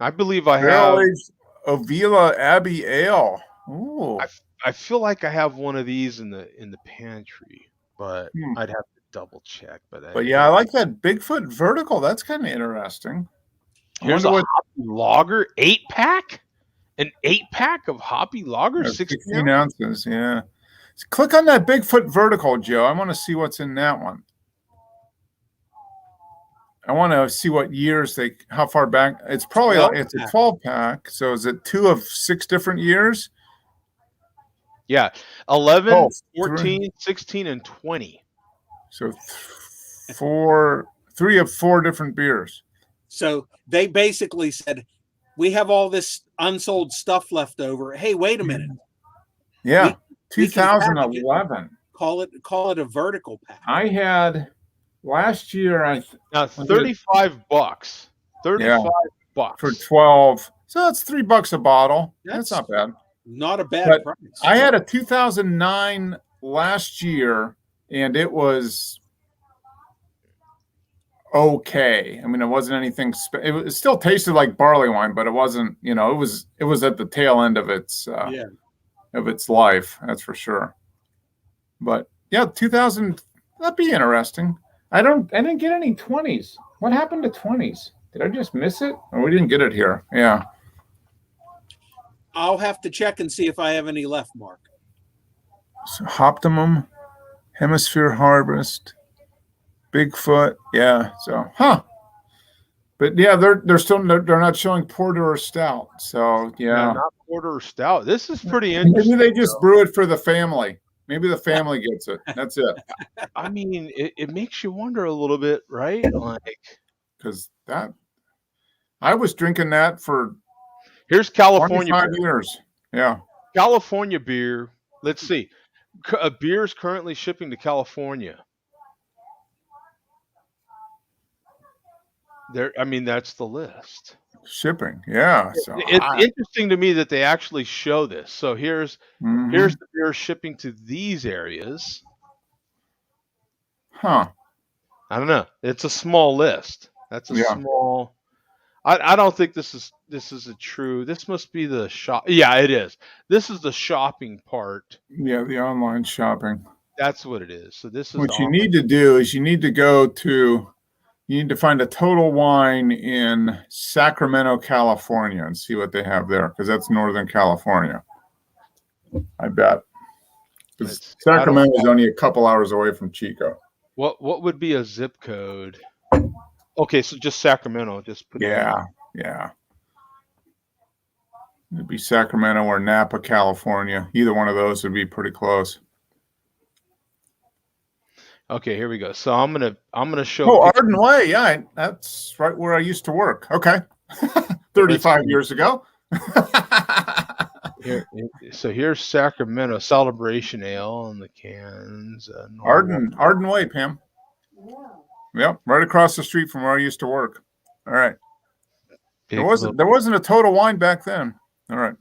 I believe I Barrel have aged Avila Abbey Ale. Ooh. I feel like I have one of these in the pantry, but I'd have to double check. But yeah, I like that Bigfoot vertical. That's kind of interesting. Here's a hoppy lager 8-pack. An 8-pack of hoppy lager, 16 ounces. Yeah. Click on that Bigfoot vertical, Joe. I want to see what's in that one. I want to see what years how far back. It's probably it's a 12-pack. So is it 2 of 6 different years? Yeah. 11, 14, 16, and 20. So 3 of 4 different beers. So they basically said, we have all this unsold stuff left over. Hey, wait a minute. Yeah. 2011. Call it a vertical pack. I had last year. $35. $35 for 12. So that's $3 a bottle. That's not bad. Not a bad price. I had a 2009 last year, and it was okay. I mean, it wasn't anything. It still tasted like barley wine, but it wasn't. You know, it was at the tail end of its life. That's for sure. But yeah, 2000. That'd be interesting. I didn't get any 20s. What happened to 20s? Did I just miss it? Or we didn't get it here? Yeah. I'll have to check and see if I have any left, Mark. So Optimum, Hemisphere Harvest, Bigfoot. Yeah. So, But yeah, they're not showing porter or stout. So yeah, not porter or stout. This is pretty interesting. Maybe they just brew it for the family. Maybe the family gets it. That's it. I mean, it makes you wonder a little bit, right? Like, because I was drinking that for here's California 25 years. Yeah, California beer. Let's see. Beer is currently shipping to California. I mean, that's the list. Shipping, yeah. So it's interesting to me that they actually show this. So here's the beer shipping to these areas. I don't know. It's a small list. That's a small. I don't think this is a true. This must be the shop. Yeah, it is. This is the shopping part. Yeah, the online shopping. That's what it is. So this is what you need to do is you need to find a Total Wine in Sacramento, California, and see what they have there, because that's Northern California. I bet. Sacramento is only a couple hours away from Chico. What would be a zip code? Okay, so just Sacramento. Just put yeah. It'd be Sacramento or Napa, California. Either one of those would be pretty close. Okay, here we go. So I'm gonna show. Oh, Arden Way. Yeah, that's right where I used to work. Okay, 35 years ago. So here's Sacramento Celebration Ale on the cans. Arden Way, Pam. Yep, right across the street from where I used to work. All right. There wasn't a Total Wine back then. All right.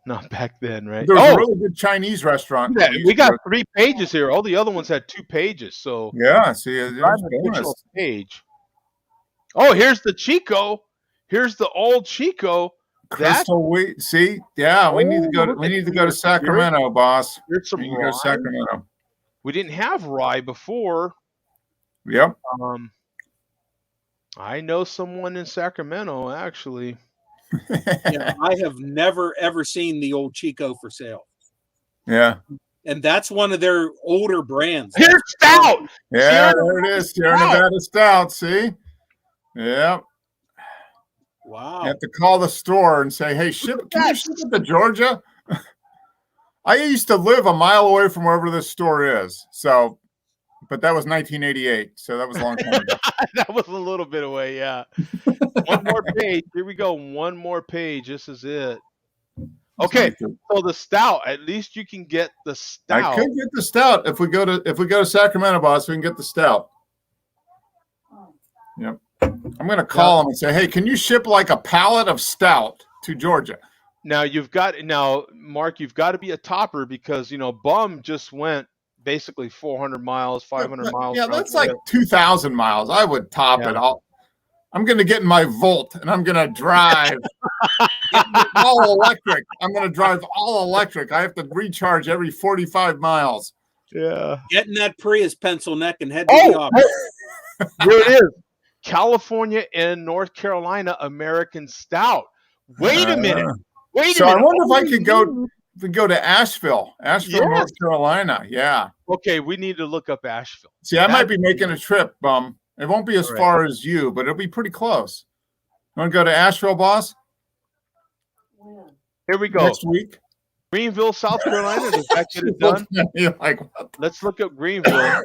Not back then, right? There was a really good Chinese restaurant. Yeah, we got 3 pages here. All the other ones had 2 pages. So yeah, see, bonus. Page. Oh, here's the Chico. Here's the old Chico. Crystal wheat. See, yeah, we need to go. We need to go to Sacramento, boss. Here's some go to Sacramento. We didn't have rye before. Yep. I know someone in Sacramento, actually. Yeah, I have never ever seen the old Chico for sale. Yeah. And that's one of their older brands. Here's Stout. Yeah, there it is. Sierra Nevada Stout. See? Yep. Wow. You have to call the store and say, hey, can you ship it to Georgia? I used to live a mile away from wherever this store is. So, but that was 1988. So that was a long time ago. That was a little bit away, yeah. One more page. Here we go. One more page. This is it. Okay, so the Stout. At least you can get the Stout. I could get the Stout if we go to Sacramento, boss. We can get the Stout. Yep. I'm going to call them and say, hey, can you ship like a pallet of Stout to Georgia? Now Mark, you've got to be a topper because Bum just went basically 400 miles, 500 miles. Yeah, that's like 2,000 miles. I would top it. I'm going to get in my Volt and I'm going to drive all electric. I'm going to drive all electric. I have to recharge every 45 miles. Yeah. Get in that Prius pencil neck and head to the office. Here it is. California and North Carolina American Stout. Wait a minute. So I wonder if I could go to Asheville, North Carolina. Yeah. Okay, we need to look up Asheville. See, I might be making a trip, Bum. It won't be as far as you, but it'll be pretty close. You want to go to Asheville, boss? Here we go. Next week. Greenville, South Carolina. Does that get it done? Let's look up Greenville.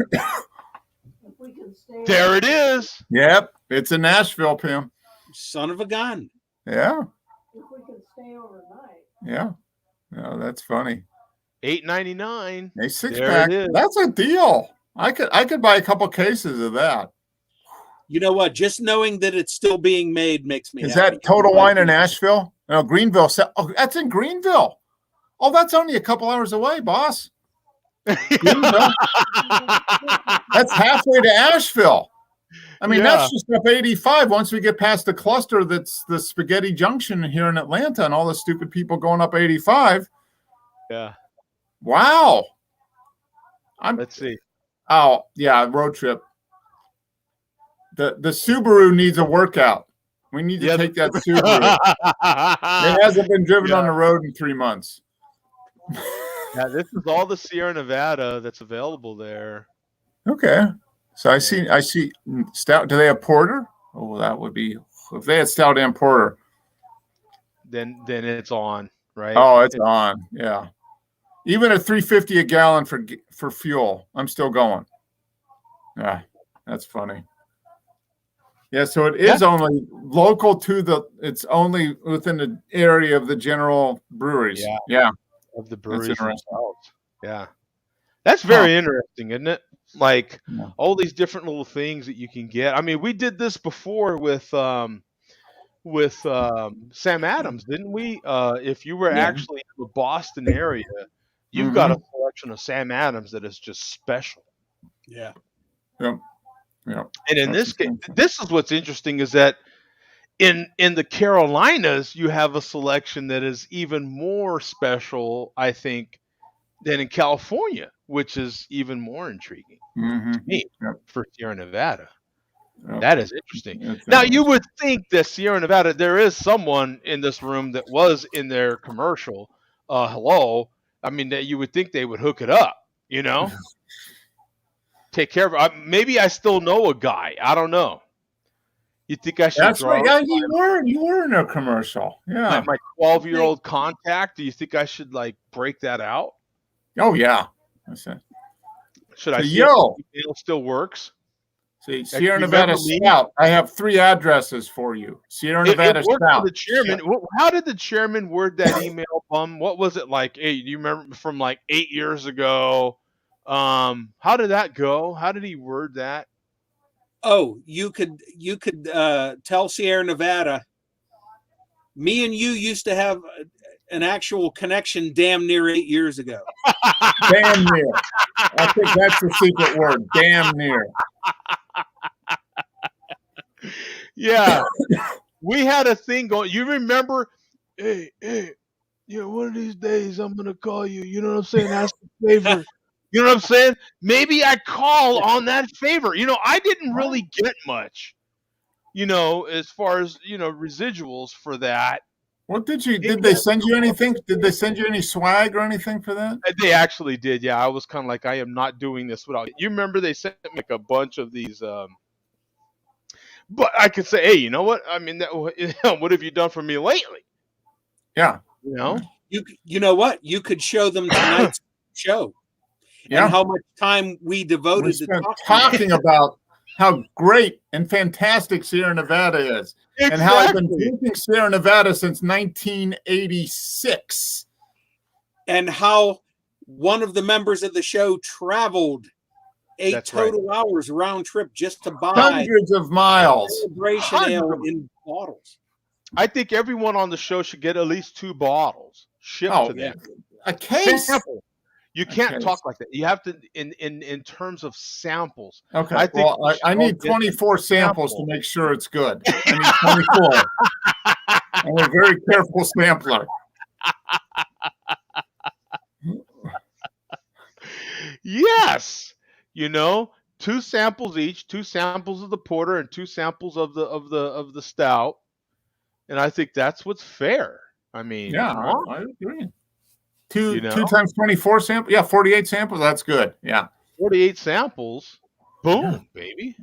There it is. Yep, it's in Nashville, Pim. Son of a gun. Yeah. If we can stay overnight. Yeah. No, that's funny. $8.99. A 6-pack. That's a deal. I could buy a couple cases of that. You know what? Just knowing that it's still being made makes me happy. That Total Wine in Nashville? No, Greenville. Oh, that's in Greenville. Oh, that's only a couple hours away, boss. That's halfway to Asheville. I mean, that's just up 85 once we get past the cluster that's the Spaghetti Junction here in Atlanta and all the stupid people going up 85. Yeah. Wow. Let's see. Oh, yeah, road trip. The Subaru needs a workout. We need to take that Subaru. It hasn't been driven on the road in 3 months. Yeah, this is all the Sierra Nevada that's available there. Okay. So I see Stout. Do they have porter? Oh, that would be if they had Stout and porter. Then it's on, right? Oh, it's on. Yeah. Even at $3.50 a gallon for fuel, I'm still going. Yeah, that's funny. Yeah, so it is only local to it's only within the area of the general breweries. Yeah. Of the breweries themselves. Yeah. That's very interesting, isn't it? Like all these different little things that you can get. I mean, we did this before with Sam Adams, didn't we? If you were actually in the Boston area, you've got a selection of Sam Adams that is just special. Yeah. Yep. Yeah. And in this case, this is what's interesting is that in the Carolinas, you have a selection that is even more special, I think, than in California, which is even more intriguing to me for Sierra Nevada. That is interesting. Now, you would think that Sierra Nevada, there is someone in this room that was in their commercial. Hello. I mean, that you would think they would hook it up, take care of it. Maybe I still know a guy. I don't know. You think I should? That's right. Yeah, you were in a commercial. Yeah, my 12-year-old contact. Do you think I should break that out? Oh yeah, that's it. Should I see yo. if the email still works? See, Sierra Nevada Stout. I have 3 addresses for you. Sierra Nevada it worked Stout. for the chairman. How did the chairman word that email, Bum? What was it like? Hey, do you remember from like 8 years ago? How did that go? How did he word that? Oh, you could tell Sierra Nevada. Me and you used to have an actual connection damn near 8 years ago. Damn near. I think that's the secret word. Damn near. Yeah. We had a thing going. You remember? Hey, one of these days I'm gonna call you. You know what I'm saying? Ask a favor. You know what I'm saying? Maybe I call on that favor. I didn't really get much. As far as residuals for that. What did they send you anything? Did they send you any swag or anything for that? They actually did. Yeah, I was kind of like, I am not doing this without. You remember they sent me like a bunch of these. But I could say, hey, you know what? I mean, what have you done for me lately? Yeah. You know what? You could show them tonight's show. Yeah. And how much time we devoted to talking about how great and fantastic Sierra Nevada is. Exactly. And how I've been drinking Sierra Nevada since 1986. And how one of the members of the show traveled 8 total hours round trip just to buy hundreds of miles celebration ale in bottles. I think everyone on the show should get at least 2 bottles shipped to them. A case. Sample. You can't talk like that. You have to in terms of samples. Okay. I need 24 samples to make sure it's good. I need 24. I'm a very careful sampler. Yes. 2 samples each, 2 samples of the porter and 2 samples of the stout. And I think that's what's fair. I mean, I agree. 2 times 24 samples. Yeah, 48 samples. That's good. Yeah. 48 samples. Boom, baby.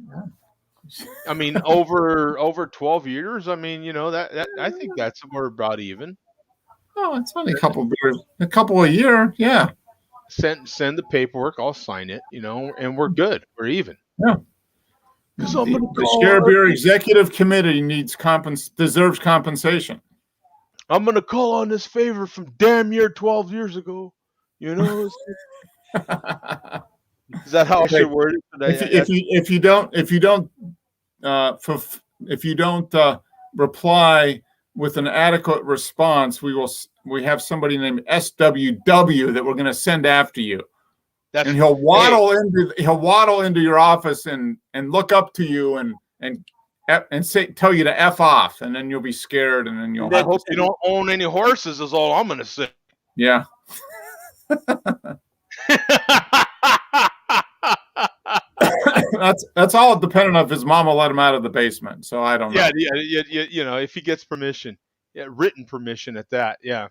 I mean, over 12 years. I mean, that I think that's somewhere about even. Oh, it's only a couple beers, a couple a year. Yeah. Send the paperwork. I'll sign it. And we're good. We're even. Yeah. The Share Beer Executive Committee deserves compensation. I'm gonna call on this favor from damn near 12 years ago. Is that how I should word it? If you don't reply with an adequate response, we have somebody named SWW that we're going to send after you. And he'll waddle into your office and look up to you and tell you to F off, and then you'll be scared, and then you'll. I hope you don't own any horses. Is all I'm going to say. Yeah. That's all dependent on if his mom will let him out of the basement. So I don't know. Yeah. If he gets permission, written permission at that. Yeah.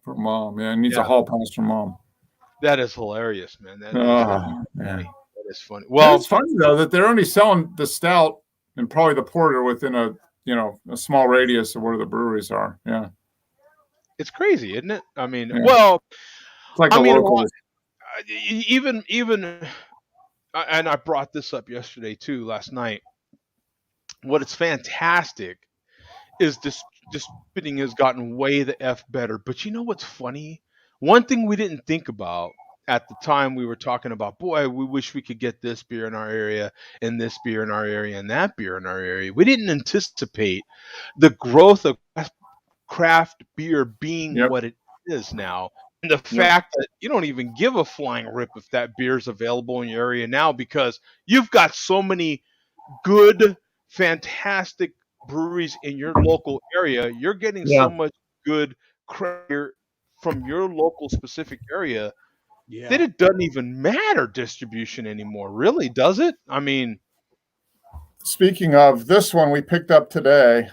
For mom, he needs a hall pass from mom. That is hilarious, man. That is funny. Well, it's funny though that they're only selling the stout and probably the porter within a small radius of where the breweries are. Yeah, it's crazy, isn't it? I mean, it's like local. Even, and I brought this up yesterday too, last night. What is fantastic is distributing has gotten way the F better. But you know what's funny? One thing we didn't think about at the time we were talking about, boy, we wish we could get this beer in our area and this beer in our area and that beer in our area. We didn't anticipate the growth of craft beer being what it is now. And the fact that you don't even give a flying rip if that beer is available in your area now, because you've got so many good, fantastic breweries in your local area. You're getting so much good craft beer from your local specific area that it doesn't even matter distribution anymore, really, does it? I mean, speaking of this one we picked up today.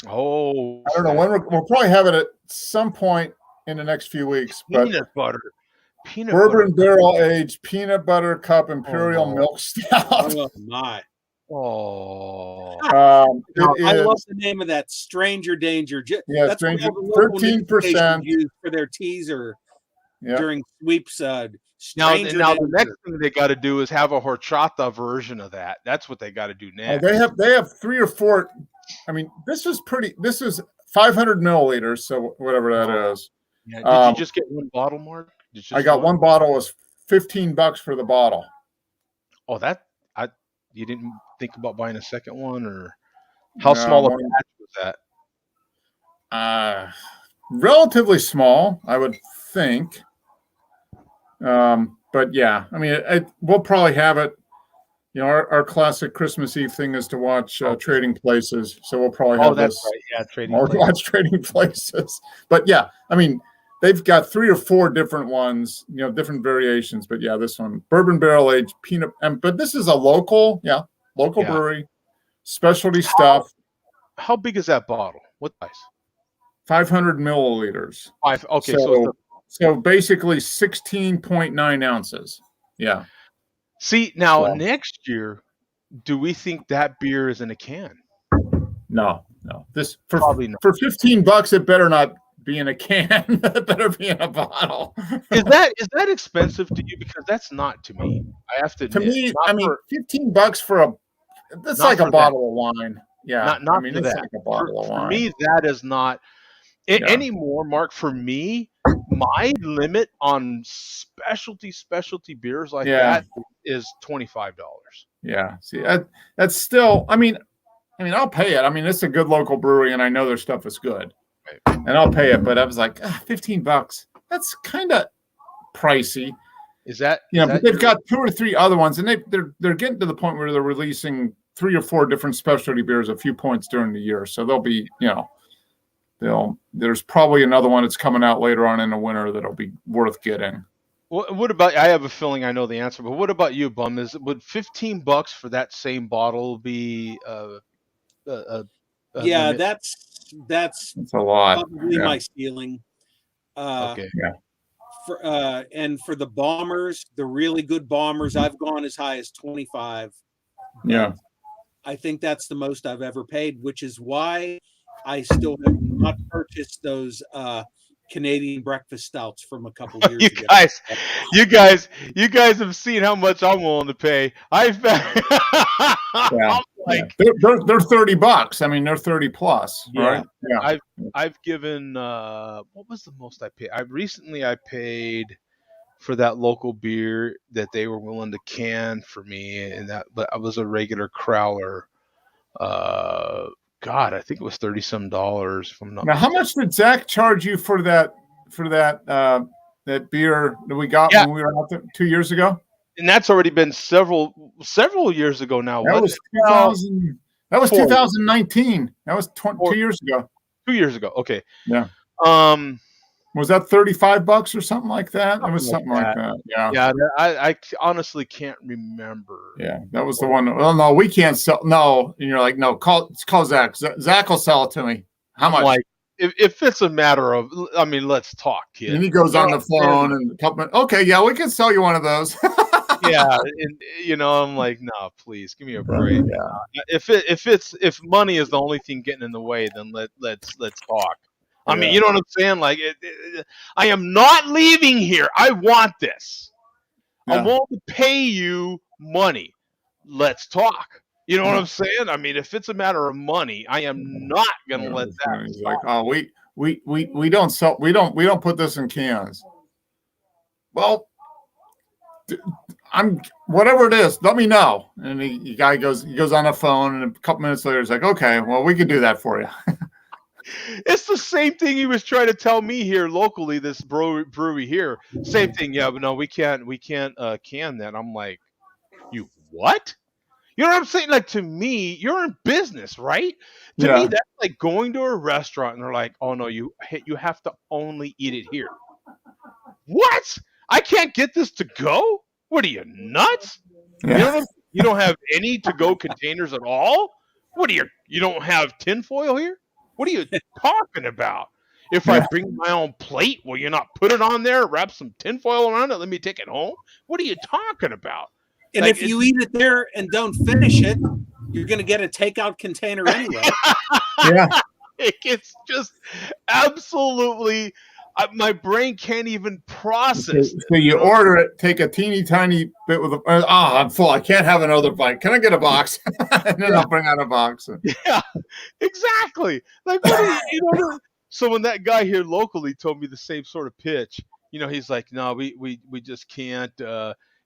I don't know when we'll probably have it at some point in the next few weeks. Peanut butter bourbon barrel aged peanut butter cup imperial milk stout. Oh my! I love the name of that. Stranger Danger. That's Stranger. 13% used for their teaser during sweeps. Now Stranger the next danger. thing they got to do is have a horchata version of that. That's what they got to do next. They have 3 or 4. I mean, this is 500 milliliters, so whatever that is. Yeah. Did you just get one bottle, Mark? I got one bottle. Was $15 for the bottle. Oh, you didn't think about buying a second one, or how small a batch was that? Relatively small, I would think. But yeah, I mean, we'll probably have it. You know, our classic Christmas Eve thing is to watch Trading Places, so we'll probably have that's this. right. Yeah, watch Trading Places. But yeah, I mean, they've got 3 or 4 different ones, you know, different variations. But yeah, this one, bourbon barrel aged peanut. But this is a local brewery, specialty stuff. How big is that bottle? What size? 500 milliliters. Okay, so basically 16.9 ounces. Yeah. See, now next year, do we think that beer is in a can? No. This probably not. For $15, it better not be in a can. It better be in a bottle. Is that expensive to you? Because that's not to me. I have to admit. To me, I mean, $15 for that's like a bottle of wine. Yeah. Not I mean, it's that. like a bottle of wine. For me, that is not anymore, Mark. For me, my limit on specialty beers like that is $25. Yeah. See, that's still. I mean, I'll pay it. I mean, it's a good local brewery, and I know their stuff is good, and I'll pay it. But I was like, $15. That's kind of pricey. Is that? But they've got 2 or 3 other ones, and they're getting to the point where they're releasing 3 or 4 different specialty beers a few points during the year. So they'll be, there's probably another one that's coming out later on in the winter that'll be worth getting. What about? I have a feeling I know the answer, but what about you, Bum? Would $15 for that same bottle be? Yeah, that's a lot. Probably my ceiling. Okay. Yeah. And for the bombers, the really good bombers, I've gone as high as 25. Yeah. I think that's the most I've ever paid, which is why I still have not purchased those Canadian breakfast stouts from a couple years ago. You guys have seen how much I'm willing to pay. They're $30. I mean, they're 30 plus, right? Yeah. I've given what was the most I paid? I paid for that local beer that they were willing to can for me, and but I was a regular crowler. I think it was $30 some. If I'm not. Now, how much did Zach charge you for that beer that we got when we were out there 2 years ago? And that's already been several years ago now. That was 2019. That was 2 years ago. 2 years ago. Okay. Yeah. Was that $35 or something like that? It was something like that. Yeah. Yeah. I honestly can't remember. Yeah, that was the one. Well, no, we can't sell. No, and you're like, no, call Zach. Zach will sell it to me. How much? Like, if it's a matter of, I mean, let's talk, kid. And he goes on the phone and okay, yeah, we can sell you one of those. Yeah, and I'm like, no, please give me a break. Yeah. If money is the only thing getting in the way, then let's talk. I mean, you know what I'm saying? Like, I am not leaving here. I want this. I want to pay you money. Let's talk. You know what I'm saying? I mean, if it's a matter of money, I am not going to let that. He's like, oh, we don't sell. We don't put this in cans. Well, I'm whatever it is. Let me know. And the guy goes on the phone, and a couple minutes later, he's like, okay, well, we can do that for you. It's the same thing he was trying to tell me here locally, this brewery here. Same thing. Yeah, but no, we can't can that. I'm like, you what? You know what I'm saying? Like, to me, you're in business, right? To me, that's like going to a restaurant and they're like, oh no, you have to only eat it here. What? I can't get this to go? What are you, nuts? Yeah. You don't have any to-go containers at all? What are you don't have tinfoil here? What are you talking about? If I bring my own plate, will you not put it on there, wrap some tinfoil around it, let me take it home? What are you talking about? And like, if you eat it there and don't finish it, you're going to get a takeout container anyway. Yeah. It's just absolutely my brain can't even process. So you order it, take a teeny tiny bit with I'm full. I can't have another bite. Can I get a box? And then I'll bring out a box. Yeah, exactly. Like, what are you? So when that guy here locally told me the same sort of pitch, he's like, no, we just can't.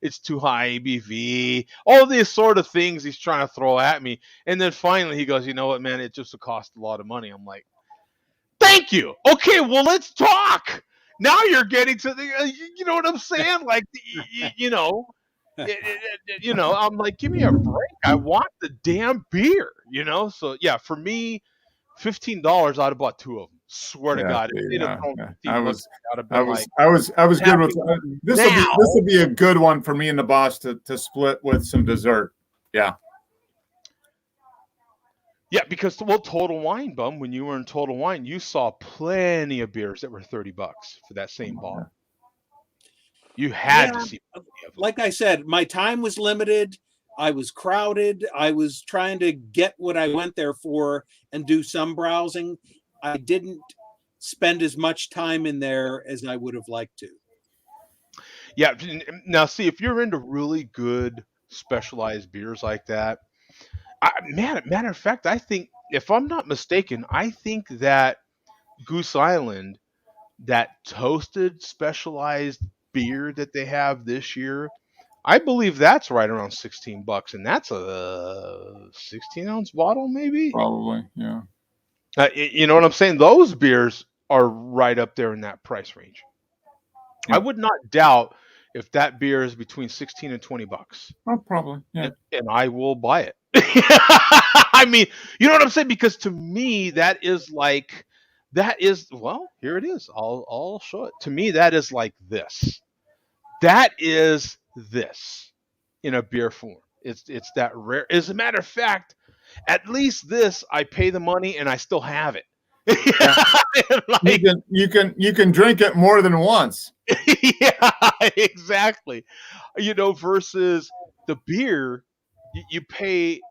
It's too high ABV. All these sort of things he's trying to throw at me, and then finally he goes, you know what, man, it just would cost a lot of money. I'm like, thank you. Okay, well, let's talk. Now you're getting to the, you know what I'm saying? Like, I'm like, give me a break. I want the damn beer, So yeah, for me, $15, I'd have bought two of them. Swear to God, if they'd have thrown 15 bucks, I'd have been I was good with this. Will be a good one for me and the boss to split with some dessert. Yeah. Yeah, because Total Wine, Bum, when you were in Total Wine, you saw plenty of beers that were $30 for that same bottle. You had to see. Like I said, my time was limited. I was crowded. I was trying to get what I went there for and do some browsing. I didn't spend as much time in there as I would have liked to. Yeah. Now, see, if you're into really good specialized beers like that, matter of fact, I think, if I'm not mistaken, I think that Goose Island, that toasted specialized beer that they have this year, I believe that's right around $16, and that's a 16-ounce bottle, maybe. Probably, yeah. You know what I'm saying? Those beers are right up there in that price range. Yeah. I would not doubt if that beer is between $16 and $20. Oh, probably, yeah. And I will buy it. I mean, you know what I'm saying? Because to me, here it is. I'll show it. To me, that is like this. That is this in a beer form. It's that rare. As a matter of fact, at least this, I pay the money and I still have it. Like, you can drink it more than once. Yeah, exactly. Versus the beer, you pay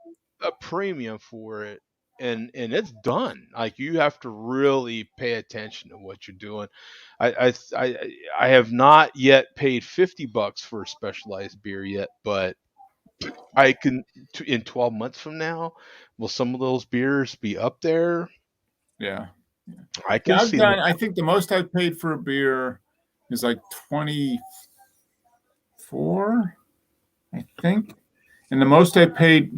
a premium for it, and it's done. Like, you have to really pay attention to what you're doing. I have not yet paid $50 for a specialized beer yet, but I can in 12 months from now, will some of those beers be up there? Yeah. I can see that. I think the most I've paid for a beer is like 24, I think. And the most I paid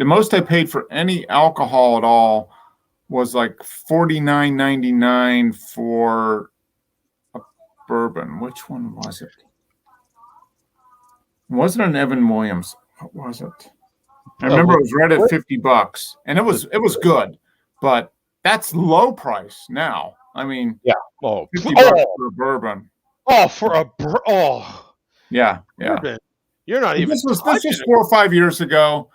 for any alcohol at all was like $49.99 for a bourbon. Which one was it? Was it an Evan Williams? What was it? I remember it was right at $50, and it was good, but that's low price now. I mean, yeah. $50 for a bourbon. Yeah. Bourbon. You're not even. This was 4 or 5 years ago,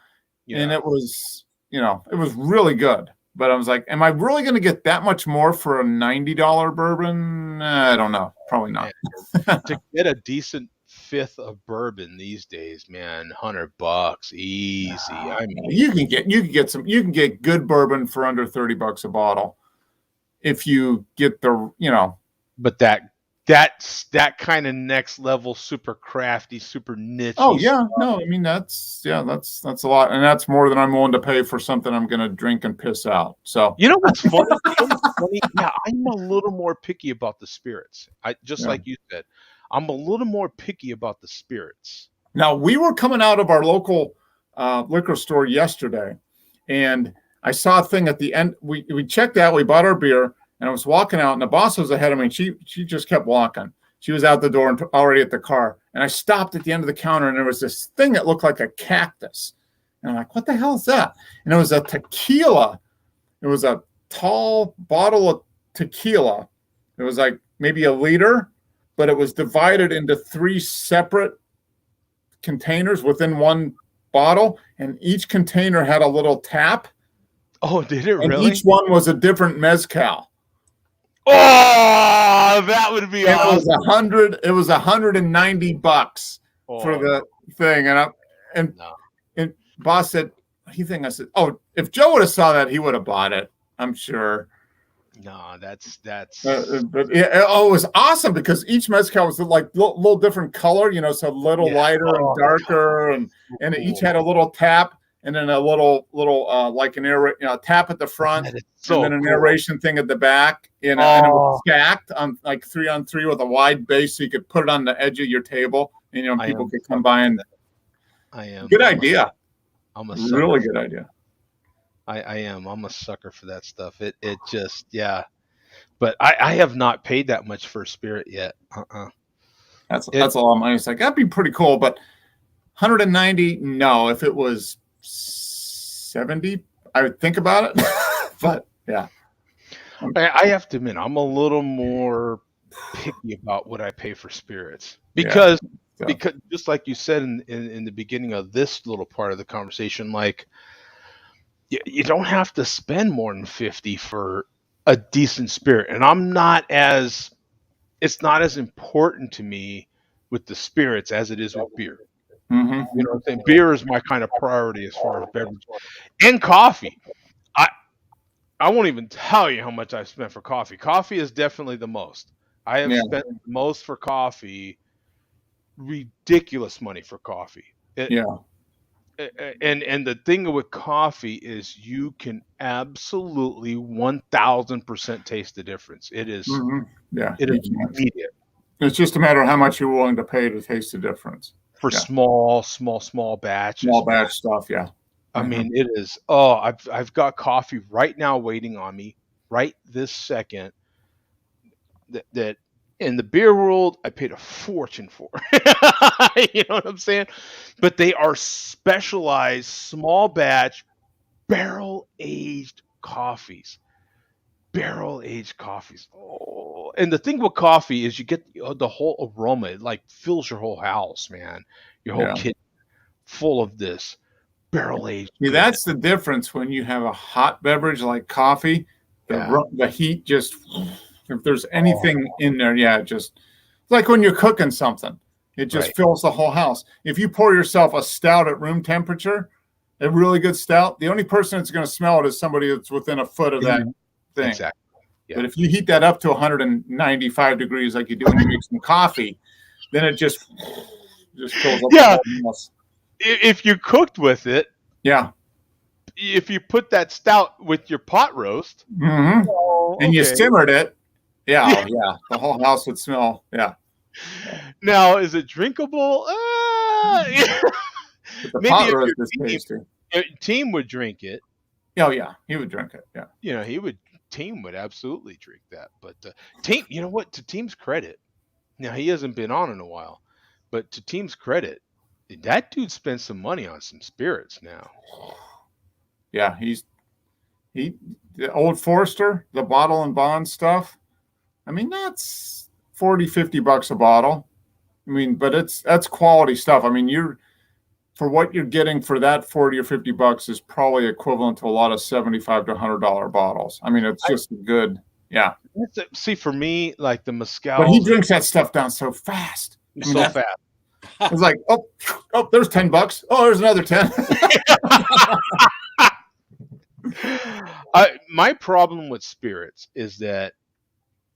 and it was, it was really good. But I was like, am I really going to get that much more for a $90 bourbon? I don't know. Probably not. To get a decent fifth of bourbon these days, man, $100 easy. I mean, you can get good bourbon for under $30 a bottle if you get the, But that's that kind of next level, super crafty, super niche. Oh yeah, no, I mean that's a lot, and that's more than I'm willing to pay for something I'm going to drink and piss out. So what's funny? Yeah, I'm a little more picky about the spirits. Like you said, I'm a little more picky about the spirits. Now, we were coming out of our local liquor store yesterday, and I saw a thing at the end. We checked out, we bought our beer, and I was walking out, and the boss was ahead of me, and she just kept walking. She was out the door and already at the car. And I stopped at the end of the counter, and there was this thing that looked like a cactus. And I'm like, what the hell is that? And it was a tequila. It was a tall bottle of tequila. It was like maybe a liter, but it was divided into 3 separate containers within one bottle, and each container had a little tap. Oh, did it really? And each one was a different mezcal. Oh, that would be awesome. It was $190 for the thing, and boss said, I said, oh, if Joe would have saw that, he would have bought it, I'm sure. No, that's But it was awesome because each mezcal was like little different color, so a little lighter and darker, and it each had a little tap, and then a little like an tap at the front, and then an aeration thing at the back, and it was stacked on like 3-on-3 with a wide base, so you could put it on the edge of your table, and people could come by and. Good idea. I'm a really good idea. I am. I'm a sucker for that stuff. It just But I have not paid that much for a spirit yet. That's a lot of money. It's like that'd be pretty cool, but 190. No, if it was 70, I would think about it. But yeah, I have to admit, I'm a little more picky about what I pay for spirits because just like you said in the beginning of this little part of the conversation, like you don't have to spend more than 50 for a decent spirit, and it's not as important to me with the spirits as it is with beer. Mm-hmm. You know what I'm saying? Beer is my kind of priority as far as beverage and coffee. I won't even tell you how much I've spent for coffee. Coffee is definitely the most. I have spent the most for coffee. Ridiculous money for coffee. And the thing with coffee is you can absolutely 1,000% taste the difference. It is, it is immediate. It's just a matter of how much you're willing to pay to taste the difference. For small batches. Small batch stuff, yeah. I mean, it is. Oh, I've got coffee right now waiting on me right this second. That in the beer world, I paid a fortune for. You know what I'm saying? But they are specialized, small batch, barrel aged coffees. Oh, and the thing with coffee is you get the whole aroma. It like fills your whole house, man. Your whole kitchen full of this barrel aged. See, that's the difference when you have a hot beverage like coffee. The heat just. If there's anything in there, just like when you're cooking something, it just fills the whole house. If you pour yourself a stout at room temperature, a really good stout, the only person that's going to smell it is somebody that's within a foot of that thing. Exactly. Yeah. But if you heat that up to 195 degrees like you do when you make some coffee, then it just fills up the whole house. If you cooked with it, if you put that stout with your pot roast, and you simmered it, the whole house would smell. Now, is it drinkable? Maybe if your team would drink it. Oh yeah, he would drink it. Yeah, Team would absolutely drink that. But Team, you know what? To Team's credit, now he hasn't been on in a while, but to Team's credit, that dude spent some money on some spirits now. Yeah, the Old Forester, the bottle and bond stuff. I mean, that's $40-$50 a bottle. I mean, but that's quality stuff. I mean, for what you're getting for that $40 or $50 is probably equivalent to a lot of $75 to $100 bottles. I mean, it's just good. Yeah. See, for me, like the mezcal. But he drinks that stuff down so fast. Fast. It's like, oh, there's $10. Oh, there's another 10. My problem with spirits is that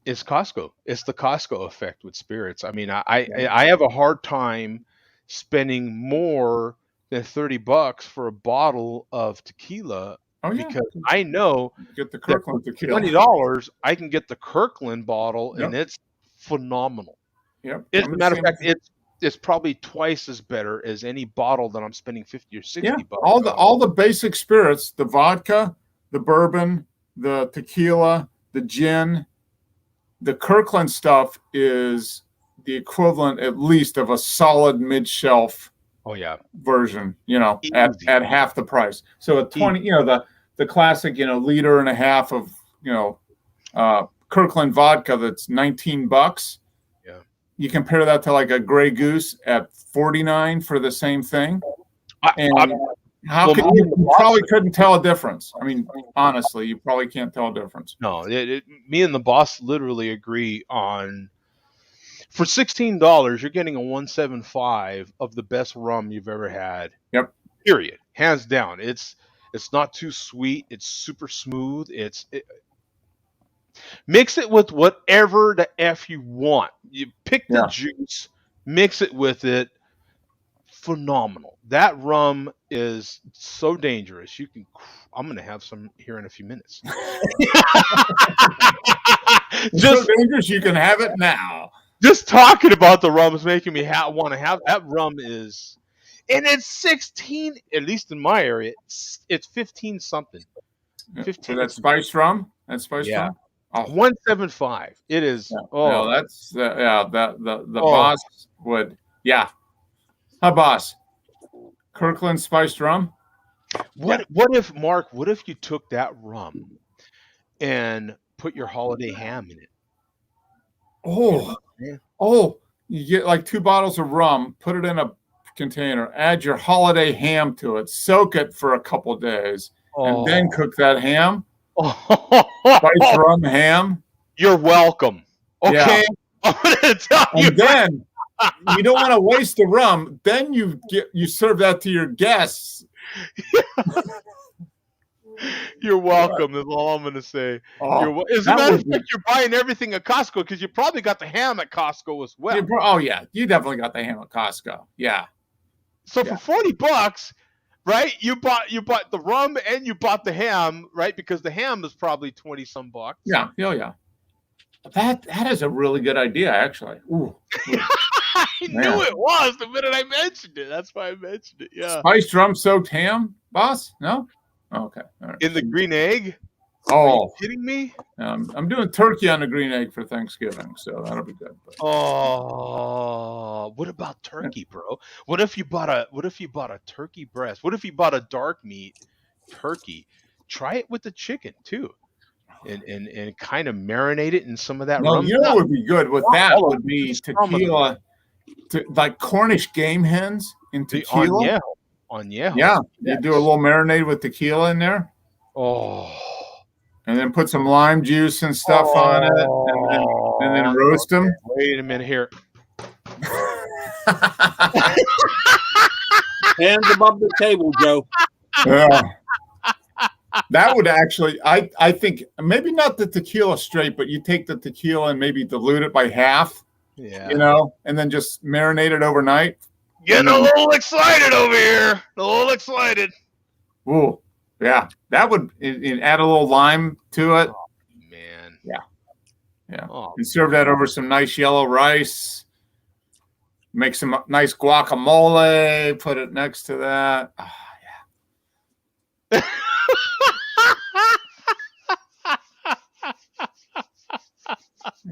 it's Costco. It's the Costco effect with spirits. I mean, I have a hard time spending more than $30 for a bottle of tequila because I know get the Kirkland tequila. $20 I can get the Kirkland bottle and it's phenomenal. Yep. As a matter of fact, it's probably twice as better as any bottle that I'm spending $50 or $60 on. All the basic spirits, the vodka, the bourbon, the tequila, the gin, the Kirkland stuff is the equivalent at least of a solid mid-shelf version, at half the price. So at 20, the classic, liter and a half of, Kirkland vodka that's $19. You compare that to like a Grey Goose at $49 for the same thing. You probably couldn't tell a difference. I mean, honestly, you probably can't tell a difference. No, me and the boss literally agree on, for $16, you're getting a 175 of the best rum you've ever had. Yep. Period. Hands down. It's not too sweet. It's super smooth. Mix it with whatever the F you want. You pick the juice, mix it with it. Phenomenal. That rum is so dangerous. I'm going to have some here in a few minutes. So dangerous you can have it now. Just talking about the rum is making me want to have that rum is, and it's 16, at least in my area, it's 15 something. 15. So that's spiced rum? That's spiced rum? Oh. 175. It is. Yeah. Oh, that's the boss would. Yeah. Hi, boss. Kirkland spiced rum. What if, Mark? What if you took that rum and put your holiday ham in it? You get like 2 bottles of rum, put it in a container, add your holiday ham to it, soak it for a couple days, and then cook that ham. Spiced rum ham. You're welcome. Okay. Yeah. I'm gonna tell you. And then you don't want to waste the rum. Then you serve that to your guests. You're welcome. Is all I'm gonna say. As a matter of fact, you're buying everything at Costco because you probably got the ham at Costco as well. You definitely got the ham at Costco. Yeah. So for $40, right? You bought the rum and you bought the ham, right? Because the ham is probably 20 some bucks. Yeah. Yeah. That is a really good idea, actually. Ooh. I knew it was the minute I mentioned it. That's why I mentioned it. Yeah. Spiced rum soaked ham, boss? No? Okay. All right. In the green egg? Oh. Are you kidding me? I'm doing turkey on the green egg for Thanksgiving, so that'll be good. But. Oh, what about turkey, bro? What if you bought a turkey breast? What if you bought a dark meat turkey? Try it with the chicken too. And kind of marinate it in some of that rum. You know what would be good with that would be tequila, like Cornish game hens in tequila. Yeah, you do a little marinade with tequila in there. Oh, and then put some lime juice and stuff on it, and then roast them. Wait a minute here. Hands above the table, Joe. Yeah. That would actually, I think, maybe not the tequila straight, but you take the tequila and maybe dilute it by half. Yeah. And then just marinate it overnight. Getting a little excited over here. A little excited. Ooh, yeah. That would add a little lime to it. Oh, man. Yeah. Oh, and serve that over some nice yellow rice. Make some nice guacamole. Put it next to that. Oh, yeah.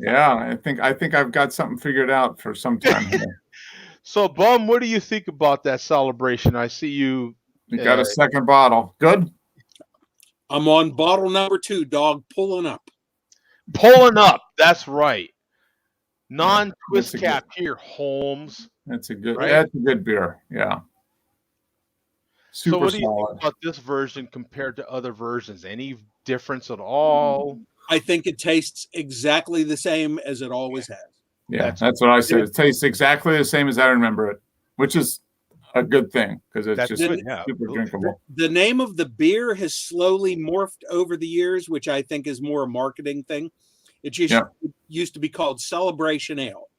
Yeah, I think I've got something figured out for some time here. So, Bum, what do you think about that celebration? I see you. You got a second bottle. Good? I'm on bottle number 2, dog, pulling up. Pulling up. That's right. Non-twist cap here, Holmes. That's a good beer. Yeah. Super so what do you solid. think about this version compared to other versions? Any difference at all? I think it tastes exactly the same as it always has. Yeah, that's what I said. It tastes exactly the same as I remember it, which is a good thing because it's just super drinkable. The name of the beer has slowly morphed over the years, which I think is more a marketing thing. It used to be called Celebration Ale.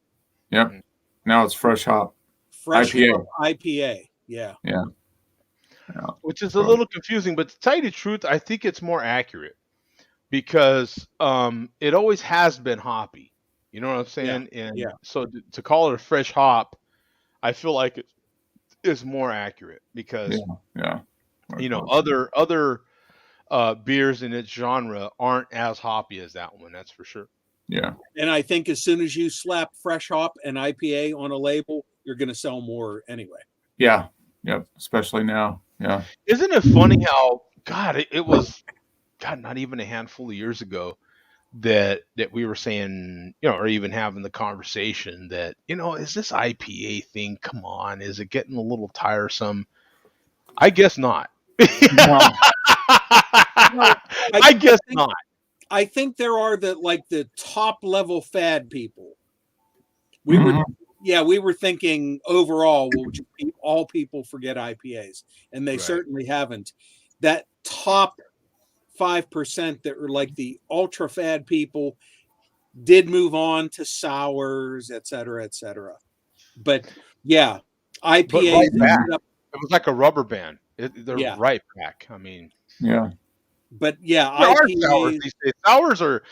Yep. Now it's Fresh Hop. IPA. Yeah. Which is a little confusing, but to tell you the truth, I think it's more accurate because it always has been hoppy. You know what I'm saying? So to call it a fresh hop, I feel like it is more accurate because other beers in its genre aren't as hoppy as that one. That's for sure. Yeah. And I think as soon as you slap fresh hop and IPA on a label, you're going to sell more anyway. Yeah. Yep. Especially now. Yeah. Isn't it funny how it was not even a handful of years ago that we were saying, or even having the conversation that, is this IPA thing, come on, is it getting a little tiresome? I guess not. I guess not. I think there are the top level fad people. We were thinking overall, all people forget IPAs, and they certainly haven't. That top 5% that were like the ultra fad people did move on to sours, et cetera, et cetera. But yeah, IPAs right back. ended up, It was like a rubber band. They're right back. I mean, yeah. But yeah, there are IPAs. sours these days. Sours are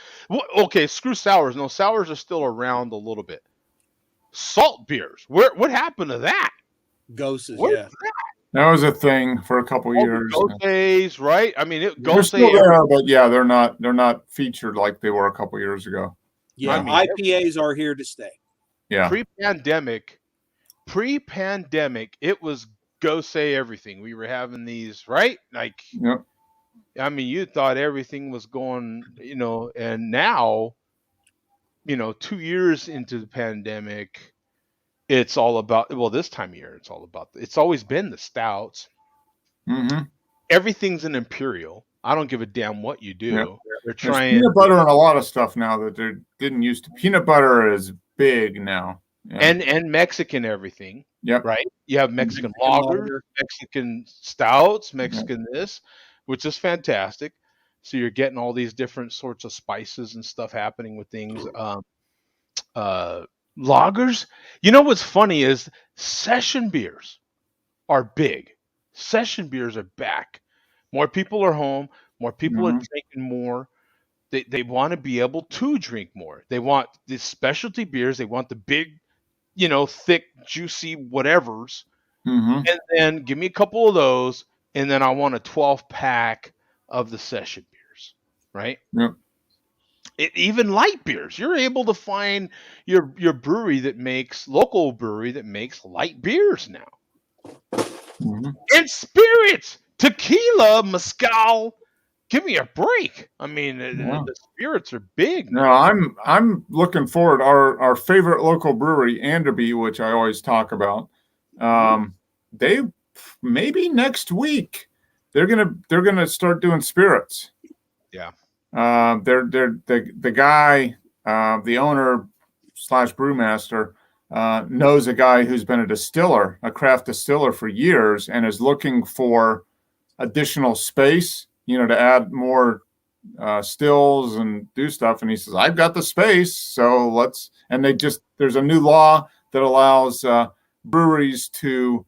okay. Screw sours. No, sours are still around a little bit. Salt beers. What happened to that? Goses, Where's yeah. That was a thing for a couple years. Goses, right? I mean, They're still there, but yeah, they're not featured like they were a couple years ago. Yeah, I mean, IPAs are here to stay. Yeah. Pre-pandemic, it was Gose everything. We were having these, right? Like, yep. I mean, you thought everything was going, and now, 2 years into the pandemic, it's all about, this time of year, it's always been the stouts. Mm-hmm. Everything's an imperial. I don't give a damn what you do. Yeah. They're There's trying peanut butter and a lot of stuff now that they didn't used to. Peanut butter is big now. Yeah. And Mexican everything. Yep. Right? You have Mexican lagers, Mexican stouts, Mexican this, which is fantastic. So you're getting all these different sorts of spices and stuff happening with things. Lagers. You know what's funny is session beers are big. Session beers are back. More people are home. More people are drinking more. They want to be able to drink more. They want these specialty beers. They want the big, thick, juicy whatevers. Mm-hmm. And then give me a couple of those, and then I want a 12-pack of the session beers, right? Yep. Even light beers. You're able to find your local brewery that makes light beers now. Mm-hmm. And spirits, tequila, mezcal. Give me a break. I mean, the spirits are big. No, I'm looking forward. Our favorite local brewery, Anderby, which I always talk about. They maybe next week they're gonna start doing spirits. Yeah. They're the guy, the owner / brewmaster, knows a guy who's been a craft distiller for years and is looking for additional space, to add more stills and do stuff. And he says, I've got the space, so let's. And there's a new law that allows breweries to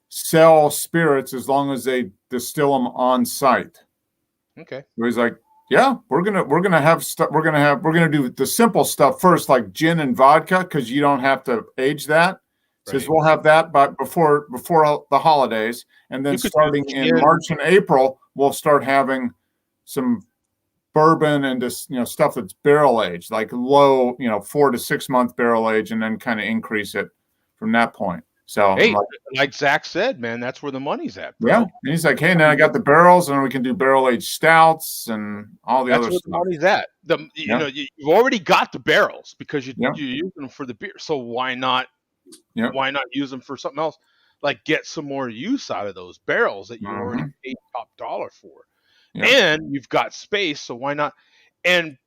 sell spirits as long as they distill them on site. Okay. So he's like, yeah, we're gonna do the simple stuff first, like gin and vodka, because you don't have to age that. Says we'll have that before the holidays, and then starting in March and April, we'll start having some bourbon and just stuff that's barrel aged, like low 4 to 6 month barrel age, and then kind of increase it from that point. So hey, like Zach said, man, that's where the money's at, bro. Yeah, and he's like, hey, now I got the barrels, and we can do barrel aged stouts and all the other stuff. That's where the money's at. You've already got the barrels because you're using them for the beer. So why not? Yep. Why not use them for something else? Like get some more use out of those barrels that you already paid top dollar for, and you've got space. So why not? And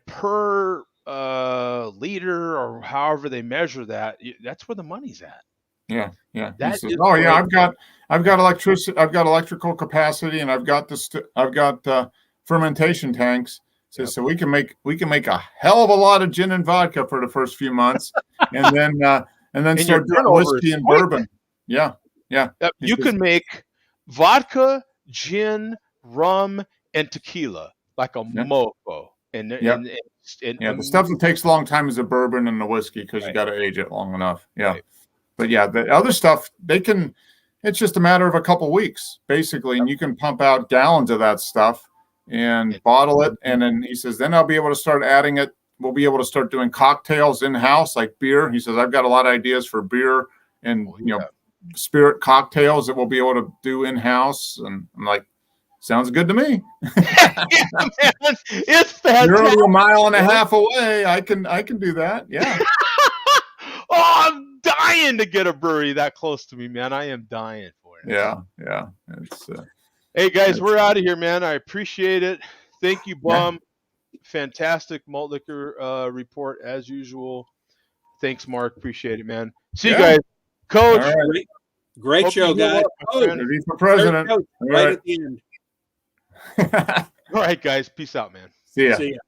per liter or however they measure that, that's where the money's at. Yeah. Says, I've got electricity, I've got electrical capacity, and I've got fermentation tanks. So we can make a hell of a lot of gin and vodka for the first few months, and then start doing whiskey and bourbon. Yeah. You can make vodka, gin, rum, and tequila like a mofo. And the stuff that takes a long time is the bourbon and the whiskey because you got to age it long enough. Yeah. Right. But yeah, the other stuff it's just a matter of a couple weeks basically, and you can pump out gallons of that stuff and bottle it. And then he says, then I'll be able to start adding it. We'll be able to start doing cocktails in-house like beer. He says, I've got a lot of ideas for beer and, spirit cocktails that we'll be able to do in-house. And I'm like, sounds good to me. Man, it's fantastic. You're only a mile and a half away. I can do that. Yeah. I'm dying to get a brewery that close to me, man. I am dying for it. Yeah. Hey guys, we're out of here, man. I appreciate it. Thank you, Bum. Fantastic malt liquor report as usual. Thanks, Mark. Appreciate it, man. See you guys. Coach. Right. Great show, guys. Ready for president. Right at the end. All right, guys. Peace out, man. See ya. See ya.